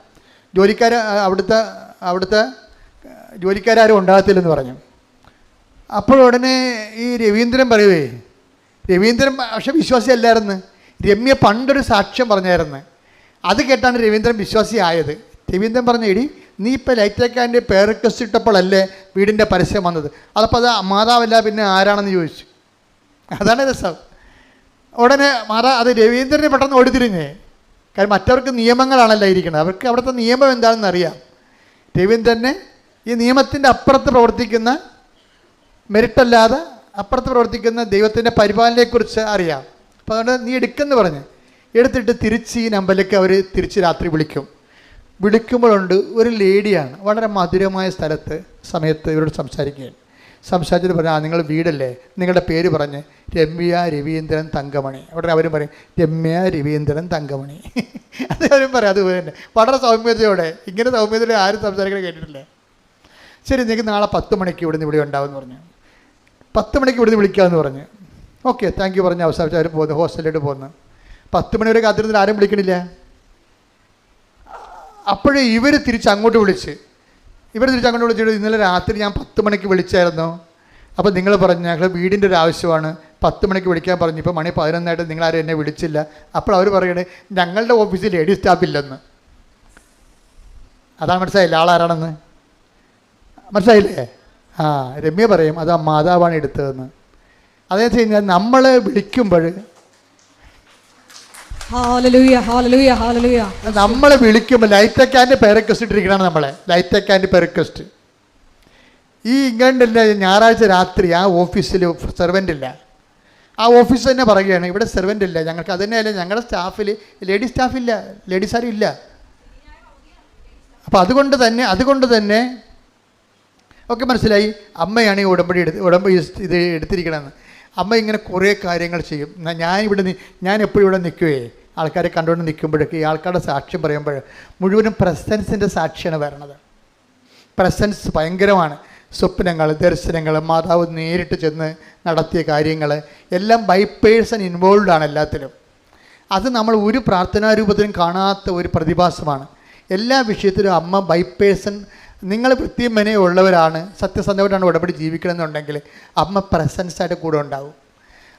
അവിടുത്തെ ജോലിക്കാരും ഉണ്ടാകത്തില്ലെന്ന് പറഞ്ഞു. അപ്പോഴുടനെ ഈ രവീന്ദ്രൻ പറയുവേ, രവീന്ദ്രൻ പക്ഷെ വിശ്വാസിയല്ലായിരുന്നു. രമ്യ പണ്ടൊരു സാക്ഷ്യം പറഞ്ഞായിരുന്നു. അത് കേട്ടാണ് രവീന്ദ്രൻ വിശ്വാസിയായത്. രവീന്ദ്രൻ പറഞ്ഞു, എടി നീ ഇപ്പോൾ ലൈറ്റേക്കാൻ്റെ പേർ റിക്വസ്റ്റ് ഇട്ടപ്പോഴല്ലേ വീടിൻ്റെ പരസ്യം വന്നത്, അതപ്പോൾ അത് മാതാവല്ല പിന്നെ ആരാണെന്ന് ചോദിച്ചു. അതാണ് രസം. ഉടനെ അത് രവീന്ദ്രനെ പെട്ടെന്ന് ഓടിത്തിരിഞ്ഞേ. കാര്യം മറ്റവർക്ക് നിയമങ്ങളാണല്ലോ ഇരിക്കുന്നത്, അവർക്ക് അവിടുത്തെ നിയമം എന്താണെന്ന് അറിയാം. രവീന്ദ്രനെ ഈ നിയമത്തിൻ്റെ അപ്പുറത്ത് പ്രവർത്തിക്കുന്ന, മെരിറ്റല്ലാതെ അപ്പുറത്ത് പ്രവർത്തിക്കുന്ന ദൈവത്തിൻ്റെ പരിപാലനയെക്കുറിച്ച് അറിയാം. അപ്പോൾ അതുകൊണ്ട് നീ എടുക്കെന്ന് പറഞ്ഞ് എടുത്തിട്ട് തിരിച്ച് ഈ നമ്പറിലേക്ക് അവർ തിരിച്ച് രാത്രി വിളിക്കുമ്പോഴുണ്ട് ഒരു ലേഡിയാണ് വളരെ മധുരമായ സമയത്ത് ഇവരോട് സംസാരിച്ചിട്ട് പറഞ്ഞു, നിങ്ങൾ വീടല്ലേ, നിങ്ങളുടെ പേര് പറഞ്ഞ് രമ്യ രവീന്ദ്രൻ തങ്കമണി. ഉടനെ അവരും പറയും രമ്യ രവീന്ദ്രൻ തങ്കമണി. അത് അവരും പറയും. അത് തന്നെ വളരെ സൗമ്യതയോടെ, ഇങ്ങനെ സൗമ്യതയോടെ ആരും സംസാരിക്കണം കേട്ടിട്ടില്ല. ശരി, നിങ്ങൾക്ക് നാളെ 10 മണിക്ക് ഇവിടുന്ന് ഇവിടെ ഉണ്ടാവുമെന്ന് പറഞ്ഞു. 10 മണിക്ക് ഇവിടുന്ന് വിളിക്കാമെന്ന് പറഞ്ഞു. ഓക്കെ താങ്ക് യു പറഞ്ഞ് അവസാനിച്ച് അവർ പോകുന്നു, ഹോസ്റ്റലിലോട്ട് പോകുന്നു. 10 മണി വരെ കാത്തിരുന്നിട്ട് ആരും വിളിക്കണില്ല. അപ്പോഴേ ഇവർ തിരിച്ച് അങ്ങോട്ട് വിളിച്ചിട്ട് ഇന്നലെ രാത്രി ഞാൻ 10 മണിക്ക് വിളിച്ചായിരുന്നു, അപ്പോൾ നിങ്ങൾ പറഞ്ഞു ഞങ്ങൾ വീടിൻ്റെ ഒരു ആവശ്യമാണ്, 10 മണിക്ക് വിളിക്കാൻ പറഞ്ഞു, ഇപ്പോൾ മണി 11 നിങ്ങളാരും എന്നെ വിളിച്ചില്ല. അപ്പോൾ അവർ പറയണേ ഞങ്ങളുടെ ഓഫീസിൽ ലേഡി സ്റ്റാഫ് ഇല്ലെന്ന്. അതാണ് മനസ്സിലായില്ല ആളാരാണെന്ന്, മനസ്സിലായില്ലേ? രമ്യ പറയും അത് ആ മാതാവാണ് എടുത്തതെന്ന്. അതെന്ന് വെച്ച് കഴിഞ്ഞാൽ നമ്മൾ വിളിക്കുമ്പോൾ നമ്മളെ വിളിക്കുമ്പോൾ ലൈറ്റക്കാൻ്റെ പേർ റിക്വസ്റ്റ് ഇട്ടിരിക്കണം. നമ്മളെ ലൈറ്റക്കാൻ്റെ പേർ റിക്വസ്റ്റ് ഈ ഇംഗ്ലണ്ടിലെ ഞായറാഴ്ച രാത്രി ആ ഓഫീസിൽ സെർവൻ്റ് ഇല്ല. ആ ഓഫീസ് തന്നെ പറയുകയാണ് ഇവിടെ സെർവൻ്റ് ഇല്ല, ഞങ്ങൾക്ക് അത് തന്നെയല്ല ഞങ്ങളുടെ സ്റ്റാഫിൽ ലേഡീസ് സ്റ്റാഫില്ല, ലേഡീസ് ആരും ഇല്ല. അപ്പോൾ അതുകൊണ്ട് തന്നെ ഒക്കെ മനസ്സിലായി അമ്മയാണ് ഈ ഉടമ്പടി ഇത് എടുത്തിരിക്കണമെന്ന്. അമ്മ ഇങ്ങനെ കുറേ കാര്യങ്ങൾ ചെയ്യും. ഞാൻ എപ്പോഴും ഇവിടെ നിൽക്കുകയെ ആൾക്കാരെ കണ്ടുകൊണ്ട് നിൽക്കുമ്പോഴേക്ക് ഈ ആൾക്കാരുടെ സാക്ഷ്യം പറയുമ്പോൾ മുഴുവനും പ്രസൻസിൻ്റെ സാക്ഷിയാണ് വരണത്. പ്രസൻസ് ഭയങ്കരമാണ്. സ്വപ്നങ്ങൾ, ദർശനങ്ങൾ, മാതാവ് നേരിട്ട് ചെന്ന് നടത്തിയ കാര്യങ്ങൾ എല്ലാം ബൈ പേഴ്സൺ ഇൻവോൾവ് ആണ് എല്ലാത്തിലും. അത് നമ്മൾ ഒരു പ്രാർത്ഥനാരൂപത്തിലും കാണാത്ത ഒരു പ്രതിഭാസമാണ്. എല്ലാ വിഷയത്തിലും അമ്മ ബൈ പേഴ്സൺ, നിങ്ങൾ വൃത്തിയും മെനയും ഉള്ളവരാണ്, സത്യസന്ധമായിട്ടാണ് ഉടമ്പടി ജീവിക്കണമെന്നുണ്ടെങ്കിൽ അമ്മ പ്രസൻസായിട്ട് കൂടെ ഉണ്ടാവും.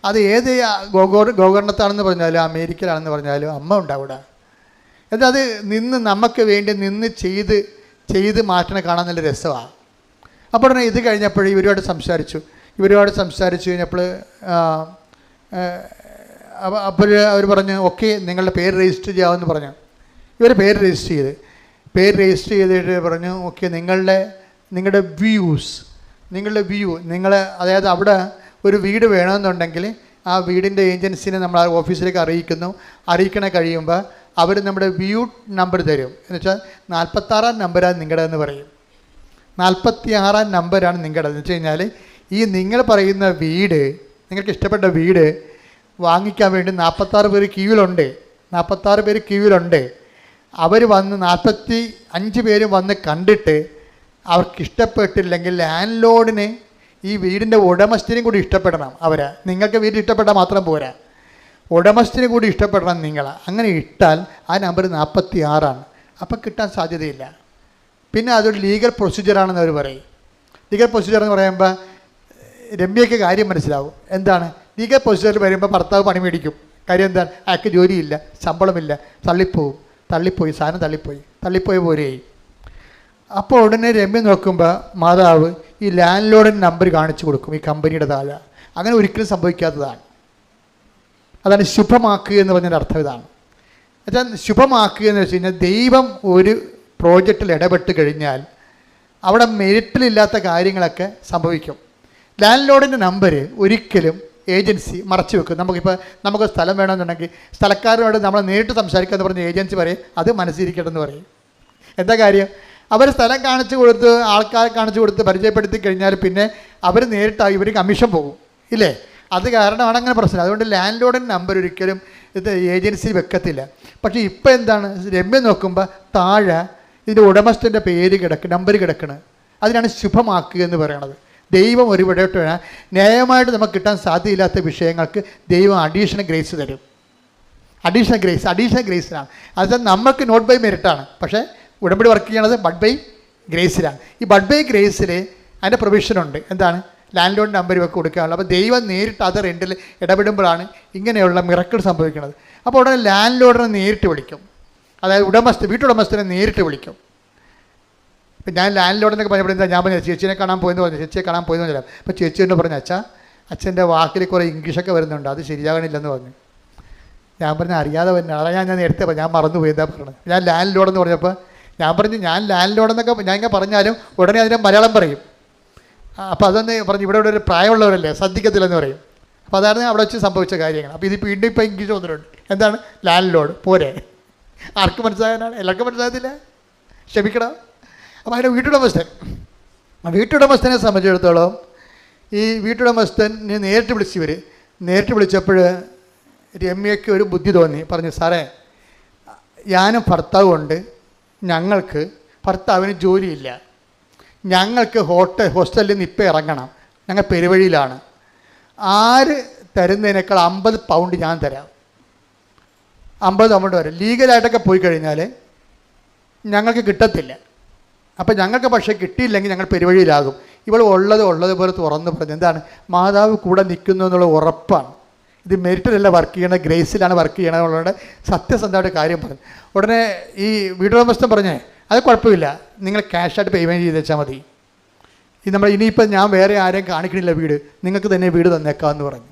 അത് ഏത് ഗോകർണത്താണെന്ന് പറഞ്ഞാലും അമേരിക്കയിലാണെന്ന് പറഞ്ഞാലും അമ്മ ഉണ്ടാവില്ല. എന്നിട്ട് അത് നമുക്ക് വേണ്ടി നിന്ന് ചെയ്ത് മാറ്റണം കാണാൻ നല്ല രസമാണ്. അപ്പോൾ ഇത് കഴിഞ്ഞപ്പോൾ ഇവരോട് സംസാരിച്ചു കഴിഞ്ഞപ്പോൾ അപ്പോൾ അവർ പറഞ്ഞു ഓക്കെ നിങ്ങളുടെ പേര് രജിസ്റ്റർ ചെയ്യാമെന്ന് പറഞ്ഞു. ഇവർ പേര് രജിസ്റ്റർ ചെയ്തിട്ട് പറഞ്ഞു ഓക്കെ നിങ്ങളുടെ വ്യൂ അതായത് അവിടെ ഒരു വീട് വേണമെന്നുണ്ടെങ്കിൽ ആ വീടിൻ്റെ ഏജൻസിനെ നമ്മൾ ആ ഓഫീസിലേക്ക് അറിയിക്കണ കഴിയുമ്പോൾ അവർ നമ്മുടെ വ്യൂ നമ്പർ തരും. എന്ന് വെച്ചാൽ 46-ാം നമ്പറാണ് നിങ്ങളുടെതെന്ന് പറയും. 46-ാം നമ്പറാണ് നിങ്ങളുടെതെന്ന് വെച്ച് കഴിഞ്ഞാൽ ഈ നിങ്ങൾ പറയുന്ന വീട്, നിങ്ങൾക്ക് ഇഷ്ടപ്പെട്ട വീട് വാങ്ങിക്കാൻ വേണ്ടി 46 പേര് ക്യൂവിലുണ്ട്. അവർ വന്ന് 45 പേരും വന്ന് കണ്ടിട്ട് അവർക്ക് ഇഷ്ടപ്പെട്ടില്ലെങ്കിൽ ലാൻഡ് ലോഡിന് ഈ വീടിൻ്റെ ഉടമസ്ഥനും കൂടി ഇഷ്ടപ്പെടണം. നിങ്ങൾക്ക് വീട് ഇഷ്ടപ്പെട്ടാൽ മാത്രം പോരാ, ഉടമസ്ഥന് കൂടി ഇഷ്ടപ്പെടണം നിങ്ങൾ. അങ്ങനെ ഇട്ടാൽ ആ നമ്പർ 46-ആണ്. അപ്പം കിട്ടാൻ സാധ്യതയില്ല. പിന്നെ അതൊരു ലീഗൽ പ്രൊസീജിയറാണെന്ന് അവർ പറയും. ലീഗൽ പ്രൊസീജിയർ എന്ന് പറയുമ്പോൾ രമ്യയ്ക്ക് കാര്യം മനസ്സിലാവും. എന്താണ് ലീഗൽ പ്രൊസീജിയർ വരുമ്പോൾ ഭർത്താവ് പണി മേടിക്കും. കാര്യം എന്താണ്, അയാൾക്ക് ജോലിയില്ല, ശമ്പളമില്ല, സാധനം തള്ളിപ്പോയി പോരേ. അപ്പോൾ ഉടനെ രമ്യ നോക്കുമ്പോൾ മാതാവ് ഈ ലാൻഡ് ലോഡിൻ്റെ നമ്പർ കാണിച്ചു കൊടുക്കും ഈ കമ്പനിയുടെ താഴെ. അങ്ങനെ ഒരിക്കലും സംഭവിക്കാത്തതാണ്. അതാണ് ശുഭമാക്കുക എന്ന് പറഞ്ഞതിൻ്റെ അർത്ഥം ഇതാണ്. എന്നുവെച്ചാൽ ശുഭമാക്കുക എന്ന് വെച്ച് കഴിഞ്ഞാൽ ദൈവം ഒരു പ്രോജക്റ്റിൽ ഇടപെട്ട് കഴിഞ്ഞാൽ അവിടെ മെരിറ്റിലില്ലാത്ത കാര്യങ്ങളൊക്കെ സംഭവിക്കും. ലാൻഡ് ലോഡിൻ്റെ നമ്പർ ഒരിക്കലും ഏജൻസി മറച്ചു വെക്കും. നമുക്ക് സ്ഥലം വേണമെന്നുണ്ടെങ്കിൽ സ്ഥലക്കാരനോട് നമ്മൾ നേരിട്ട് സംസാരിക്കാമെന്ന് പറഞ്ഞ് ഏജൻസി പറയും അത് മനസ്സിരിക്കട്ടെന്ന് പറയും. എന്താ കാര്യം, അവർ സ്ഥലം കാണിച്ചു കൊടുത്ത് ആൾക്കാരെ കാണിച്ചു കൊടുത്ത് പരിചയപ്പെടുത്തി കഴിഞ്ഞാൽ പിന്നെ അവർ നേരിട്ടായി ഇവർ കമ്മീഷൻ പോകും ഇല്ലേ. അത് കാരണമാണ് അങ്ങനെ പ്രശ്നം. അതുകൊണ്ട് ലാൻഡ് ലോഡിൻ്റെ നമ്പർ ഒരിക്കലും ഇത് ഏജൻസി വെക്കത്തില്ല. പക്ഷേ ഇപ്പോൾ എന്താണ്, രമ്യ നോക്കുമ്പോൾ താഴെ ഇതിൻ്റെ ഉടമസ്ഥൻ്റെ നമ്പർ കിടക്കണം. അതിനാണ് ശുഭമാക്കുക എന്ന് പറയണത്. ദൈവം ഒരു ഇടപെട്ട് ന്യായമായിട്ട് നമുക്ക് കിട്ടാൻ സാധ്യതയില്ലാത്ത വിഷയങ്ങൾക്ക് ദൈവം അഡീഷണൽ ഗ്രേസ് തരും. അഡീഷണൽ ഗ്രേസിലാണ്. അത് നമുക്ക് നോട്ട് ബൈ മെറിറ്റാണ്. പക്ഷേ ഉടമ്പടി വർക്ക് ചെയ്യണത് ബഡ് ബൈ ഗ്രേസിലാണ്. ഈ ബഡ് ബൈ ഗ്രേസിൽ അതിൻ്റെ പ്രൊവിഷനുണ്ട്. എന്താണ്, ലാൻഡ് ലോഡ് നമ്പർ ഇവർക്ക് കൊടുക്കാനുള്ളത്. അപ്പോൾ ദൈവം നേരിട്ട് അത് റെൻറ്റിൽ ഇടപെടുമ്പോഴാണ് ഇങ്ങനെയുള്ള മിറക്കിൾ സംഭവിക്കുന്നത്. അപ്പോൾ ഉടനെ ലാൻഡ് ലോഡിനെ നേരിട്ട് വിളിക്കും, അതായത് വീട്ടുടമസ്ഥനെ നേരിട്ട് വിളിക്കും. ഇപ്പം ഞാൻ ലാൻഡ് ലോഡിനൊക്കെ പറഞ്ഞപ്പോൾ എന്താ ഞാൻ പറഞ്ഞു ചേച്ചീനെ കാണാൻ പോയെന്ന് പറഞ്ഞു, ചേച്ചിയെ കാണാൻ പോയെന്ന് പറഞ്ഞില്ല. അപ്പോൾ ചേച്ചിയോട് പറഞ്ഞു അച്ഛൻ്റെ വാക്കിൽ കുറേ ഇംഗ്ലീഷൊക്കെ വരുന്നുണ്ട്, അത് ശരിയാകണില്ലെന്ന് പറഞ്ഞു. ഞാൻ പറഞ്ഞു അറിയാതെ തന്നെ, അതാണ് ഞാൻ നേരത്തെ പറഞ്ഞു, ഞാൻ മറന്നുപോയി എന്താ പറഞ്ഞത്. ഞാൻ ലാൻഡ് ലോഡെന്ന് പറഞ്ഞപ്പോൾ ഞാൻ പറഞ്ഞു ഞാൻ ലാൻഡ് ലോഡെന്നൊക്കെ ഞാൻ ഇങ്ങനെ പറഞ്ഞാലും ഉടനെ അതിൻ്റെ മലയാളം പറയും. അപ്പോൾ അതൊന്ന് പറഞ്ഞു ഇവിടെ ഒരു പ്രായമുള്ളവരല്ലേ ശ്രദ്ധിക്കത്തില്ലെന്ന് പറയും. അപ്പോൾ അതാണ് അവിടെ വെച്ച് സംഭവിച്ച കാര്യങ്ങൾ. അപ്പോൾ ഇത് വീണ്ടും ഇപ്പോൾ ഇംഗ്ലീഷ് വന്നിട്ടുണ്ട്. എന്താണ് ലാൻഡ് ലോഡ് പോരെ, ആർക്ക് മനസ്സിലാകാനാണ്? എല്ലാവർക്കും മനസ്സിലാകത്തില്ല, ക്ഷമിക്കണം. അപ്പോൾ അതിൻ്റെ വീട്ടുടമസ്ഥനെ സംബന്ധിച്ചിടത്തോളം ഈ വീട്ടുടമസ്ഥനെ നേരിട്ട് വിളിച്ചപ്പോൾ രമ്യയ്ക്ക് ഒരു ബുദ്ധി തോന്നി. പറഞ്ഞു സാറേ, ഞാനും ഭർത്താവുമുണ്ട്, ഞങ്ങൾക്ക് ഭർത്താവിന് ജോലിയില്ല, ഞങ്ങൾക്ക് ഹോസ്റ്റലിൽ നിന്ന് ഇപ്പം ഇറങ്ങണം, ഞങ്ങൾ പെരുവഴിയിലാണ്, ആര് തരുന്നതിനേക്കാൾ 50 പൗണ്ട് ഞാൻ തരാം, 50 പൗണ്ട് വരെ ലീഗലായിട്ടൊക്കെ പോയി കഴിഞ്ഞാൽ ഞങ്ങൾക്ക് കിട്ടത്തില്ല. അപ്പം ഞങ്ങൾക്ക് പക്ഷേ കിട്ടിയില്ലെങ്കിൽ ഞങ്ങൾ പെരുവഴിയിലാകും. ഇവൾ ഉള്ളതുപോലെ തുറന്ന് പറഞ്ഞു. എന്താണ്? മാതാവ് കൂടെ നിൽക്കുന്നു എന്നുള്ള ഉറപ്പാണ്. ഇത് മെരിറ്റിലല്ല വർക്ക് ചെയ്യണത്, ഗ്രേസിലാണ് വർക്ക് ചെയ്യണത് എന്നുള്ളത് സത്യസന്ധമായിട്ട് കാര്യം പറഞ്ഞു. ഉടനെ ഈ വീട്ടുടമസ്ഥൻ പറഞ്ഞേ അത് കുഴപ്പമില്ല, നിങ്ങൾ ക്യാഷായിട്ട് പേയ്മെൻറ്റ് ചെയ്ത് വെച്ചാൽ മതി, ഇനിയിപ്പോൾ ഞാൻ വേറെ ആരെയും കാണിക്കണില്ല വീട്, നിങ്ങൾക്ക് തന്നെ വീട് തന്നേക്കാമെന്ന് പറഞ്ഞു.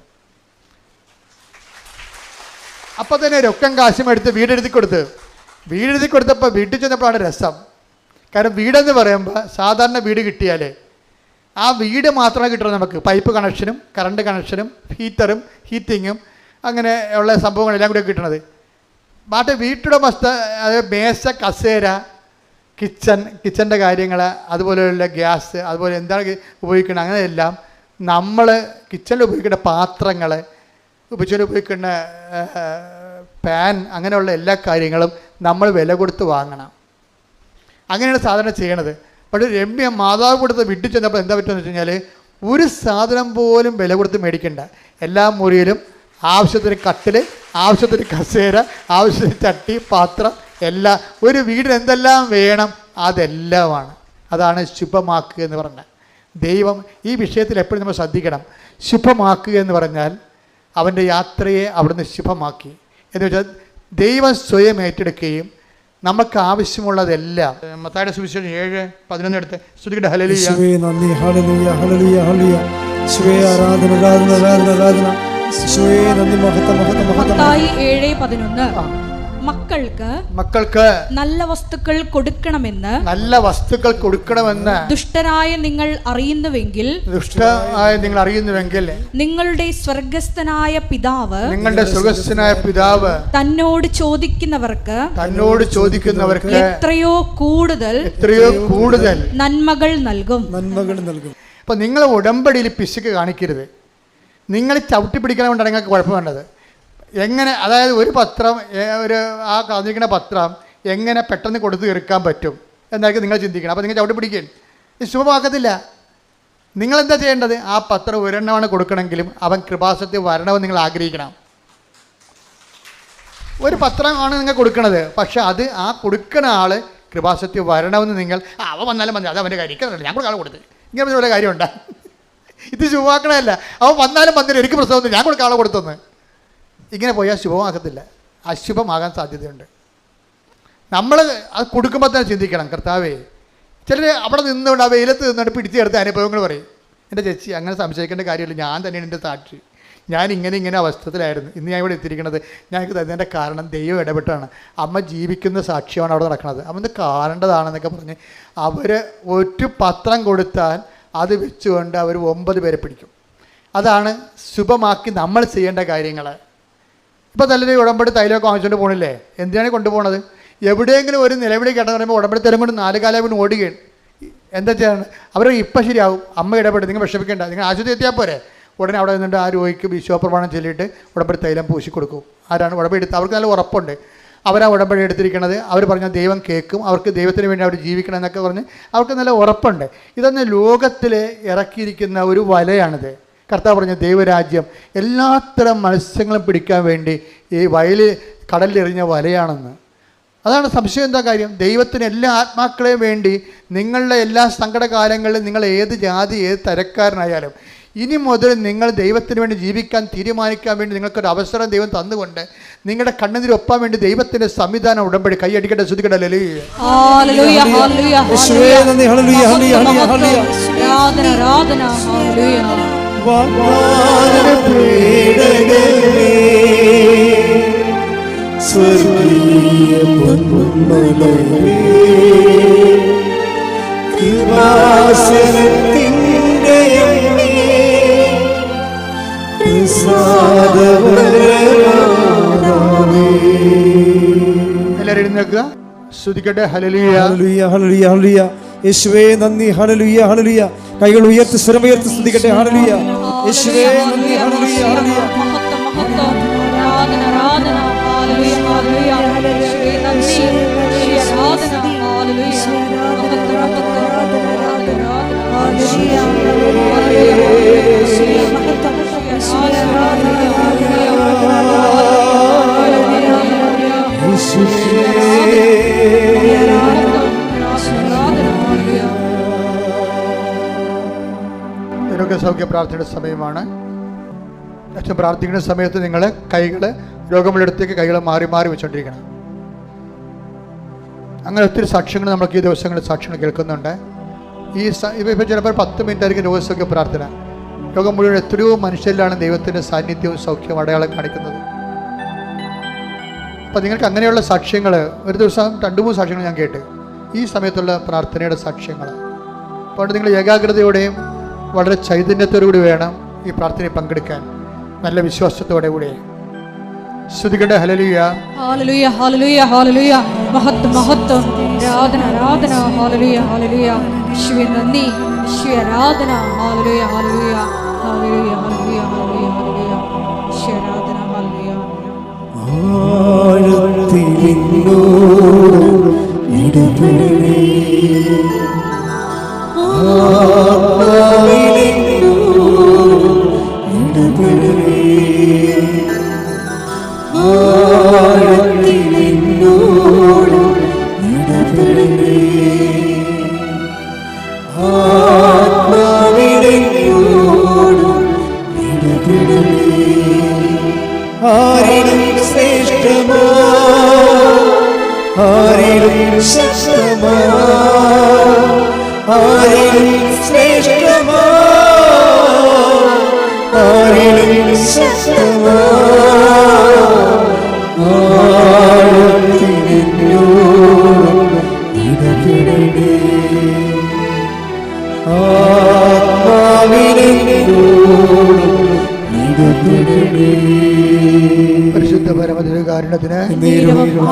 അപ്പോൾ തന്നെ രൊക്കം കാശും എടുത്ത് വീടെഴുതി കൊടുത്തപ്പോൾ വീട്ടിൽ ചെന്നപ്പോഴാണ് രസം. കാരണം വീടെന്ന് പറയുമ്പോൾ സാധാരണ വീട് കിട്ടിയാൽ ആ വീട് മാത്രമേ കിട്ടുള്ളൂ നമുക്ക്, പൈപ്പ് കണക്ഷനും കറണ്ട് കണക്ഷനും ഹീറ്റിങ്ങും അങ്ങനെ ഉള്ള സംഭവങ്ങളെല്ലാം കൂടെ കിട്ടണത്. ബാക്കി വീട്ടുടമസ്ഥ മേശ, കസേര, കിച്ചൻ്റെ കാര്യങ്ങൾ, അതുപോലെയുള്ള ഗ്യാസ്, അതുപോലെ എന്താണ് ഉപയോഗിക്കുന്നത് അങ്ങനെയെല്ലാം നമ്മൾ കിച്ചണിൽ ഉപയോഗിക്കേണ്ട പാത്രങ്ങൾ, കിച്ചണിൽ ഉപയോഗിക്കുന്ന പാൻ, അങ്ങനെയുള്ള എല്ലാ കാര്യങ്ങളും നമ്മൾ വില കൊടുത്ത് വാങ്ങണം. അങ്ങനെയാണ് സാധാരണ ചെയ്യണത്. പക്ഷേ രമ്യ മാതാവ് കൊടുത്ത് വീട്ടിൽ ചെന്നപ്പോൾ എന്താ പറ്റുമെന്ന് വെച്ച് കഴിഞ്ഞാൽ ഒരു സാധനം പോലും വില കൊടുത്ത് മേടിക്കണ്ട, എല്ലാ മുറിയിലും ആവശ്യത്തിന് കട്ടിൽ, ആവശ്യത്തിന് കസേര, ആവശ്യത്തിന് ചട്ടി, പാത്രം, എല്ലാം ഒരു വീടിന് എന്തെല്ലാം വേണം അതെല്ലാമാണ്. അതാണ് ശുഭമാക്കുക എന്ന് പറഞ്ഞാൽ. ദൈവം ഈ വിഷയത്തിൽ എപ്പോഴും നമ്മൾ ശ്രദ്ധിക്കണം. ശുഭമാക്കുക എന്ന് പറഞ്ഞാൽ അവൻ്റെ യാത്രയെ അവിടുന്ന് ശുഭമാക്കി എന്ന് വെച്ചാൽ ദൈവം സ്വയം ഏറ്റെടുക്കുകയും നമുക്ക് ആവശ്യമുള്ളതെല്ലാം. മത്തായിയുടെ സുവിശേഷം 7:11 എടുത്ത് സ്തുതിക്കട്ടെ. ഹല്ലേലൂയ, നന്ദി, ഹല്ലേലൂയ, ഹല്ലേലൂയ, ഹല്ലേലൂയ. ആരാധന, ആരാധന, ആരാധന, ആരാധന. നന്ദി, മഹത്വം, മഹത്വം, മഹത്വം. മത്തായി 7:11 മക്കൾക്ക് നല്ല വസ്തുക്കൾ കൊടുക്കണമെന്ന് ദുഷ്ടരായ നിങ്ങൾ അറിയുന്നുവെങ്കിൽ നിങ്ങളുടെ സ്വർഗ്ഗസ്ഥനായ പിതാവ് തന്നോട് ചോദിക്കുന്നവർക്ക് എത്രയോ കൂടുതൽ നന്മകൾ നൽകും. അപ്പൊ നിങ്ങൾ ഉടമ്പടിയിൽ പിശുക്ക് കാണിക്കരുത്. നിങ്ങൾ ചവിട്ടി പിടിക്കണമെന്നാണ് നിങ്ങൾക്ക് കുഴപ്പം വേണ്ടത്. എങ്ങനെ, അതായത് ഒരു പത്രം, ആ കാണിക്കുന്ന പത്രം എങ്ങനെ പെട്ടെന്ന് കൊടുത്ത് തീർക്കാൻ പറ്റും എന്നായിരിക്കും നിങ്ങൾ ചിന്തിക്കണം. അപ്പോൾ നിങ്ങൾ ചവിട്ടി പിടിക്കുകയും ഇത് ശുഭമാക്കത്തില്ല. നിങ്ങളെന്താ ചെയ്യേണ്ടത്? ആ പത്രം ഒരെണ്ണമാണ് കൊടുക്കണമെങ്കിലും അവൻ കൃപാസനത്തിൽ വരണമെന്ന് നിങ്ങൾ ആഗ്രഹിക്കണം. ഒരു പത്രമാണ് നിങ്ങൾ കൊടുക്കണത്, പക്ഷെ അത് ആ കൊടുക്കുന്ന ആൾ കൃപാസനത്തിൽ വരണമെന്ന് നിങ്ങൾ അവൻ വന്നാലും മതി, അത് അവൻ്റെ കാര്യം ഞാൻ കൊടുക്കാൻ കൊടുത്ത് ഇങ്ങനെ വല്ല കാര്യമുണ്ടോ? ഇത് ശുഭമാക്കണമല്ല. അവൻ വന്നാലും വന്നില്ല, എനിക്ക് പ്രശ്നമൊന്നും, ഞാൻ കൊടുക്കാൻ ആളെ കൊടുത്തെന്ന് ഇങ്ങനെ പോയാൽ ശുഭമാകത്തില്ല, അശുഭമാകാൻ സാധ്യതയുണ്ട്. നമ്മൾ അത് കൊടുക്കുമ്പോൾ തന്നെ ചിന്തിക്കണം, കർത്താവേ. ചിലർ അവിടെ നിന്നുകൊണ്ട് ആ വെയിലത്ത് നിന്നുകൊണ്ട് പിടിച്ചെടുത്ത അനുഭവങ്ങൾ പറയും. എൻ്റെ ചേച്ചി അങ്ങനെ സംശയിക്കേണ്ട കാര്യമില്ല, ഞാൻ തന്നെയാണ് എൻ്റെ സാക്ഷി, ഞാൻ ഇങ്ങനെ അവസ്ഥത്തിലായിരുന്നു, ഇന്ന് ഞാൻ ഇവിടെ എത്തിയിരിക്കുന്നത് ഞങ്ങൾക്ക് തന്നതിൻ്റെ കാരണം ദൈവം ഇടപെട്ടാണ്. അമ്മ ജീവിക്കുന്ന സാക്ഷ്യമാണ് അവിടെ നടക്കുന്നത്, അമ്മ കാണേണ്ടതാണെന്നൊക്കെ പറഞ്ഞ് അവർ ഒരു പത്രം കൊടുത്താൽ അത് വെച്ചുകൊണ്ട് അവർ 9 പേരെ പിടിക്കും. അതാണ് ശുഭമാക്കി നമ്മൾ ചെയ്യേണ്ട കാര്യങ്ങൾ. ഇപ്പോൾ നല്ലൊരു ഉടമ്പടി തൈലമൊക്കെ വാങ്ങിച്ചുകൊണ്ട് പോകണില്ലേ? എന്തിനാണ് കൊണ്ടുപോകണത്? എവിടെയെങ്കിലും ഒരു നിലവിളി കേട്ടെന്ന് പറയുമ്പോൾ ഉടമ്പടി തരം കൊണ്ട് 4 കാലം കൊണ്ട് ഓടുകയാണ്. എന്താ ചെയ്യാണ്? അവർ ഇപ്പം ശരിയാവും, അമ്മ ഇടപെട്ട്, നിങ്ങൾ വിഷമിക്കേണ്ട, നിങ്ങൾ ആശുപത്രി എത്തിയാൽ പോരെ. ഉടനെ അവിടെ നിന്നിട്ട് ആ രോഗിക്ക് വിശ്വപ്രമാണം ചൊല്ലിയിട്ട് ഉടമ്പടി തൈലം പൂശി കൊടുക്കും. ആരാണ് ഉടമ്പടി എടുത്ത്? അവർക്ക് നല്ല ഉറപ്പുണ്ട്, അവരാ ഉടമ്പടി എടുത്തിരിക്കുന്നത്. അവർ പറഞ്ഞാൽ ദൈവം കേൾക്കും, അവർക്ക് ദൈവത്തിന് വേണ്ടി അവർ ജീവിക്കണം എന്നൊക്കെ പറഞ്ഞ് അവർക്ക് നല്ല ഉറപ്പുണ്ട്. ഇതൊന്ന് ലോകത്തിൽ ഇറക്കിയിരിക്കുന്ന ഒരു വലയാണിത്. കർത്താവ് പറഞ്ഞ ദൈവരാജ്യം എല്ലാത്തരം മത്സ്യങ്ങളും പിടിക്കാൻ വേണ്ടി ഈ കടലിലെറിഞ്ഞ വലയാണെന്ന്. അതാണ് സംശയം. എന്താ കാര്യം? ദൈവത്തിന് എല്ലാ ആത്മാക്കളെയും വേണ്ടി നിങ്ങളുടെ എല്ലാ സങ്കടകാലങ്ങളിലും നിങ്ങൾ ഏത് ജാതി ഏത് തരക്കാരനായാലും ഇനി മുതൽ നിങ്ങൾ ദൈവത്തിന് വേണ്ടി ജീവിക്കാൻ തീരുമാനിക്കാൻ വേണ്ടി നിങ്ങൾക്കൊരു അവസരം ദൈവം തന്നുകൊണ്ട് നിങ്ങളുടെ കണ്ണുനീരൊപ്പാൻ വേണ്ടി ദൈവത്തിൻ്റെ സംവിധാനം ഉടമ്പടി കൈയടിക്കട്ടെ, ശ്രുതിക്കട്ടെ. എല്ലാവരും എഴുന്നേൽക്കുക, സ്തുതിക്കട്ടെ. ഹല്ലേലൂയ, ഹല്ലേലൂയ, ഹല്ലേലൂയ, ഹല്ലേലൂയ. യേശുവേ നന്ദി. ഹല്ലേലൂയ, ഹല്ലേലൂയ. കൈകൾ ഉയർത്തി സ്വരമുയർത്തി സ്തുതിക്കട്ടെ. ഹല്ലേലൂയ. യേശുവേ നന്ദി. ഹല്ലേലൂയ, ഹല്ലേലൂയ. രോഗസൗഖ്യ പ്രാർത്ഥനയുടെ സമയമാണ്. അച്ഛൻ പ്രാർത്ഥിക്കുന്ന സമയത്ത് നിങ്ങൾ കൈകൾ രോഗമുള്ളിടത്തേക്ക് കൈകൾ മാറി മാറി വെച്ചുകൊണ്ടിരിക്കണം. അങ്ങനെ ഒത്തിരി സാക്ഷ്യങ്ങൾ നമുക്ക് ഈ ദിവസങ്ങളിൽ സാക്ഷ്യങ്ങൾ കേൾക്കുന്നുണ്ട്. ഇപ്പോൾ ചിലപ്പോൾ 10 മിനിറ്റ് ആയിരിക്കും രോഗസൗഖ്യ പ്രാർത്ഥന. രോഗം മുഴുവൻ എത്രയോ മനുഷ്യരിലാണ് ദൈവത്തിൻ്റെ സാന്നിധ്യവും സൗഖ്യവും അടയാളം കാണിക്കുന്നത്. അപ്പോൾ നിങ്ങൾക്ക് അങ്ങനെയുള്ള സാക്ഷ്യങ്ങൾ ഒരു ദിവസം 2-3 സാക്ഷ്യങ്ങൾ ഞാൻ കേട്ട് ഈ സമയത്തുള്ള പ്രാർത്ഥനയുടെ സാക്ഷ്യങ്ങൾ. അപ്പോൾ നിങ്ങൾ ഏകാഗ്രതയോടെയും വളരെ ചൈതന്യത്തോടുകൂടി വേണം ഈ പ്രാർത്ഥനയിൽ പങ്കെടുക്കാൻ, നല്ല വിശ്വാസത്തോടെ കൂടി. സ്തുതിക്കട്ടെ. ഹല്ലേലൂയ, ഹല്ലേലൂയ, ഹല്ലേലൂയ, ഹല്ലേലൂയ. മഹത്വം, മഹത്വം, ആരാധന, ആരാധന. ഹല്ലേലൂയ, ഹല്ലേലൂയ. യേശുവേ നന്ദി, യേശുവേ ആരാധന. ഹല്ലേലൂയ, ഹല്ലേലൂയ, ഹല്ലേലൂയ, ഹല്ലേലൂയ, ഹല്ലേലൂയ, ഹല്ലേലൂയ. യേശുവേ ആരാധന. ഹല്ലേലൂയ. ആരിലും ശ്രേഷ്ഠമോ, ആരിലും ശക്തമോ, ആരിലും ശ്രേഷ്ഠമോ, ആരിലും ശക്തമോ, പരിശുദ്ധ പരമദിവ്യകാരുണ്യത്തിന്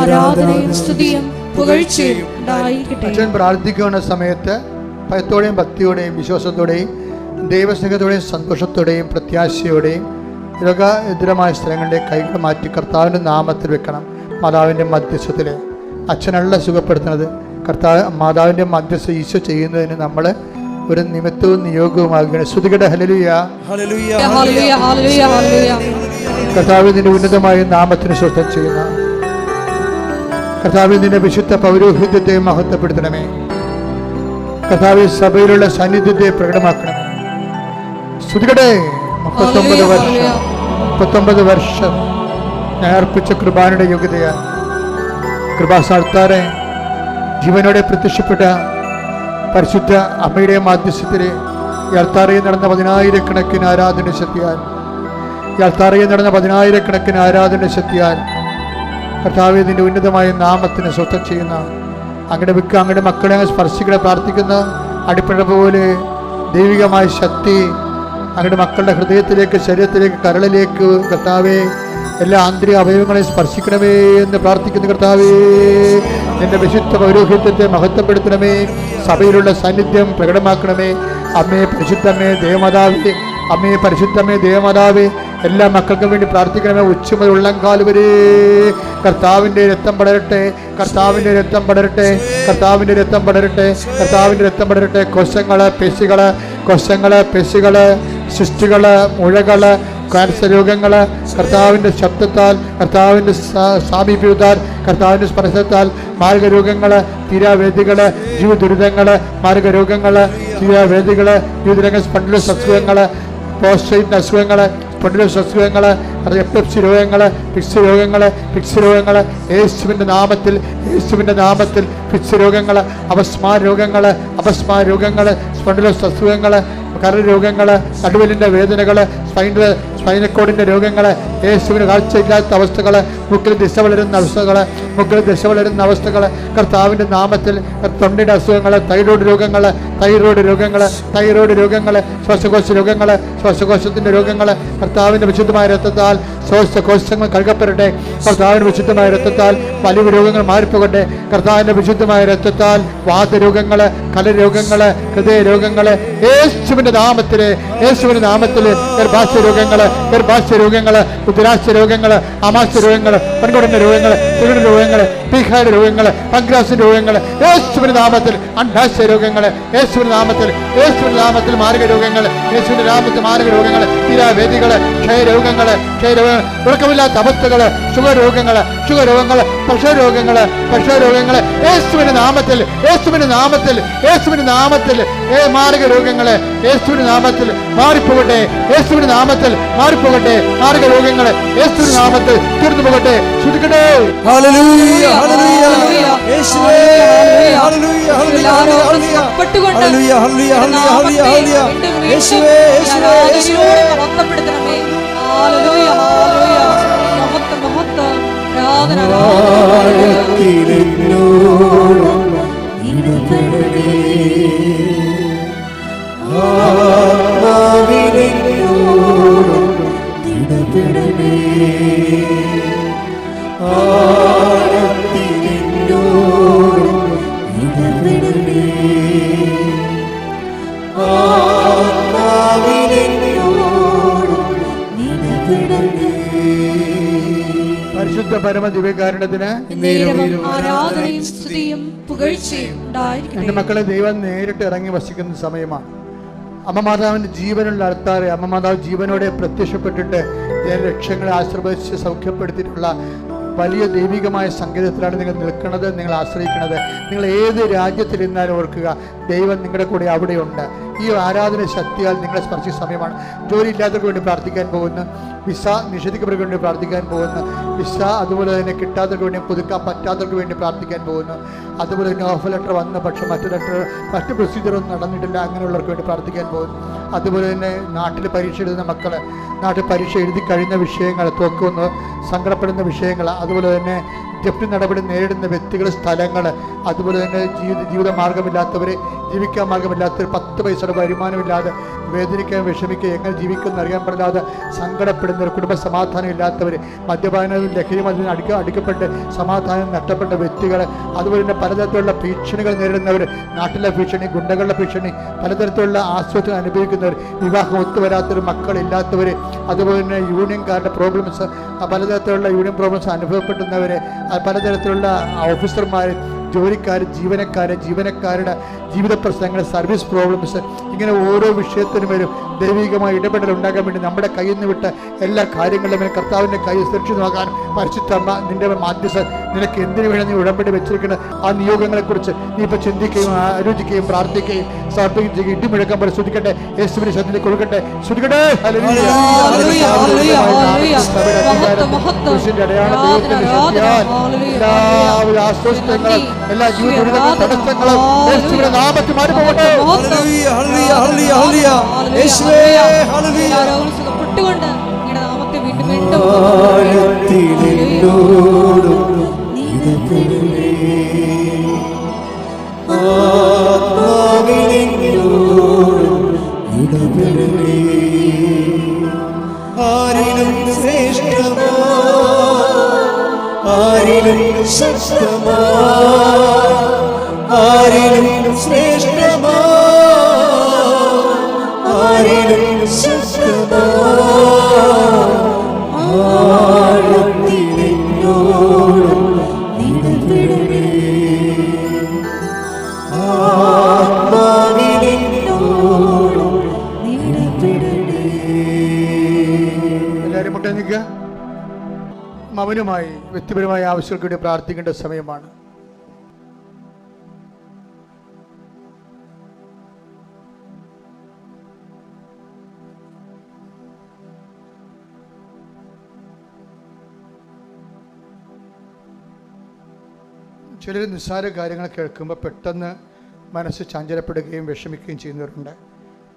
ആരാധനയും സ്തുതിയും പുകഴ്ചയും ഉണ്ടായിരിക്കട്ടെ. അച്ഛൻ പ്രാർത്ഥിക്കുന്ന സമയത്ത് ഭയത്തോടെയും ഭക്തിയോടെയും വിശ്വാസത്തോടെയും ദൈവസ്നേഹത്തോടെയും സന്തോഷത്തോടെയും പ്രത്യാശയോടെയും രോഗാതുരമായ സ്ഥലങ്ങളുടെ കൈകൾ മാറ്റി കർത്താവിൻ്റെ നാമത്തിൽ വെക്കണം. മാതാവിൻ്റെ മധ്യസ്ഥത്തിൽ അച്ഛനല്ല സുഖപ്പെടുത്തുന്നത്, മാതാവിൻ്റെ മധ്യസ്ഥ ഈശോ ചെയ്യുന്നതിന് നമ്മൾ ഒരു നിമിത്തവും നിയോഗവുമാകുകയാണ്. സ്തുതിക്കട്ടെ. ഹല്ലേലൂയ, ഹല്ലേലൂയ, ഹല്ലേലൂയ, ഹല്ലേലൂയ, ഹല്ലേലൂയ. കർത്താവിന്റെ ഉന്നതമായ നാമത്തിന് സ്വസ്ഥം ചെയ്യുന്ന കർത്താവിന്റെ വിശുദ്ധ പൗരോഹിത്യത്തെ മഹത്വപ്പെടുത്തണമേ. കർത്താവ് സഭയിലുള്ള സാന്നിധ്യത്തെ പ്രകടമാക്കണമേ. സ്തുതിക്കട്ടെ. 39 വർഷം ഞാൻ അർപ്പിച്ച കൃപാനയുടെ യോഗ്യതയാൽ കൃപാസ്ഥാനത്താറെ ജീവനോടെ പ്രത്യക്ഷപ്പെട്ട പരിശുദ്ധ അമ്മയുടെ മാധ്യസ്ഥത്തിലെ ഈ അൾത്താരയിൽ നടന്ന 10,000-കണക്കിന് ആരാധന ശക്തിയാൽ കർത്താവേ നിന്റെ ഉന്നതമായ നാമത്തിന് സ്വസ്ഥം ചെയ്യുന്ന അങ്ങയുടെ മക്കളെ സ്പർശികളെ പ്രാർത്ഥിക്കുന്ന അടിപ്പഴ പോലെ ദൈവികമായ ശക്തി അങ്ങയുടെ മക്കളുടെ ഹൃദയത്തിലേക്ക്, ശരീരത്തിലേക്ക്, കരളിലേക്ക് കർത്താവേ എല്ലാ ആന്തരിക അവയവങ്ങളെയും സ്പർശിക്കണമേ എന്ന് പ്രാർത്ഥിക്കുന്ന കർത്താവേ നിന്റെ വിശുദ്ധ പൗരോഹിത്യത്തെ മഹത്വപ്പെടുത്തണമേ. സഭയിലുള്ള സാന്നിധ്യം പ്രകടമാക്കണമേ. അമ്മേ പരിശുദ്ധമേ ദേവമാതാവേ, അമ്മേ പരിശുദ്ധമേ ദേവമാതാവേ, എല്ലാ മക്കൾക്കും വേണ്ടി പ്രാർത്ഥിക്കണമേ. ഉച്ചമുതൽ ഉള്ളംകാൽ വരെ കർത്താവിൻ്റെ രക്തം പടരട്ടെ, കർത്താവിൻ്റെ രക്തം പടരട്ടെ, കർത്താവിൻ്റെ രക്തം പടരട്ടെ, കർത്താവിൻ്റെ രക്തം പടരട്ടെ. കൊശങ്ങള്, പെശികള്, സൃഷ്ടികള്, മുഴകള് ക്യാൻസർ രോഗങ്ങൾ കർത്താവിൻ്റെ ശബ്ദത്താൽ, കർത്താവിൻ്റെ സാമീപ്യത്താൽ, കർത്താവിൻ്റെ സ്പർശത്താൽ, മാർഗരോഗങ്ങൾ, തീരാവേദികൾ, ജീവദുരിതങ്ങൾ, മാർഗരോഗങ്ങൾ, തീരാവേദികൾ, ജീവിതരംഗ സ്പണ്ടിലോസ് അസുഖങ്ങൾ, പ്രോസ്റ്റേറ്റ് അസുഖങ്ങൾ, സ്പണ്ടിലോസ് അസുഖങ്ങൾ, എപ്പിലെപ്സി രോഗങ്ങൾ, ഫിക്സ് രോഗങ്ങൾ, യേശുവിൻ്റെ നാമത്തിൽ, യേശുവിൻ്റെ നാമത്തിൽ ഫിക്സ് രോഗങ്ങൾ, അപസ്മാര രോഗങ്ങൾ, സ്പണ്ടിലോസ് അസുഖങ്ങൾ, കരരോഗങ്ങൾ, നടുവലിൻ്റെ വേദനകൾ, സ്പൈനക്കോഡിൻ്റെ രോഗങ്ങൾ, യേശുവിന് കാഴ്ചയില്ലാത്ത അവസ്ഥകൾ, മുക്കിൽ ദിശ വളരുന്ന അവസ്ഥകൾ, കർത്താവിൻ്റെ നാമത്തിൽ, തൊണ്ടയുടെ അസുഖങ്ങൾ, തൈറോയ്ഡ് രോഗങ്ങൾ, ശ്വാസകോശത്തിൻ്റെ രോഗങ്ങൾ, കർത്താവിൻ്റെ വിശുദ്ധമായ രക്തത്താൽ ശ്വാസകോശങ്ങൾ കഴുകപ്പെടട്ടെ. കർത്താവിൻ്റെ വിശുദ്ധമായ രക്തത്താൽ വലിയ രോഗങ്ങൾ മാറിപ്പോകട്ടെ. കർത്താവിൻ്റെ വിശുദ്ധമായ രക്തത്താൽ വാതരോഗങ്ങൾ, കലരോഗങ്ങൾ, ഹൃദയരോഗങ്ങൾ, യേശുവിൻ്റെ നാമത്തിൽ ഗർഭാശയ രോഗങ്ങൾ, ഉദരാശയ രോഗങ്ങൾ, ആമാശയ രോഗങ്ങൾ, പെൺകുടന്റെ രോഗങ്ങൾ, പീഹായുടെ രോഗങ്ങൾ, പങ്ക്രാസിന്റെ രോഗങ്ങൾ, യേശുവിന്റെ നാമത്തിൽ, അണ്ഡാശയ രോഗങ്ങൾ, യേശുവിന്റെ നാമത്തിൽ മാരകരോഗങ്ങൾ, യേശുവിന്റെ നാമത്തിൽ മാരകരോഗങ്ങൾ, തീരാവേദികൾ, ക്ഷയരോഗങ്ങൾ, ഉറക്കമില്ലാത്ത അവസ്ഥകൾ, ഷുഗർ രോഗങ്ങൾ, പ്രഷർ രോഗങ്ങൾ, യേശുവിന്റെ നാമത്തിൽ മാരകരോഗങ്ങൾ, യേശുവിന്റെ നാമത്തിൽ മാറിപ്പോകട്ടെ. മാർഗരോഗങ്ങൾ യേശുവിന്റെ നാമത്തിൽ തീർന്നു പോകട്ടെ. ശ്രദ്ധിക്കട്ടെ. ഹല്ലേലൂയ, ഹല്ലേലൂയ, യേശുവേ, ഹല്ലേലൂയ, ഹല്ലേലൂയ, ഹല്ലേലൂയ, ഹല്ലേലൂയ, ഹല്ലേലൂയ, യേശുവേ, യേശുവേ, യേശുവേ, മഹത്വപ്പെടുത്തണമേ. ഹല്ലേലൂയ, ഹല്ലേലൂയ, മഹത്വം, ആരാധന, പരിശുദ്ധ പരമ ദിവ്യകാരുണ്യത്തിന് ആരാധനയും സ്തുതിയും പുകഴ്ചയും ഉണ്ടായിരിക്കട്ടെ. എൻ്റെ മക്കളെ, ദൈവം നേരിട്ട് ഇറങ്ങി വസിക്കുന്ന സമയമാണ്. അമ്മ മാതാവിൻ്റെ ജീവനുള്ള ആൾക്കാരെ അമ്മ മാതാവ് ജീവനോടെ പ്രത്യക്ഷപ്പെട്ടിട്ട് ലക്ഷ്യങ്ങളെ ആശീർവദിച്ച് സൗഖ്യപ്പെടുത്തിയിട്ടുള്ള വലിയ ദൈവികമായ സംഗീതത്തിലാണ് നിങ്ങൾ നിൽക്കുന്നത്, നിങ്ങൾ ആശ്രയിക്കുന്നത്. നിങ്ങൾ ഏത് രാജ്യത്തിരുന്നാലും ഓർക്കുക, ദൈവം നിങ്ങളുടെ കൂടെ അവിടെയുണ്ട്. ഈ ആരാധന ശക്തിയാൽ നിങ്ങളെ സ്പർശിച്ച സമയമാണ്. ജോലി ഇല്ലാത്തവർക്ക് വേണ്ടി പ്രാർത്ഥിക്കാൻ പോകുന്നു, വിസ നിഷേധിക്കപ്പെട്ടവർക്ക് വേണ്ടി പ്രാർത്ഥിക്കാൻ പോകുന്നു, വിസ അതുപോലെ തന്നെ കിട്ടാത്തവർക്ക് വേണ്ടി, പുതുക്കാൻ പറ്റാത്തവർക്ക് വേണ്ടി പ്രാർത്ഥിക്കാൻ പോകുന്നു. അതുപോലെ തന്നെ ഓഫർ ലെറ്റർ വന്ന പക്ഷേ മറ്റ് പ്രൊസീജിയറൊന്നും നടന്നിട്ടില്ല, അങ്ങനെയുള്ളവർക്ക് വേണ്ടി പ്രാർത്ഥിക്കാൻ പോകുന്നു. അതുപോലെ തന്നെ നാട്ടിൽ പരീക്ഷ എഴുതുന്ന മക്കൾ, നാട്ടിൽ പരീക്ഷ എഴുതി കഴിഞ്ഞ വിഷയങ്ങൾ, തോക്കുന്നു സങ്കടപ്പെടുന്ന വിഷയങ്ങൾ, അതുപോലെ തന്നെ ജപ്തി നടപടി നേരിടുന്ന വ്യക്തികൾ, സ്ഥലങ്ങൾ, അതുപോലെ തന്നെ ജീവിത മാർഗമില്ലാത്തവർ, ജീവിക്കാൻ മാർഗമില്ലാത്തവർ, 10 പൈസയുടെ വരുമാനമില്ലാതെ വേദനിക്കാൻ, വിഷമിക്കുക, എങ്ങനെ ജീവിക്കുമെന്ന് അറിയാൻ പാടില്ലാതെ സങ്കടപ്പെടുന്നവർ, കുടുംബ സമാധാനം ഇല്ലാത്തവർ, മദ്യപാനവും ലഹരിയും അതിന് അടിക്കപ്പെട്ട് സമാധാനം നഷ്ടപ്പെട്ട വ്യക്തികൾ, അതുപോലെ തന്നെ പലതരത്തിലുള്ള ഭീഷണികൾ നേരിടുന്നവർ, നാട്ടിലെ ഭീഷണി, ഗുണ്ടകളുടെ ഭീഷണി, പലതരത്തിലുള്ള ആശ്വാസം അനുഭവിക്കുന്നവർ, വിവാഹം ഒത്തുവരാത്തവർ, മക്കളില്ലാത്തവർ, അതുപോലെ തന്നെ യൂണിയൻകാരുടെ പ്രോബ്ലംസ്, പലതരത്തിലുള്ള യൂണിയൻ പ്രോബ്ലംസ് അനുഭവപ്പെടുന്നവർ, പലതരത്തിലുള്ള ഓഫീസർമാർ, ജോലിക്കാർ, ജീവനക്കാരുടെ ജീവിത പ്രശ്നങ്ങൾ, സർവീസ് പ്രോബ്ലംസ്, ഇങ്ങനെ ഓരോ വിഷയത്തിനും വരും ദൈവികമായ ഇടപെടൽ ഉണ്ടാകാൻ വേണ്ടി നമ്മുടെ കയ്യിൽ നിന്ന് വിട്ട എല്ലാ കാര്യങ്ങളിലും കർത്താവിൻ്റെ കൈ സുരക്ഷിതമാക്കാൻ പരിശുദ്ധമ്മ നിന്റെ മാധ്യസ്ഥ നിനക്ക് എന്തിനു വേണം നീ ഉടമ്പടി വെച്ചിരിക്കുന്ന ആ നിയോഗങ്ങളെക്കുറിച്ച് നീ ഇപ്പോൾ ചിന്തിക്കുകയും ആലോചിക്കുകയും പ്രാർത്ഥിക്കുകയും സമർപ്പിക്കുകയും ചെയ്യുക. ഇടിമുഴക്കം പോലെ ശ്രദ്ധിക്കട്ടെ, യേശുവിന്റെ ശബ്ദത്തിൽ കൊടുക്കട്ടെ, ശ്രദ്ധിക്കട്ടെ. എല്ലാവിധ അസ്വസ്ഥങ്ങളും എല്ലാ ജീവിത തടസ്സങ്ങളും യേശുവിന്റെ നാമത്തിൽ മാറിപ്പോകട്ടെ. സുഖപ്പെട്ടുകൊണ്ട് നിങ്ങളുടെ നാമത്തെ വീണ്ടും വീണ്ടും ആരിലും ശ്രേഷ്ഠമാ, ആരിലും ശക്തമാ, ആരിലും ശ്രേഷ്ഠമാ, ആരിലും ശക്തമാ, ആഴത്തിലെന്നോടും ഇടപെടണേ, ആത്മാവിലെന്നോടും ഇടപെടണേ. വ്യക്തിപരമായ ആവശ്യങ്ങൾക്ക് വേണ്ടി പ്രാർത്ഥിക്കേണ്ട സമയമാണ്. ചിലർ നിസ്സാര കാര്യങ്ങൾ കേൾക്കുമ്പോൾ പെട്ടെന്ന് മനസ്സ് ചഞ്ചലപ്പെടുകയും വിഷമിക്കുകയും ചെയ്യുന്നവരുണ്ട്.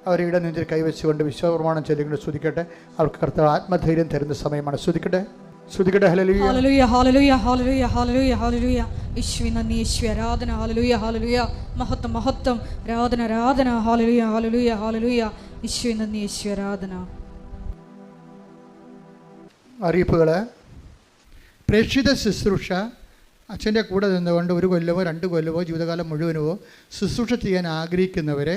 അവരുടെ നെഞ്ചിൽ കൈവച്ചുകൊണ്ട് വിശ്വപ്രമാണം ചൊല്ലിക്കൊണ്ട് സ്തുതിക്കട്ടെ. അവർക്ക് കർത്താവ് ആത്മധൈര്യം തരുന്ന സമയമാണ്. സ്തുതിക്കട്ടെ. ഹല്ലേലൂയ ഹല്ലേലൂയ ഹല്ലേലൂയ ഹല്ലേലൂയ ഹല്ലേലൂയ ഹല്ലേലൂയ. യേശുവേ നന്ദി, യേശുവേ ആരാധന. ഹല്ലേലൂയ ഹല്ലേലൂയ. മഹത്വം മഹത്വം. ആരാധന ആരാധന. ഹല്ലേലൂയ ഹല്ലേലൂയ ഹല്ലേലൂയ. യേശുവേ നന്ദി, യേശുവേ ആരാധന. അറിയിപ്പുകൾ. പ്രേക്ഷിത ശുശ്രൂഷ അച്ഛൻ്റെ കൂടെ നിന്നുകൊണ്ട് 1 കൊല്ലമോ 2 കൊല്ലമോ ജീവിതകാലം മുഴുവനോ ശുശ്രൂഷ ചെയ്യാൻ ആഗ്രഹിക്കുന്നവരെ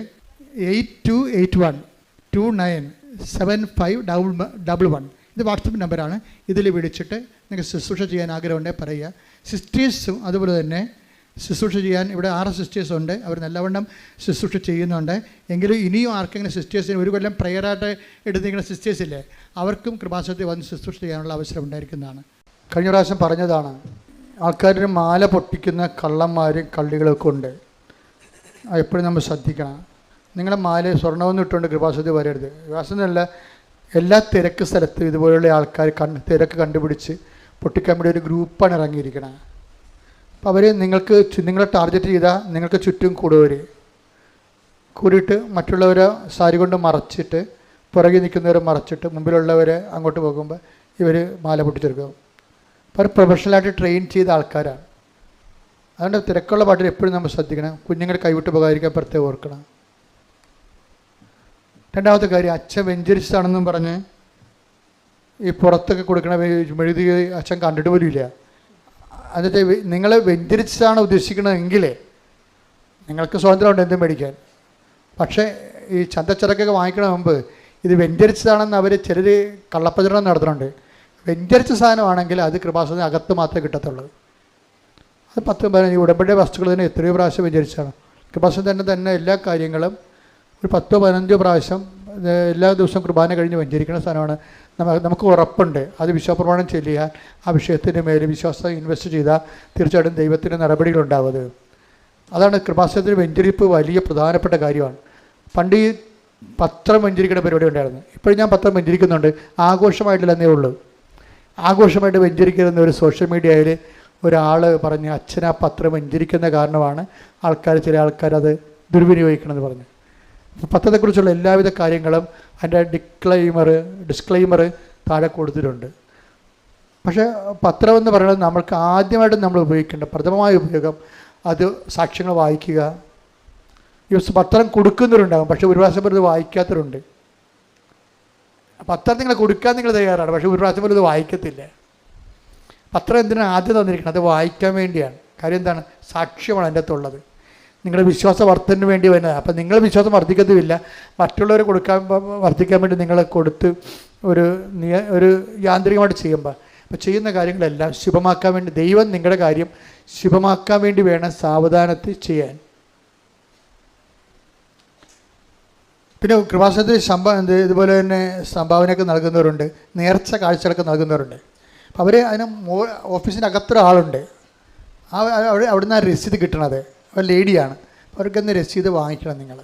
8281297511 ഇത് വാട്സപ്പ് നമ്പറാണ്. ഇതിൽ വിളിച്ചിട്ട് നിങ്ങൾക്ക് ശുശ്രൂഷ ചെയ്യാൻ ആഗ്രഹമുണ്ടെങ്കിൽ പറയുക. സിസ്റ്റേഴ്സും അതുപോലെ തന്നെ ശുശ്രൂഷ ചെയ്യാൻ ഇവിടെ 6 സിസ്റ്റേഴ്സ് ഉണ്ട്. അവർ നല്ലവണ്ണം ശുശ്രൂഷ ചെയ്യുന്നുണ്ട്. എങ്കിലും ഇനിയും ആർക്കെങ്കിലും സിസ്റ്റേഴ്സിന് 1 കൊല്ലം പ്രയറായിട്ട് എടുത്തിരിക്കുന്ന സിസ്റ്റേഴ്സില്ലേ, അവർക്കും കൃപാസനത്തിൽ വന്ന് ശുശ്രൂഷ ചെയ്യാനുള്ള അവസരം ഉണ്ടായിരിക്കുന്നതാണ്. കഴിഞ്ഞ പ്രാവശ്യം പറഞ്ഞതാണ്, ആൾക്കാരിന് മാല പൊട്ടിക്കുന്ന കള്ളന്മാരും കള്ളികളൊക്കെ ഉണ്ട്. എപ്പോഴും നമ്മൾ ശ്രദ്ധിക്കണം. നിങ്ങളുടെ മാല സ്വർണ്ണമൊന്നും ഇട്ടുകൊണ്ട് കൃപാസനത്തിൽ വരരുത്. കൃപാസനമല്ല, എല്ലാ തിരക്ക് സ്ഥലത്തും ഇതുപോലുള്ള ആൾക്കാർ തിരക്ക് കണ്ടുപിടിച്ച് പൊട്ടിക്കാൻ വേണ്ടി ഒരു ഗ്രൂപ്പാണ് ഇറങ്ങിയിരിക്കണം. അപ്പോൾ അവർ നിങ്ങളെ ടാർഗറ്റ് ചെയ്താൽ നിങ്ങൾക്ക് ചുറ്റും കൂടിയിട്ട് മറ്റുള്ളവരെ സാരി കൊണ്ട് മറച്ചിട്ട്, പുറകെ നിൽക്കുന്നവരെ മറച്ചിട്ട്, മുമ്പിലുള്ളവരെ അങ്ങോട്ട് പോകുമ്പോൾ ഇവർ മാല പൊട്ടിച്ചെടുക്കും. അപ്പോൾ പ്രൊഫഷണലായിട്ട് ട്രെയിൻ ചെയ്ത ആൾക്കാരാണ്. അതുകൊണ്ട് തിരക്കുള്ള പാട്ടിൽ എപ്പോഴും നമ്മൾ ശ്രദ്ധിക്കണം. കുഞ്ഞുങ്ങൾ കൈവിട്ട് പോകാതിരിക്കാൻ പ്രത്യേകം ഓർക്കണം. രണ്ടാമത്തെ കാര്യം, അച്ഛൻ വെഞ്ചരിച്ചതാണെന്നും പറഞ്ഞ് ഈ പുറത്തൊക്കെ കൊടുക്കണ മെഴുതി അച്ഛൻ കണ്ടിട്ട് പോലും ഇല്ല. എന്നിട്ട് നിങ്ങൾ വെഞ്ചരിച്ചതാണ് ഉദ്ദേശിക്കണമെങ്കിൽ നിങ്ങൾക്ക് സ്വാതന്ത്ര്യമുണ്ട് എന്തും മേടിക്കാൻ. പക്ഷേ ഈ ചന്തച്ചരക്കൊക്കെ വാങ്ങിക്കണ മുമ്പ് ഇത് വെഞ്ചരിച്ചതാണെന്ന് അവർ ചിലർ കള്ളപ്രചരണം നടത്തുന്നുണ്ട്. വെഞ്ചരിച്ച സാധനമാണെങ്കിൽ അത് കൃപാസനത്തിന് അകത്ത് മാത്രമേ കിട്ടത്തുള്ളൂ. അത് 10-15 ഉടമ്പടി വസ്തുക്കൾ തന്നെ എത്രയോ പ്രാവശ്യം വെഞ്ചരിച്ചാണ്. കൃപാസനം തന്നെ എല്ലാ കാര്യങ്ങളും ഒരു 10-15 പ്രാവശ്യം എല്ലാ ദിവസവും കുർബാന കഴിഞ്ഞ് വെഞ്ചരിക്കുന്ന സാധനമാണ്. നമുക്ക് ഉറപ്പുണ്ട് അത് വിശ്വാസപ്രമാണം ചെല്ലിയാൽ ആ വിഷയത്തിൻ്റെ മേൽ വിശ്വാസം ഇൻവെസ്റ്റ് ചെയ്താൽ തീർച്ചയായിട്ടും ദൈവത്തിൻ്റെ നടപടികളുണ്ടാവുന്നത്. അതാണ് കൃപാസനത്തിന് വെഞ്ചരിപ്പ് വലിയ പ്രധാനപ്പെട്ട കാര്യമാണ്. പണ്ട് ഈ പത്രം വെഞ്ചരിക്കുന്ന പരിപാടി ഉണ്ടായിരുന്നു. ഇപ്പോഴും ഞാൻ പത്രം വെഞ്ചരിക്കുന്നുണ്ട്, ആഘോഷമായിട്ടില്ലെന്നേ ഉള്ളൂ. ആഘോഷമായിട്ട് വെഞ്ചരിക്കുന്ന ഒരു സോഷ്യൽ മീഡിയയിൽ ഒരാൾ പറഞ്ഞ് അച്ഛൻ ആ പത്രം വെഞ്ചരിക്കുന്ന കാരണമാണ് ചില ആൾക്കാർ അത് ദുർവിനിയോഗിക്കണമെന്ന് പറഞ്ഞു. പത്രത്തെക്കുറിച്ചുള്ള എല്ലാവിധ കാര്യങ്ങളും അതിൻ്റെ ഡിസ്ക്ലെയിമർ താഴെ കൊടുത്തിട്ടുണ്ട്. പക്ഷേ പത്രമെന്ന് പറയുന്നത് നമ്മൾക്ക് ആദ്യമായിട്ട് നമ്മൾ ഉപയോഗിക്കേണ്ട പ്രഥമമായ ഉപയോഗം അത് സാക്ഷ്യങ്ങൾ വായിക്കുക. ഈ പത്രം കൊടുക്കുന്നവരുണ്ടാകും, പക്ഷേ ഒരു പ്രാവശ്യം പോലും ഇത് വായിക്കാത്തവരുണ്ട്. പത്രം നിങ്ങൾ കൊടുക്കാൻ നിങ്ങൾ തയ്യാറാണ്, പക്ഷേ ഒരു പ്രാവശ്യം പോലും ഇത് വായിക്കത്തില്ല. പത്രം എന്തിനാണ് ആദ്യം തന്നിരിക്കുന്നത്? അത് വായിക്കാൻ വേണ്ടിയാണ്. കാര്യം എന്താണ്? സാക്ഷ്യമാണ് അതിൻ്റെ അകത്തുള്ളത്. നിങ്ങളുടെ വിശ്വാസ വർദ്ധനു വേണ്ടി വരുന്നത്. അപ്പം നിങ്ങൾ വിശ്വാസം വർദ്ധിക്കത്തുമില്ല, മറ്റുള്ളവർ വർദ്ധിക്കാൻ വേണ്ടി നിങ്ങൾ കൊടുത്ത് ഒരു യാന്ത്രികമായിട്ട് ചെയ്യുമ്പോൾ അപ്പോൾ ചെയ്യുന്ന കാര്യങ്ങളെല്ലാം ശുഭമാക്കാൻ വേണ്ടി, ദൈവം നിങ്ങളുടെ കാര്യം ശുഭമാക്കാൻ വേണ്ടി വേണം സാവധാനത്തിൽ ചെയ്യാൻ. പിന്നെ കൃപാസനത്തിൽ ഇതുപോലെ തന്നെ സംഭാവനയൊക്കെ നൽകുന്നവരുണ്ട്, നേർച്ച കാഴ്ചകളൊക്കെ നൽകുന്നവരുണ്ട്. അപ്പോൾ അവർ അതിന് ഓഫീസിൻ്റെ അകത്തൊരാളുണ്ട്, അവിടുന്ന് ആ രസീത് കിട്ടണത് ഒരു ലേഡിയാണ്. അവർക്കൊന്ന് രസീത് വാങ്ങിക്കണം നിങ്ങൾ.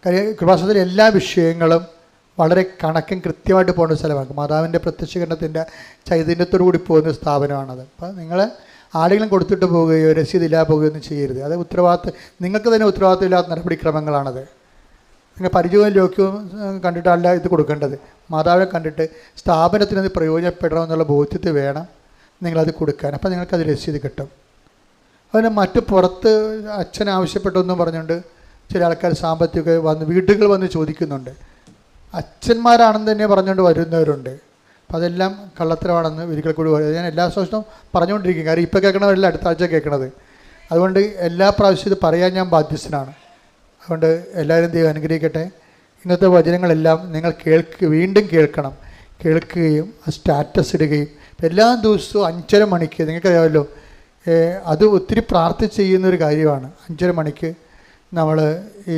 കാര്യം കൃപാസനത്തിലെ എല്ലാ വിഷയങ്ങളും വളരെ കണക്കും കൃത്യമായിട്ട് പോകുന്ന സ്ഥലമാണ്. മാതാവിൻ്റെ പ്രത്യക്ഷീകരണത്തിൻ്റെ ചൈതന്യത്തോടു കൂടി പോകുന്ന സ്ഥാപനമാണത്. അപ്പോൾ നിങ്ങൾ ആരെങ്കിലും കൊടുത്തിട്ട് പോവുകയോ രസീതില്ലാതെ പോവുകയോ ഒന്നും ചെയ്യരുത്. അത് നിങ്ങൾക്ക് തന്നെ ഉത്തരവാദിത്തമില്ലാത്ത നടപടിക്രമങ്ങളാണത്. നിങ്ങൾ പരിചയവും ലോക്യവും കണ്ടിട്ടല്ല ഇത് കൊടുക്കേണ്ടത്. മാതാവിനെ കണ്ടിട്ട് സ്ഥാപനത്തിന് അത് പ്രയോജനപ്പെടണമെന്നുള്ള ബോധ്യത്തിൽ വേണം നിങ്ങളത് കൊടുക്കാൻ. അപ്പോൾ നിങ്ങൾക്കത് രസീത് കിട്ടും. അതിന് മറ്റ് പുറത്ത് അച്ഛൻ ആവശ്യപ്പെട്ടൊന്നും പറഞ്ഞുകൊണ്ട് ചില ആൾക്കാർ സാമ്പത്തികമൊക്കെ വീടുകൾ വന്ന് ചോദിക്കുന്നുണ്ട്. അച്ഛന്മാരാണെന്ന് തന്നെ പറഞ്ഞുകൊണ്ട് വരുന്നവരുണ്ട്. അപ്പോൾ അതെല്ലാം കള്ളത്തരമാണെന്ന് ഒരിക്കൽ കൂടി ഞാൻ എല്ലാ ദിവസവും പറഞ്ഞുകൊണ്ടിരിക്കും. കാര്യം ഇപ്പോൾ കേൾക്കണവരല്ല അടുത്ത ആഴ്ച കേൾക്കണത്. അതുകൊണ്ട് എല്ലാ പ്രാവശ്യവും ഇത് പറയാൻ ഞാൻ ബാധ്യസ്ഥനാണ്. അതുകൊണ്ട് എല്ലാവരും ദൈവം അനുഗ്രഹിക്കട്ടെ. ഇന്നത്തെ വചനങ്ങളെല്ലാം നിങ്ങൾ വീണ്ടും കേൾക്കുകയും ആ സ്റ്റാറ്റസ് ഇടുകയും എല്ലാ ദിവസവും 5:30 മണിക്ക്, നിങ്ങൾക്കറിയാമല്ലോ അത് ഒത്തിരി പ്രാർത്ഥിച്ച് ചെയ്യുന്നൊരു കാര്യമാണ്. 5:30 മണിക്ക് നമ്മൾ ഈ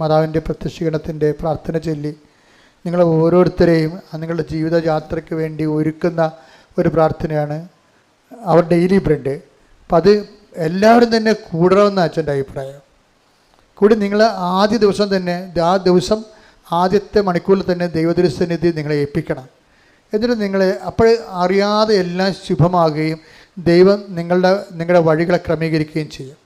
മാതാവിൻ്റെ പ്രത്യക്ഷീകരണത്തിൻ്റെ പ്രാർത്ഥന ചൊല്ലി നിങ്ങൾ ഓരോരുത്തരെയും നിങ്ങളുടെ ജീവിതയാത്രയ്ക്ക് വേണ്ടി ഒരുക്കുന്ന ഒരു പ്രാർത്ഥനയാണ് അവർ ഡെയിലി ബ്രെഡ്. അപ്പം അത് എല്ലാവരും തന്നെ കൂടണമെന്ന് അച്ഛൻ്റെ അഭിപ്രായം. കൂടി നിങ്ങൾ ആദ്യ ദിവസം തന്നെ ആ ദിവസം ആദ്യത്തെ മണിക്കൂറിൽ തന്നെ ദൈവദൃസന്നിധി നിങ്ങളെ ഏൽപ്പിക്കണം. എന്നിട്ട് നിങ്ങളെ അപ്പോൾ അറിയാതെ എല്ലാം ശുഭമാകുകയും ദൈവം നിങ്ങളുടെ വഴികളെ ക്രമീകരിക്കുകയും ചെയ്യും.